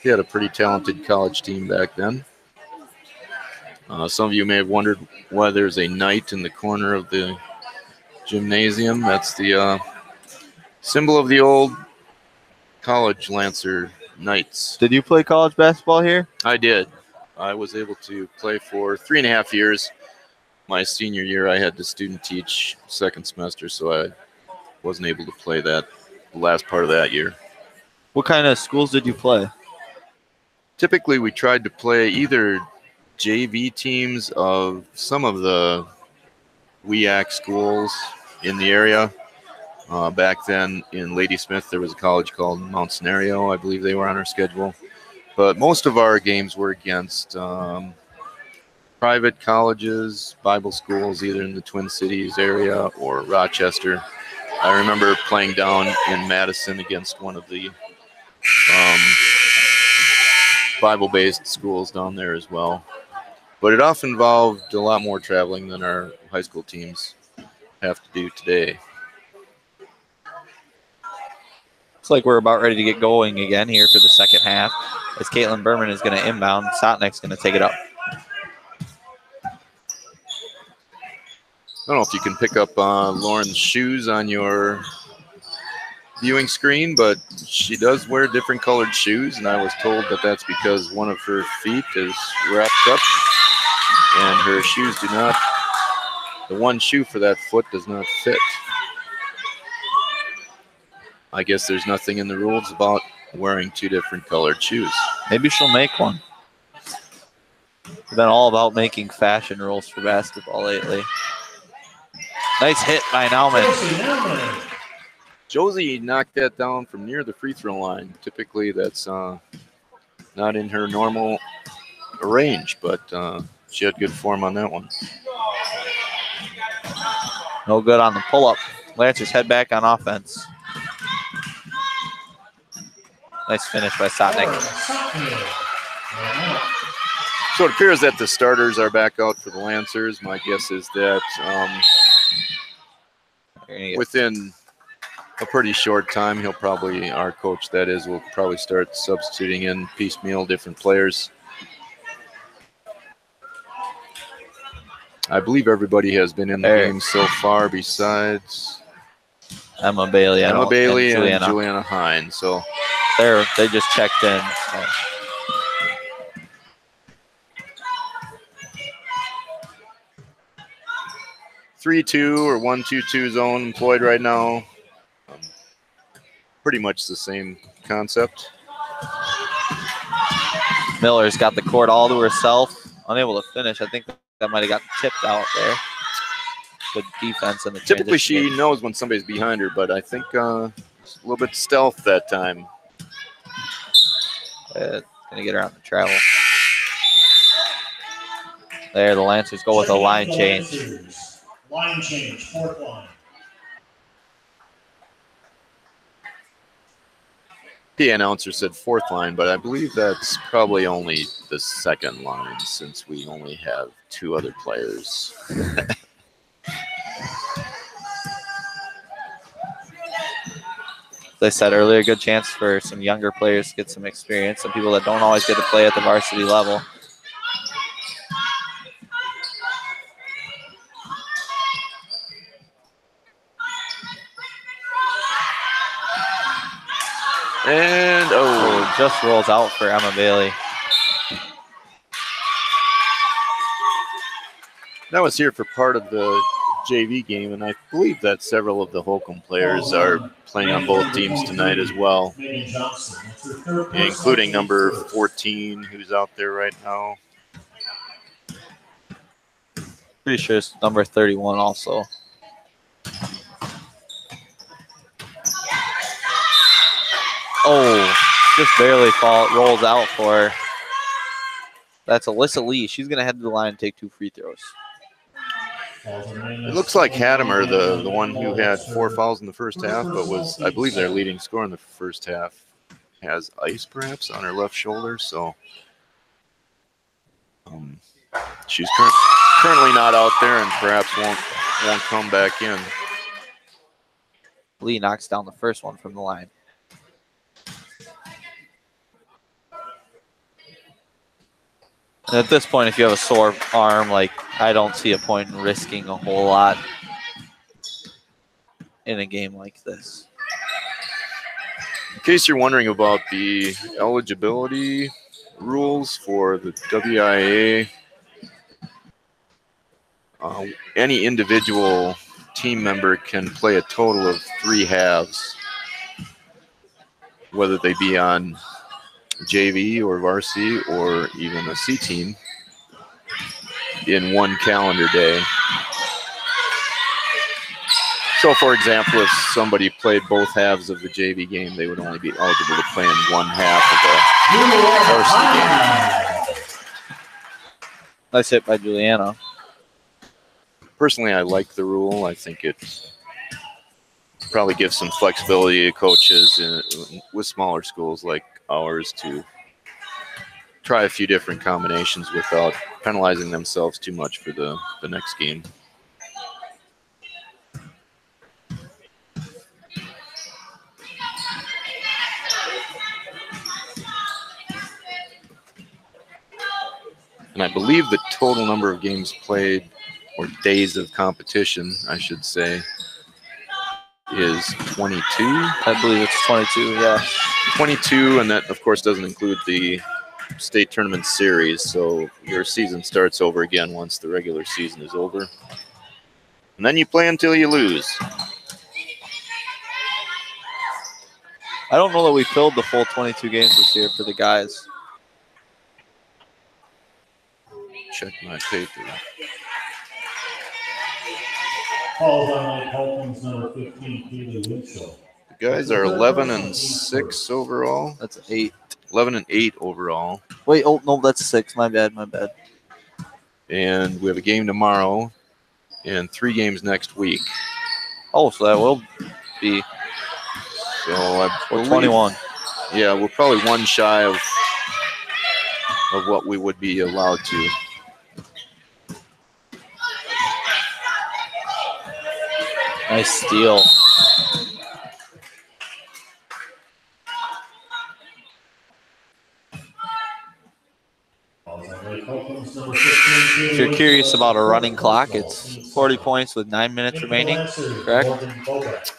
He had a pretty talented college team back then. Some of you may have wondered why there's a knight in the corner of the gymnasium. That's the symbol of the old college Lancer Knights. Did you play college basketball here? I did. I was able to play for 3.5 years. My senior year, I had to student teach second semester, so I wasn't able to play that last part of that year. What kind of schools did you play? Typically, we tried to play either JV teams of some of the WEAC schools in the area. Back then in Ladysmith, there was a college called Mount Scenario. I believe they were on our schedule. But most of our games were against private colleges, Bible schools, either in the Twin Cities area or Rochester. I remember playing down in Madison against one of the Bible-based schools down there as well. But it often involved a lot more traveling than our high school teams have to do today. Looks like we're about ready to get going again here for the second half. As Caitlin Berman is going to inbound, Sotnick's going to take it up. I don't know if you can pick up Lauren's shoes on your viewing screen, but she does wear different colored shoes, and I was told that that's because one of her feet is wrapped up, and her shoes do not, the one shoe for that foot does not fit. I guess there's nothing in the rules about wearing two different colored shoes. Maybe she'll make one. We've been all about making fashion rules for basketball lately. Nice hit by Nauman. Josie knocked that down from near the free throw line. Typically, that's not in her normal range, but she had good form on that one. No good on the pull-up. Lancers head back on offense. Nice finish by Sotnick. So it appears that the starters are back out for the Lancers. My guess is that within a pretty short time, our coach that is, will probably start substituting in piecemeal different players. I believe everybody has been in the game so far besides Emma Bailey. Emma Bailey and Juliana Hines. So they just checked in. So. (3-2) or 1-2-2 zone employed right now. Pretty much the same concept. Miller's got the court all to herself, unable to finish. I think that might have gotten tipped out there. Good defense in the Typically, transition. she knows when somebody's behind her, but I think a little bit stealth that time. Gonna get her on the travel. There, the Lancers go with a line change. Line change, fourth line. The announcer said fourth line, but I believe that's probably only the second line since we only have two other players. As I said earlier, good chance for some younger players to get some experience, some people that don't always get to play at the varsity level. And just rolls out for Emma Bailey. That was here for part of the JV game, and I believe that several of the Holcombe players are playing on both teams tonight as well, including number 14, who's out there right now. Pretty sure it's number 31 also. Oh, just barely rolls out for her. That's Alyssa Lee. She's going to head to the line and take 2 free throws. It looks like Hattemer, the one who had 4 fouls in the first half, but was, I believe, their leading scorer in the first half, has ice perhaps on her left shoulder. So she's currently not out there and perhaps won't won't come back in. Lee knocks down the first one from the line. And at this point, if you have a sore arm, like, I don't see a point in risking a whole lot in a game like this. In case you're wondering about the eligibility rules for the WIA, any individual team member can play a total of 3 halves, whether they be on JV or varsity or even a C team, in one calendar day. So, for example, if somebody played both halves of the JV game, they would only be eligible to play in one half of the varsity game. Nice hit by Juliana. Personally, I like the rule. I think it probably gives some flexibility to coaches with smaller schools like ours to try a few different combinations without penalizing themselves too much for the next game. And I believe the total number of games played, or days of competition, I should say, is 22. I believe it's 22, yeah. 22, and that, of course, doesn't include the state tournament series, so your season starts over again once the regular season is over. And then you play until you lose. I don't know that we filled the full 22 games this year for the guys. Check my paper. Calls on Lake Holcomb's number 15, Keely Winchell. The guys are 11-6 overall. That's 8. 11-8 overall. Wait, oh, no, that's 6. My bad, my bad. And we have a game tomorrow and 3 games next week. Oh, so that will be So I believe, 21. Yeah, we're probably one shy of what we would be allowed to. Nice steal. If you're curious about a running clock, it's 40 points with 9 minutes remaining, correct?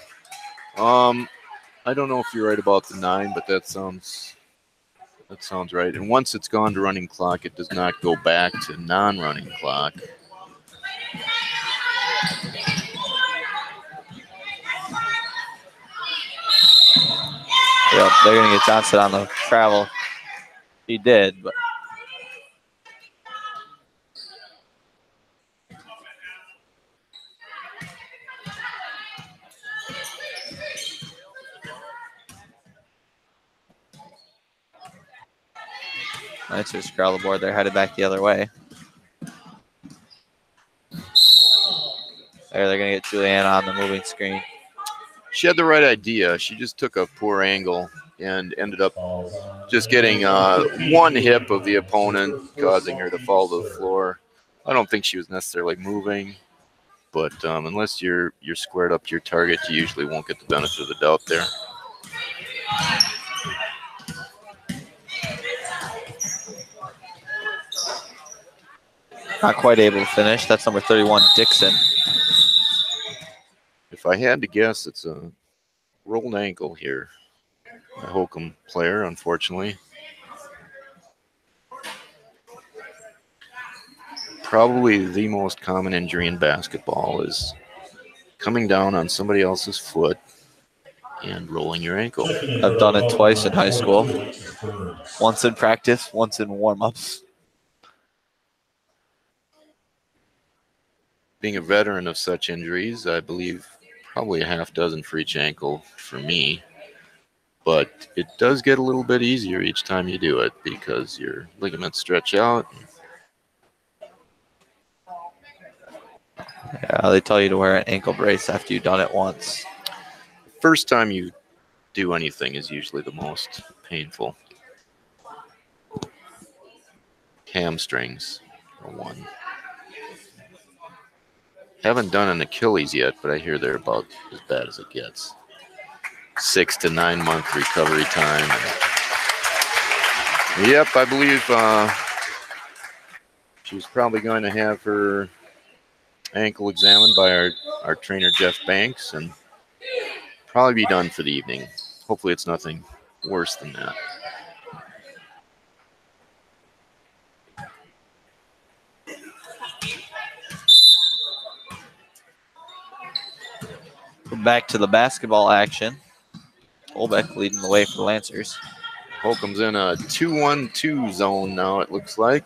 I don't know if you're right about the 9, but that sounds right. And once it's gone to running clock, it does not go back to non-running clock. Yep, they're going to get Johnson on the travel. He did, but. Nice to scroll the board. They're headed back the other way. There, they're going to get Juliana on the moving screen. She had the right idea. She just took a poor angle and ended up just getting one hip of the opponent, causing her to fall to the floor. I don't think she was necessarily moving, but unless you're squared up to your target, you usually won't get the benefit of the doubt there. Not quite able to finish. That's number 31, Dixon. If I had to guess, it's a rolled ankle here. A Holcombe player, unfortunately. Probably the most common injury in basketball is coming down on somebody else's foot and rolling your ankle. I've done it twice in high school. Once in practice, once in warm-ups. Being a veteran of such injuries, I believe probably a half dozen for each ankle for me. But it does get a little bit easier each time you do it because your ligaments stretch out. Yeah, they tell you to wear an ankle brace after you've done it once. First time you do anything is usually the most painful. Hamstrings are one. Haven't done an Achilles yet, but I hear they're about as bad as it gets. 6 to 9 month recovery time. And yep, I believe she's probably going to have her ankle examined by our trainer Jeff Banks and probably be done for the evening. Hopefully it's nothing worse than that. Back to the basketball action. Olbeck leading the way for the Lancers. Holcomb's in a 2-1-2 zone now, it looks like.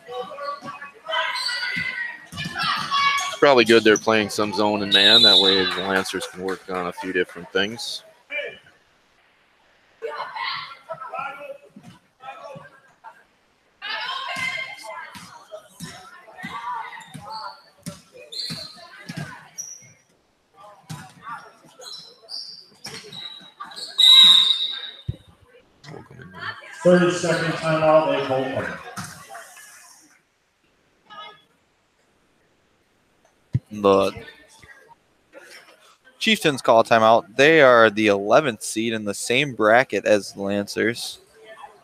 It's probably good they're playing some zone and man. That way the Lancers can work on a few different things. Holcombe in there. 30-second timeout at Holcombe. The Chieftains call a timeout. They are the 11th seed in the same bracket as the Lancers.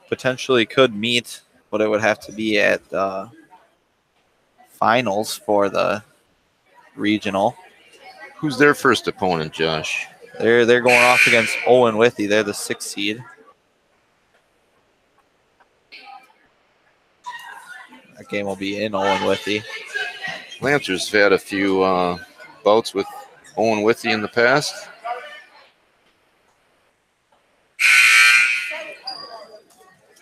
Potentially could meet, but it would have to be at the finals for the regional. Who's their first opponent, Josh? They're going off against Owen Withy. They're the 6th seed. That game will be in Owen Withy. Lancers have had a few bouts with Owen Withy in the past.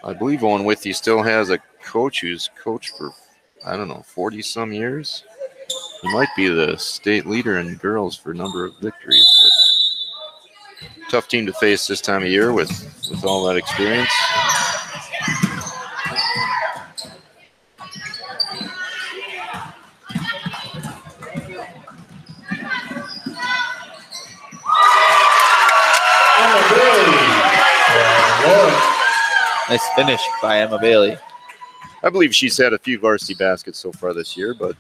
I believe Owen Withy still has a coach who's coached for, I don't know, 40-some years. He might be the state leader in girls for a number of victories. But tough team to face this time of year with all that experience. Nice finish by Emma Bailey. I believe she's had a few varsity baskets so far this year, but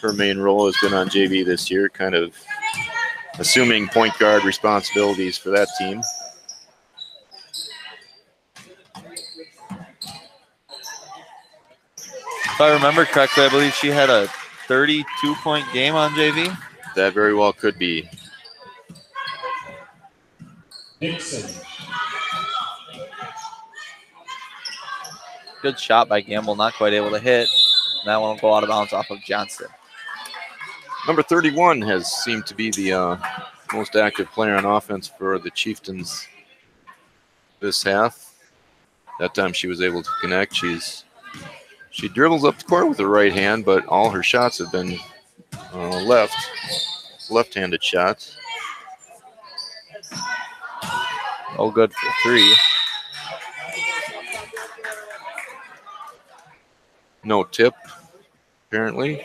her main role has been on JV this year, kind of assuming point guard responsibilities for that team. If I remember correctly, I believe she had a 32-point game on JV. That very well could be. Dixon. Good shot by Gamble, not quite able to hit. And that one will go out of bounds off of Johnston. Number 31 has seemed to be the most active player on offense for the Chieftains this half. That time she was able to connect. She dribbles up the court with her right hand, but all her shots have been left-handed shots. All good for 3. No tip, apparently.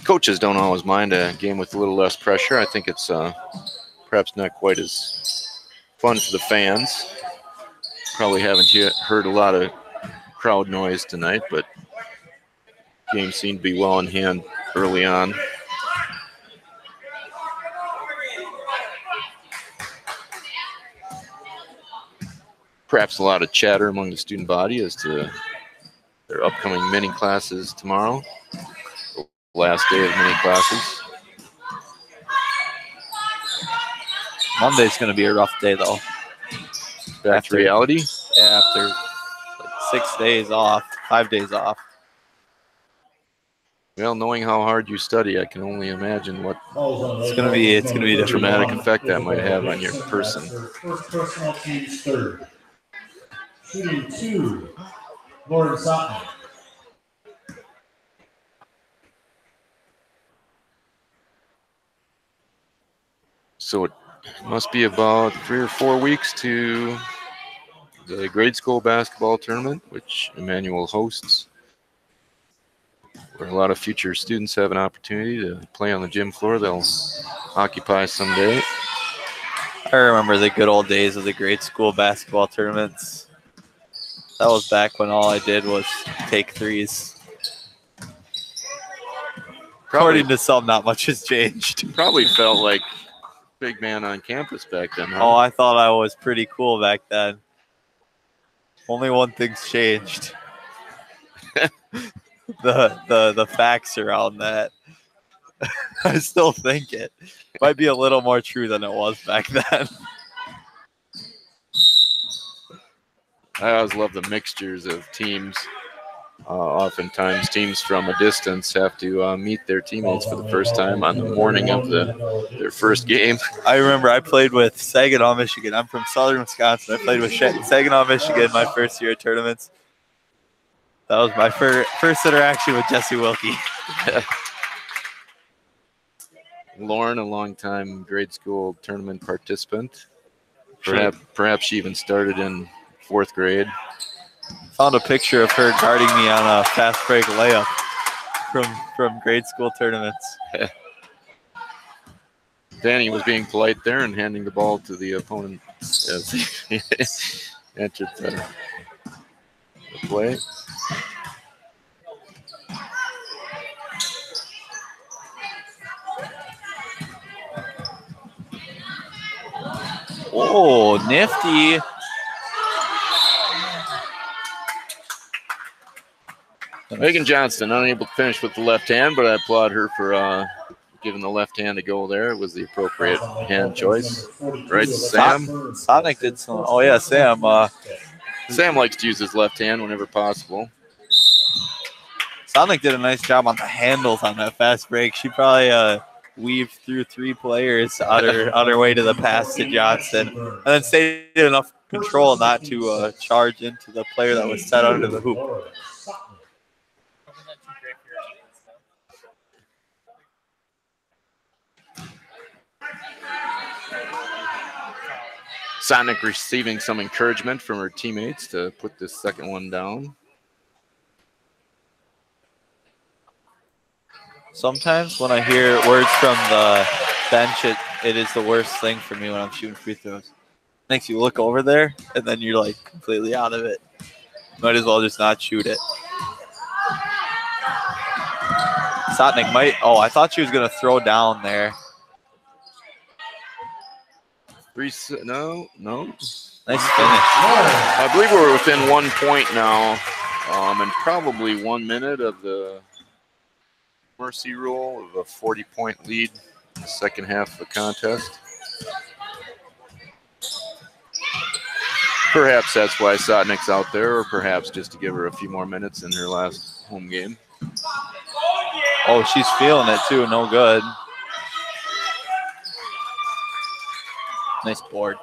Coaches don't always mind a game with a little less pressure. I think it's perhaps not quite as fun for the fans. Probably haven't heard a lot of crowd noise tonight, but game seemed to be well in hand early on. Perhaps a lot of chatter among the student body as to their upcoming mini classes tomorrow. The last day of mini classes. Monday's going to be a rough day, though. Back to reality. Yeah, after like 6 days off, 5 days off. Well, knowing how hard you study, I can only imagine what It's gonna be the dramatic effect that might have on your person. First personal team's third. Shooting 2, Lauren Sutton. So it must be about 3 or 4 weeks to the grade school basketball tournament, which Immanuel hosts. where a lot of future students have an opportunity to play on the gym floor they'll occupy someday. I remember the good old days of the grade school basketball tournaments. That was back when all I did was take threes. According to some, not much has changed. Probably felt like big man on campus back then, huh? Oh, I thought I was pretty cool back then. Only one thing's changed. the facts around that. I still think it might be a little more true than it was back then. I always love the mixtures of teams. Oftentimes, teams from a distance have to meet their teammates for the first time on the morning of their first game. I remember I played with Saginaw, Michigan. I'm from southern Wisconsin. I played with Saginaw, Michigan my first year of tournaments. That was my first interaction with Jesse Wilkie. Lauren, a longtime grade school tournament participant. Perhaps she even started in 4th grade. Found a picture of her guarding me on a fast break layup from grade school tournaments. Danny was being polite there and handing the ball to the opponent as he entered the play. Oh, nifty. Megan Johnston, unable to finish with the left hand, but I applaud her for giving the left hand a go there. It was the appropriate hand choice. Right, Sam? Sonic did some. Oh, yeah, Sam. Sam likes to use his left hand whenever possible. Sonic did a nice job on the handles on that fast break. She probably weaved through 3 players on her way to the pass to Johnston, and then stayed in enough control not to charge into the player that was set under the hoop. Sonic receiving some encouragement from her teammates to put this second one down. Sometimes when I hear words from the bench, it is the worst thing for me when I'm shooting free throws. Makes you look over there, and then you're like completely out of it. Might as well just not shoot it. Sotnik might. Oh, I thought she was gonna throw down there. No. Nice finish. I believe we're within 1 point now, and probably 1 minute of the mercy rule of a 40-point lead in the second half of the contest. Perhaps that's why Sotnik's out there, or perhaps just to give her a few more minutes in her last home game. Oh, she's feeling it too. No good. Nice board.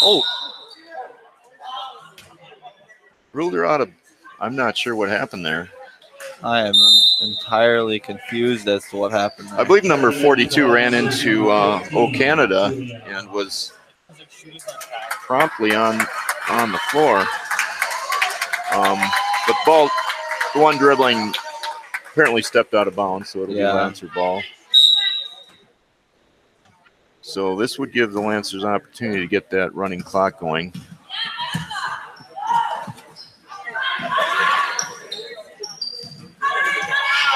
Oh. Ruled her out of. I'm not sure what happened there. I am entirely confused as to what happened there. I believe number 42 ran into Canada and was promptly on the floor. The ball, the one dribbling, apparently stepped out of bounds, so it'll be a Lancer ball. So this would give the Lancers an opportunity to get that running clock going.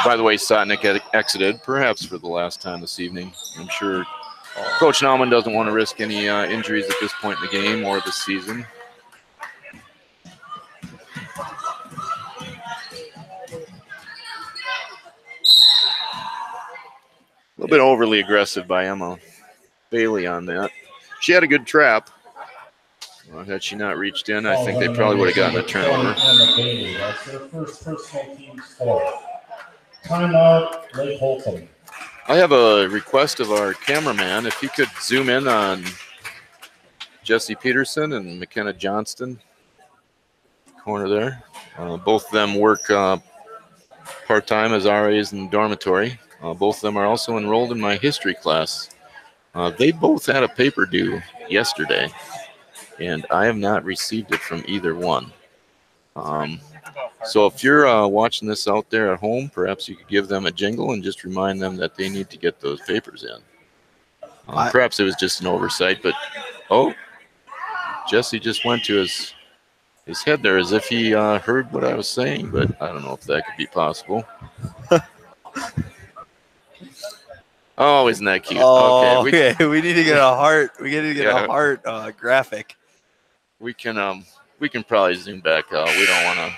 By the way, Sotnik had exited, perhaps for the last time this evening. I'm sure Coach Nauman doesn't want to risk any injuries at this point in the game or this season. A little bit overly aggressive by Emma Bailey on that. She had a good trap. Had she not reached in, I think they probably would have gotten a turnover. That's their first personal team score. Timeout, Lake Holcombe. I have a request of our cameraman. If he could zoom in on Jesse Peterson and McKenna Johnston, corner there. Both of them work part-time as RAs in the dormitory. Both of them are also enrolled in my history class. They both had a paper due yesterday, and I have not received it from either one. So if you're watching this out there at home, perhaps you could give them a jingle and just remind them that they need to get those papers in. Perhaps it was just an oversight, but Jesse just went to his head there as if he heard what I was saying, but I don't know if that could be possible. Oh, isn't that cute? Oh, okay. We need to get a heart. We need to get a heart graphic. We can probably zoom back out. We don't want to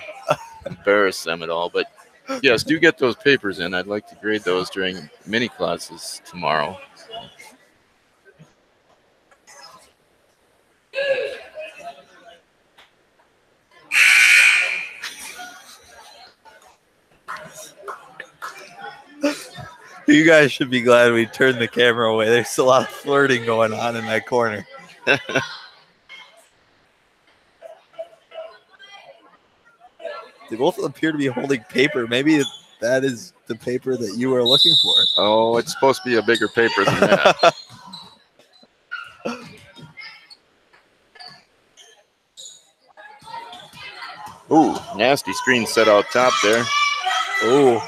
embarrass them at all, but yes, do get those papers in. I'd like to grade those during mini classes tomorrow. You guys should be glad we turned the camera away. There's a lot of flirting going on in that corner. They both appear to be holding paper. Maybe that is the paper that you were looking for. Oh, it's supposed to be a bigger paper than that. Ooh, nasty screen set out top there. Ooh,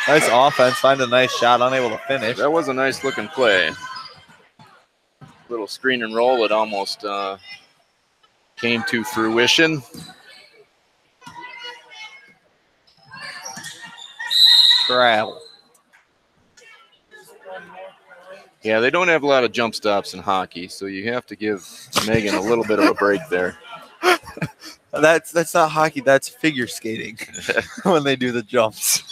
nice offense. Find a nice shot. Unable to finish. That was a nice looking play. Little screen and roll. It almost came to fruition. Travel. Yeah, they don't have a lot of jump stops in hockey, so you have to give Megan a little bit of a break there. That's not hockey. That's figure skating when they do the jumps.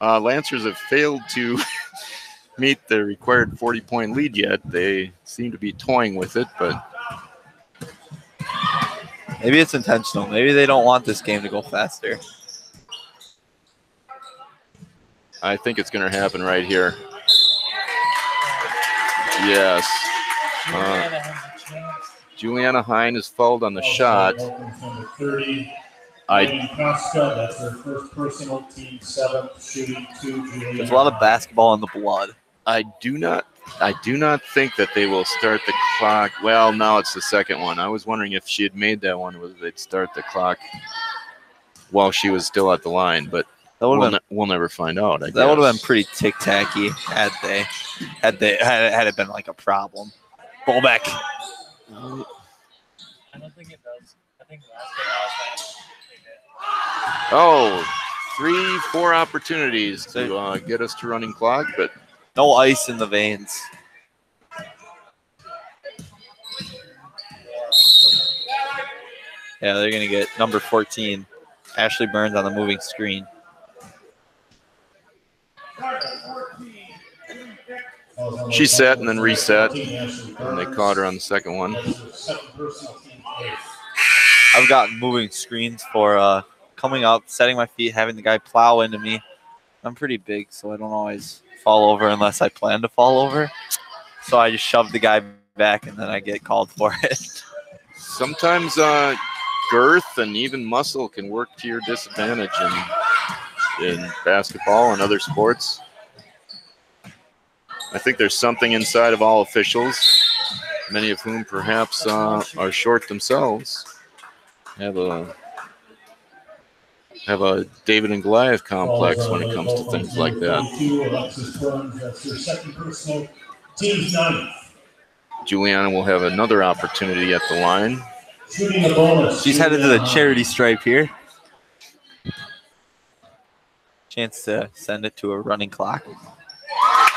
Lancers have failed to meet the required 40-point lead yet. They seem to be toying with it, but maybe it's intentional. Maybe they don't want this game to go faster. I think it's going to happen right here. Yes. Juliana Hine is fouled on the shot. That's their first personal, team 7th, shooting 2. There's a lot of basketball in the blood. I do not think that they will start the clock. Well, now it's the second one. I was wondering if she had made that one, whether they'd start the clock while she was still at the line, but we'll never find out. I guess. That would have been pretty tic-tacky had it been like a problem. Ball back. I don't think it does. I think last game I was like, Oh, 3-4 opportunities to get us to running clock, but no ice in the veins. Yeah, they're going to get number 14, Ashley Burns, on the moving screen. She set and then reset, and they caught her on the second one. I've gotten moving screens for coming up, setting my feet, having the guy plow into me. I'm pretty big, so I don't always fall over unless I plan to fall over. So I just shove the guy back, and then I get called for it. Sometimes girth and even muscle can work to your disadvantage in basketball and other sports. I think there's something inside of all officials, many of whom perhaps are short themselves, have a David and Goliath complex when it comes to things like that. Juliana will have another opportunity at the line. She's headed to the charity stripe here. Chance to send it to a running clock.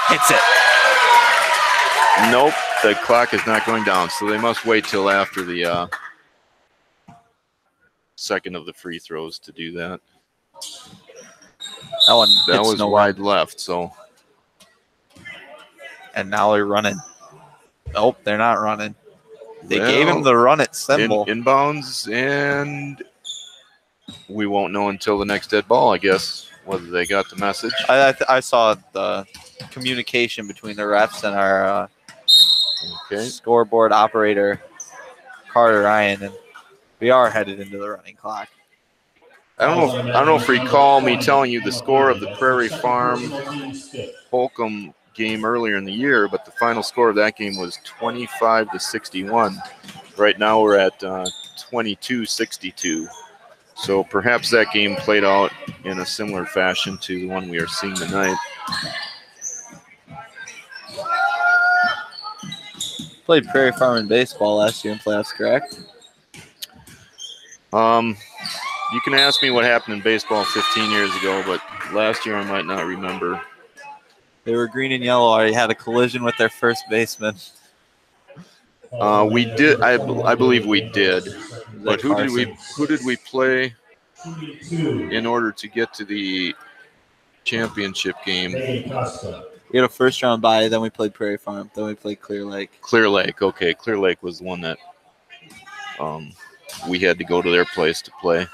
Hits it. Nope, the clock is not going down, so they must wait till after the second of the free throws to do that. That was wide left, so. And now they're running. Nope, they're not running. They gave him the run it symbol. Inbounds, and we won't know until the next dead ball, I guess, whether they got the message. I saw the communication between the refs and our Okay. scoreboard operator, Carter Ryan, and we are headed into the running clock. I don't know if you recall me telling you the score of the Prairie Farm Holcombe game earlier in the year, but the final score of that game was 25-61. Right now we're at 22-62. So perhaps that game played out in a similar fashion to the one we are seeing tonight. Played Prairie Farm in baseball last year in playoffs, correct? You can ask me what happened in baseball 15 years ago, but last year I might not remember. They were green and yellow. I had a collision with their first baseman. We did. I believe we did. But who did we play in order to get to the championship game? We had a first round bye, then we played Prairie Farm, then we played Clear Lake. Clear Lake, okay. Clear Lake was the one that we had to go to their place to play.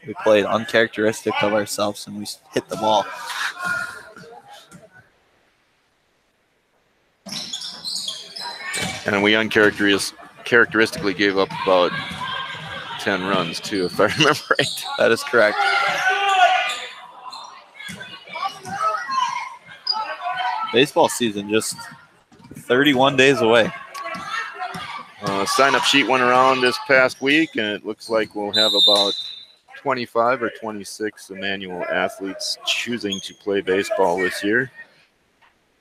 We played uncharacteristic of ourselves, and we hit the ball. And we uncharacteristically gave up about 10 runs, too, if I remember right. That is correct. Baseball season just 31 days away. Sign-up sheet went around this past week, and it looks like we'll have about 25 or 26 Immanuel athletes choosing to play baseball this year.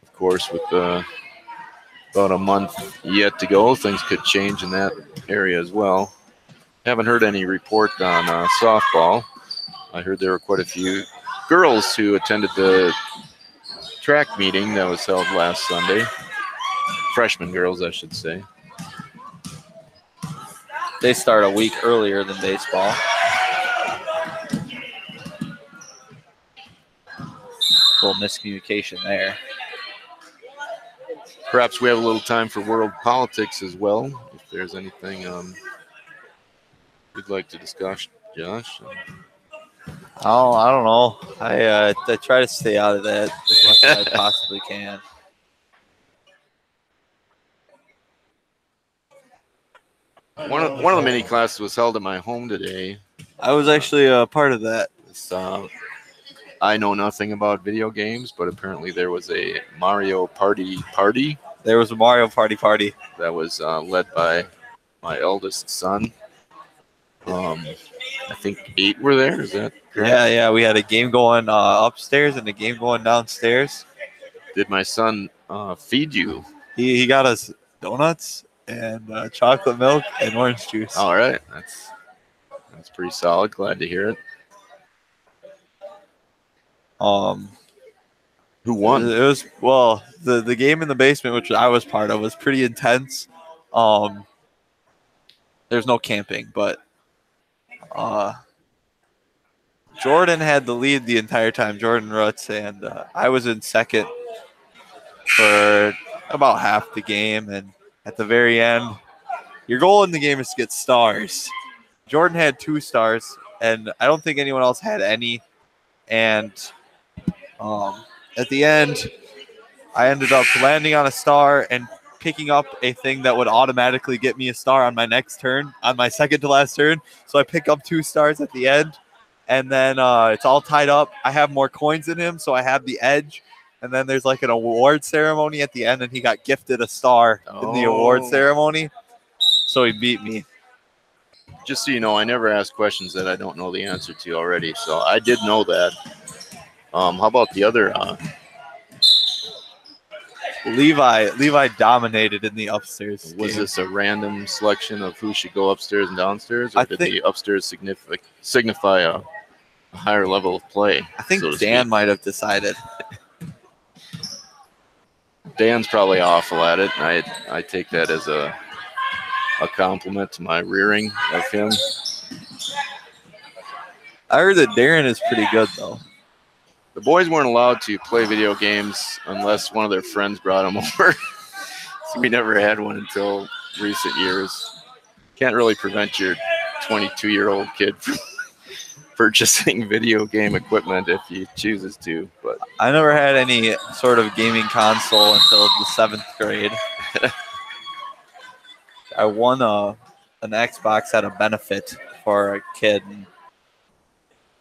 Of course, with about a month yet to go, things could change in that area as well. Haven't heard any report on softball. I heard there were quite a few girls who attended the track meeting that was held last Sunday. Freshman girls, I should say. They start a week earlier than baseball. A little miscommunication there. Perhaps we have a little time for world politics as well, if there's anything you'd like to discuss, Josh. Oh, I don't know. I try to stay out of that as much as I possibly can. One of the mini classes was held at my home today. I was actually a part of that. I know nothing about video games, but apparently there was a Mario Party. There was a Mario Party that was led by my eldest son. I think 8 were there. Is that correct? Yeah. We had a game going upstairs and a game going downstairs. Did my son feed you? He got us donuts and chocolate milk and orange juice. All right, that's pretty solid. Glad to hear it. Who won? It was the game in the basement, which I was part of, was pretty intense. There's no camping, but Jordan had the lead the entire time. Jordan Rutz, and I was in second for about half the game, and at the very end, your goal in the game is to get stars. Jordan had 2 stars, and I don't think anyone else had any. And at the end, I ended up landing on a star and picking up a thing that would automatically get me a star on my next turn, on my second to last turn. So I pick up 2 stars at the end, and then it's all tied up. I have more coins than him, so I have the edge. And then there's like an award ceremony at the end, and he got gifted a star in the award ceremony. So he beat me. Just so you know, I never ask questions that I don't know the answer to already. So I did know that. How about the other? Levi dominated in the upstairs. Was game. This a random selection of who should go upstairs and downstairs, or did the upstairs signify a higher level of play? I think Dan might have decided. Dan's probably awful at it, and I take that as a compliment to my rearing of him. I heard that Darren is pretty good, though. The boys weren't allowed to play video games unless one of their friends brought them over. So we never had one until recent years. Can't really prevent your 22-year-old kid from purchasing video game equipment if he chooses to. But I never had any sort of gaming console until the 7th grade. I won an Xbox at a benefit for a kid.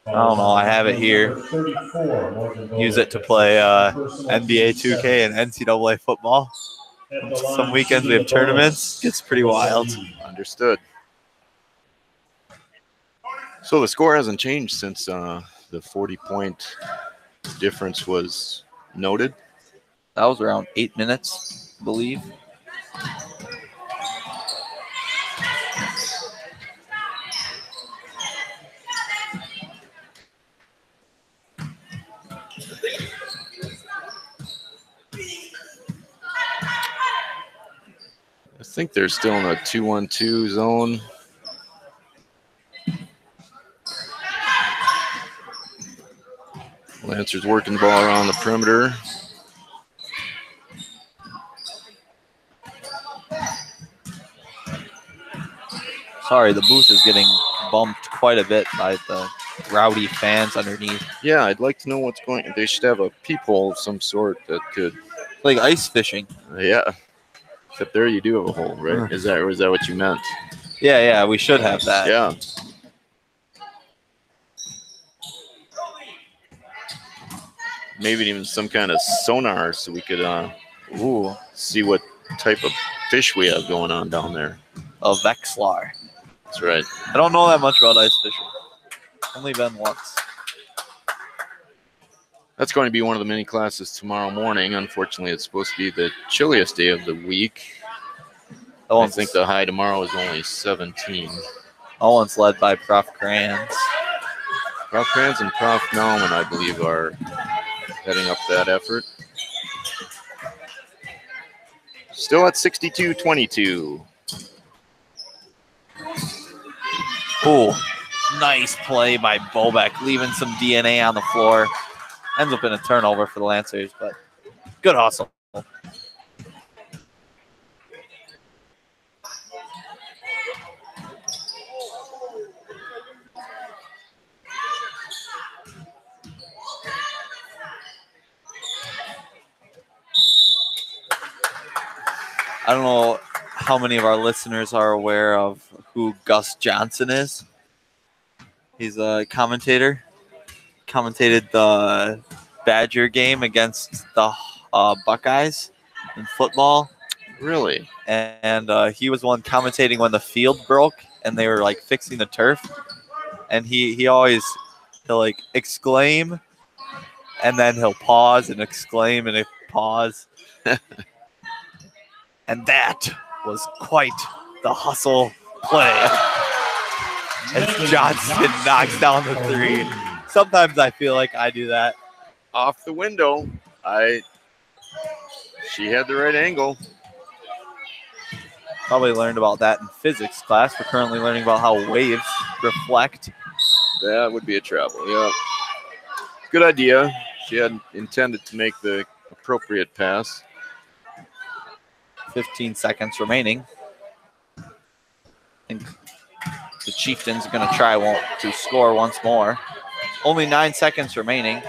I don't know. I have it here. Use it to play NBA 2K and NCAA football. Some weekends we have tournaments. It's pretty wild. understood. So the score hasn't changed since the 40-point difference was noted. That was around 8 minutes, I believe. I think they're still in a 2-1-2 zone. Lancers working the ball around the perimeter. Sorry, the booth is getting bumped quite a bit by the rowdy fans underneath. Yeah, I'd like to know what's going. They should have a peephole of some sort that could, Like ice fishing. yeah. Except there you do have a hole, right? Is that what you meant? Yeah, we should have that. Yeah. Maybe even some kind of sonar so we could see what type of fish we have going on down there. A Vexlar. That's right. I don't know that much about ice fishing. Only been once. That's going to be one of the many classes tomorrow morning. Unfortunately, it's supposed to be the chilliest day of the week. I think the high tomorrow is only 17. That one's led by Prof. Kranz. Prof. Kranz and Prof. Nauman, I believe, are heading up that effort. Still at 62-22. Ooh, nice play by Bobek, leaving some DNA on the floor. Ends up in a turnover for the Lancers, but good hustle. I don't know how many of our listeners are aware of who Gus Johnson is. He's a commentator. Commentated the Badger game against the Buckeyes in football. Really? And he was one commentating when the field broke and they were like fixing the turf. And he'll like exclaim and then he'll pause and exclaim and pause. And that was quite the hustle play. As Johnson knocks down the three. Sometimes I feel like I do that. Off the window. She had the right angle. Probably learned about that in physics class. We're currently learning about how waves reflect. That would be a travel, yeah. Good idea. She had intended to make the appropriate pass. 15 seconds remaining. I think the Chieftains are going to try to score once more. Only 9 seconds remaining.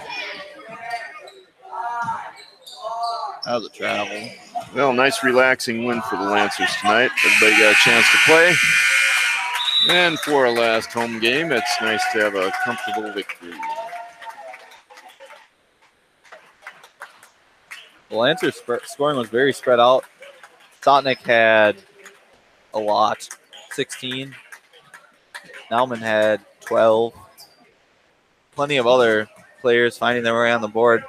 That was a travel. Well, nice relaxing win for the Lancers tonight. Everybody got a chance to play. And for our last home game, it's nice to have a comfortable victory. The Lancers scoring was very spread out. Sotnick had a lot, 16. Nauman had 12. Plenty of other players finding their way on the board.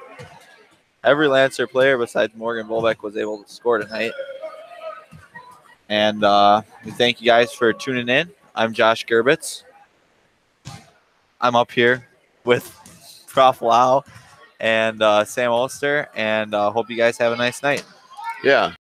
Every Lancer player besides Morgan Bolbeck was able to score tonight. And we thank you guys for tuning in. I'm Josh Gerbitz. I'm up here with Prof. Lau and Sam Oster, and hope you guys have a nice night. Yeah,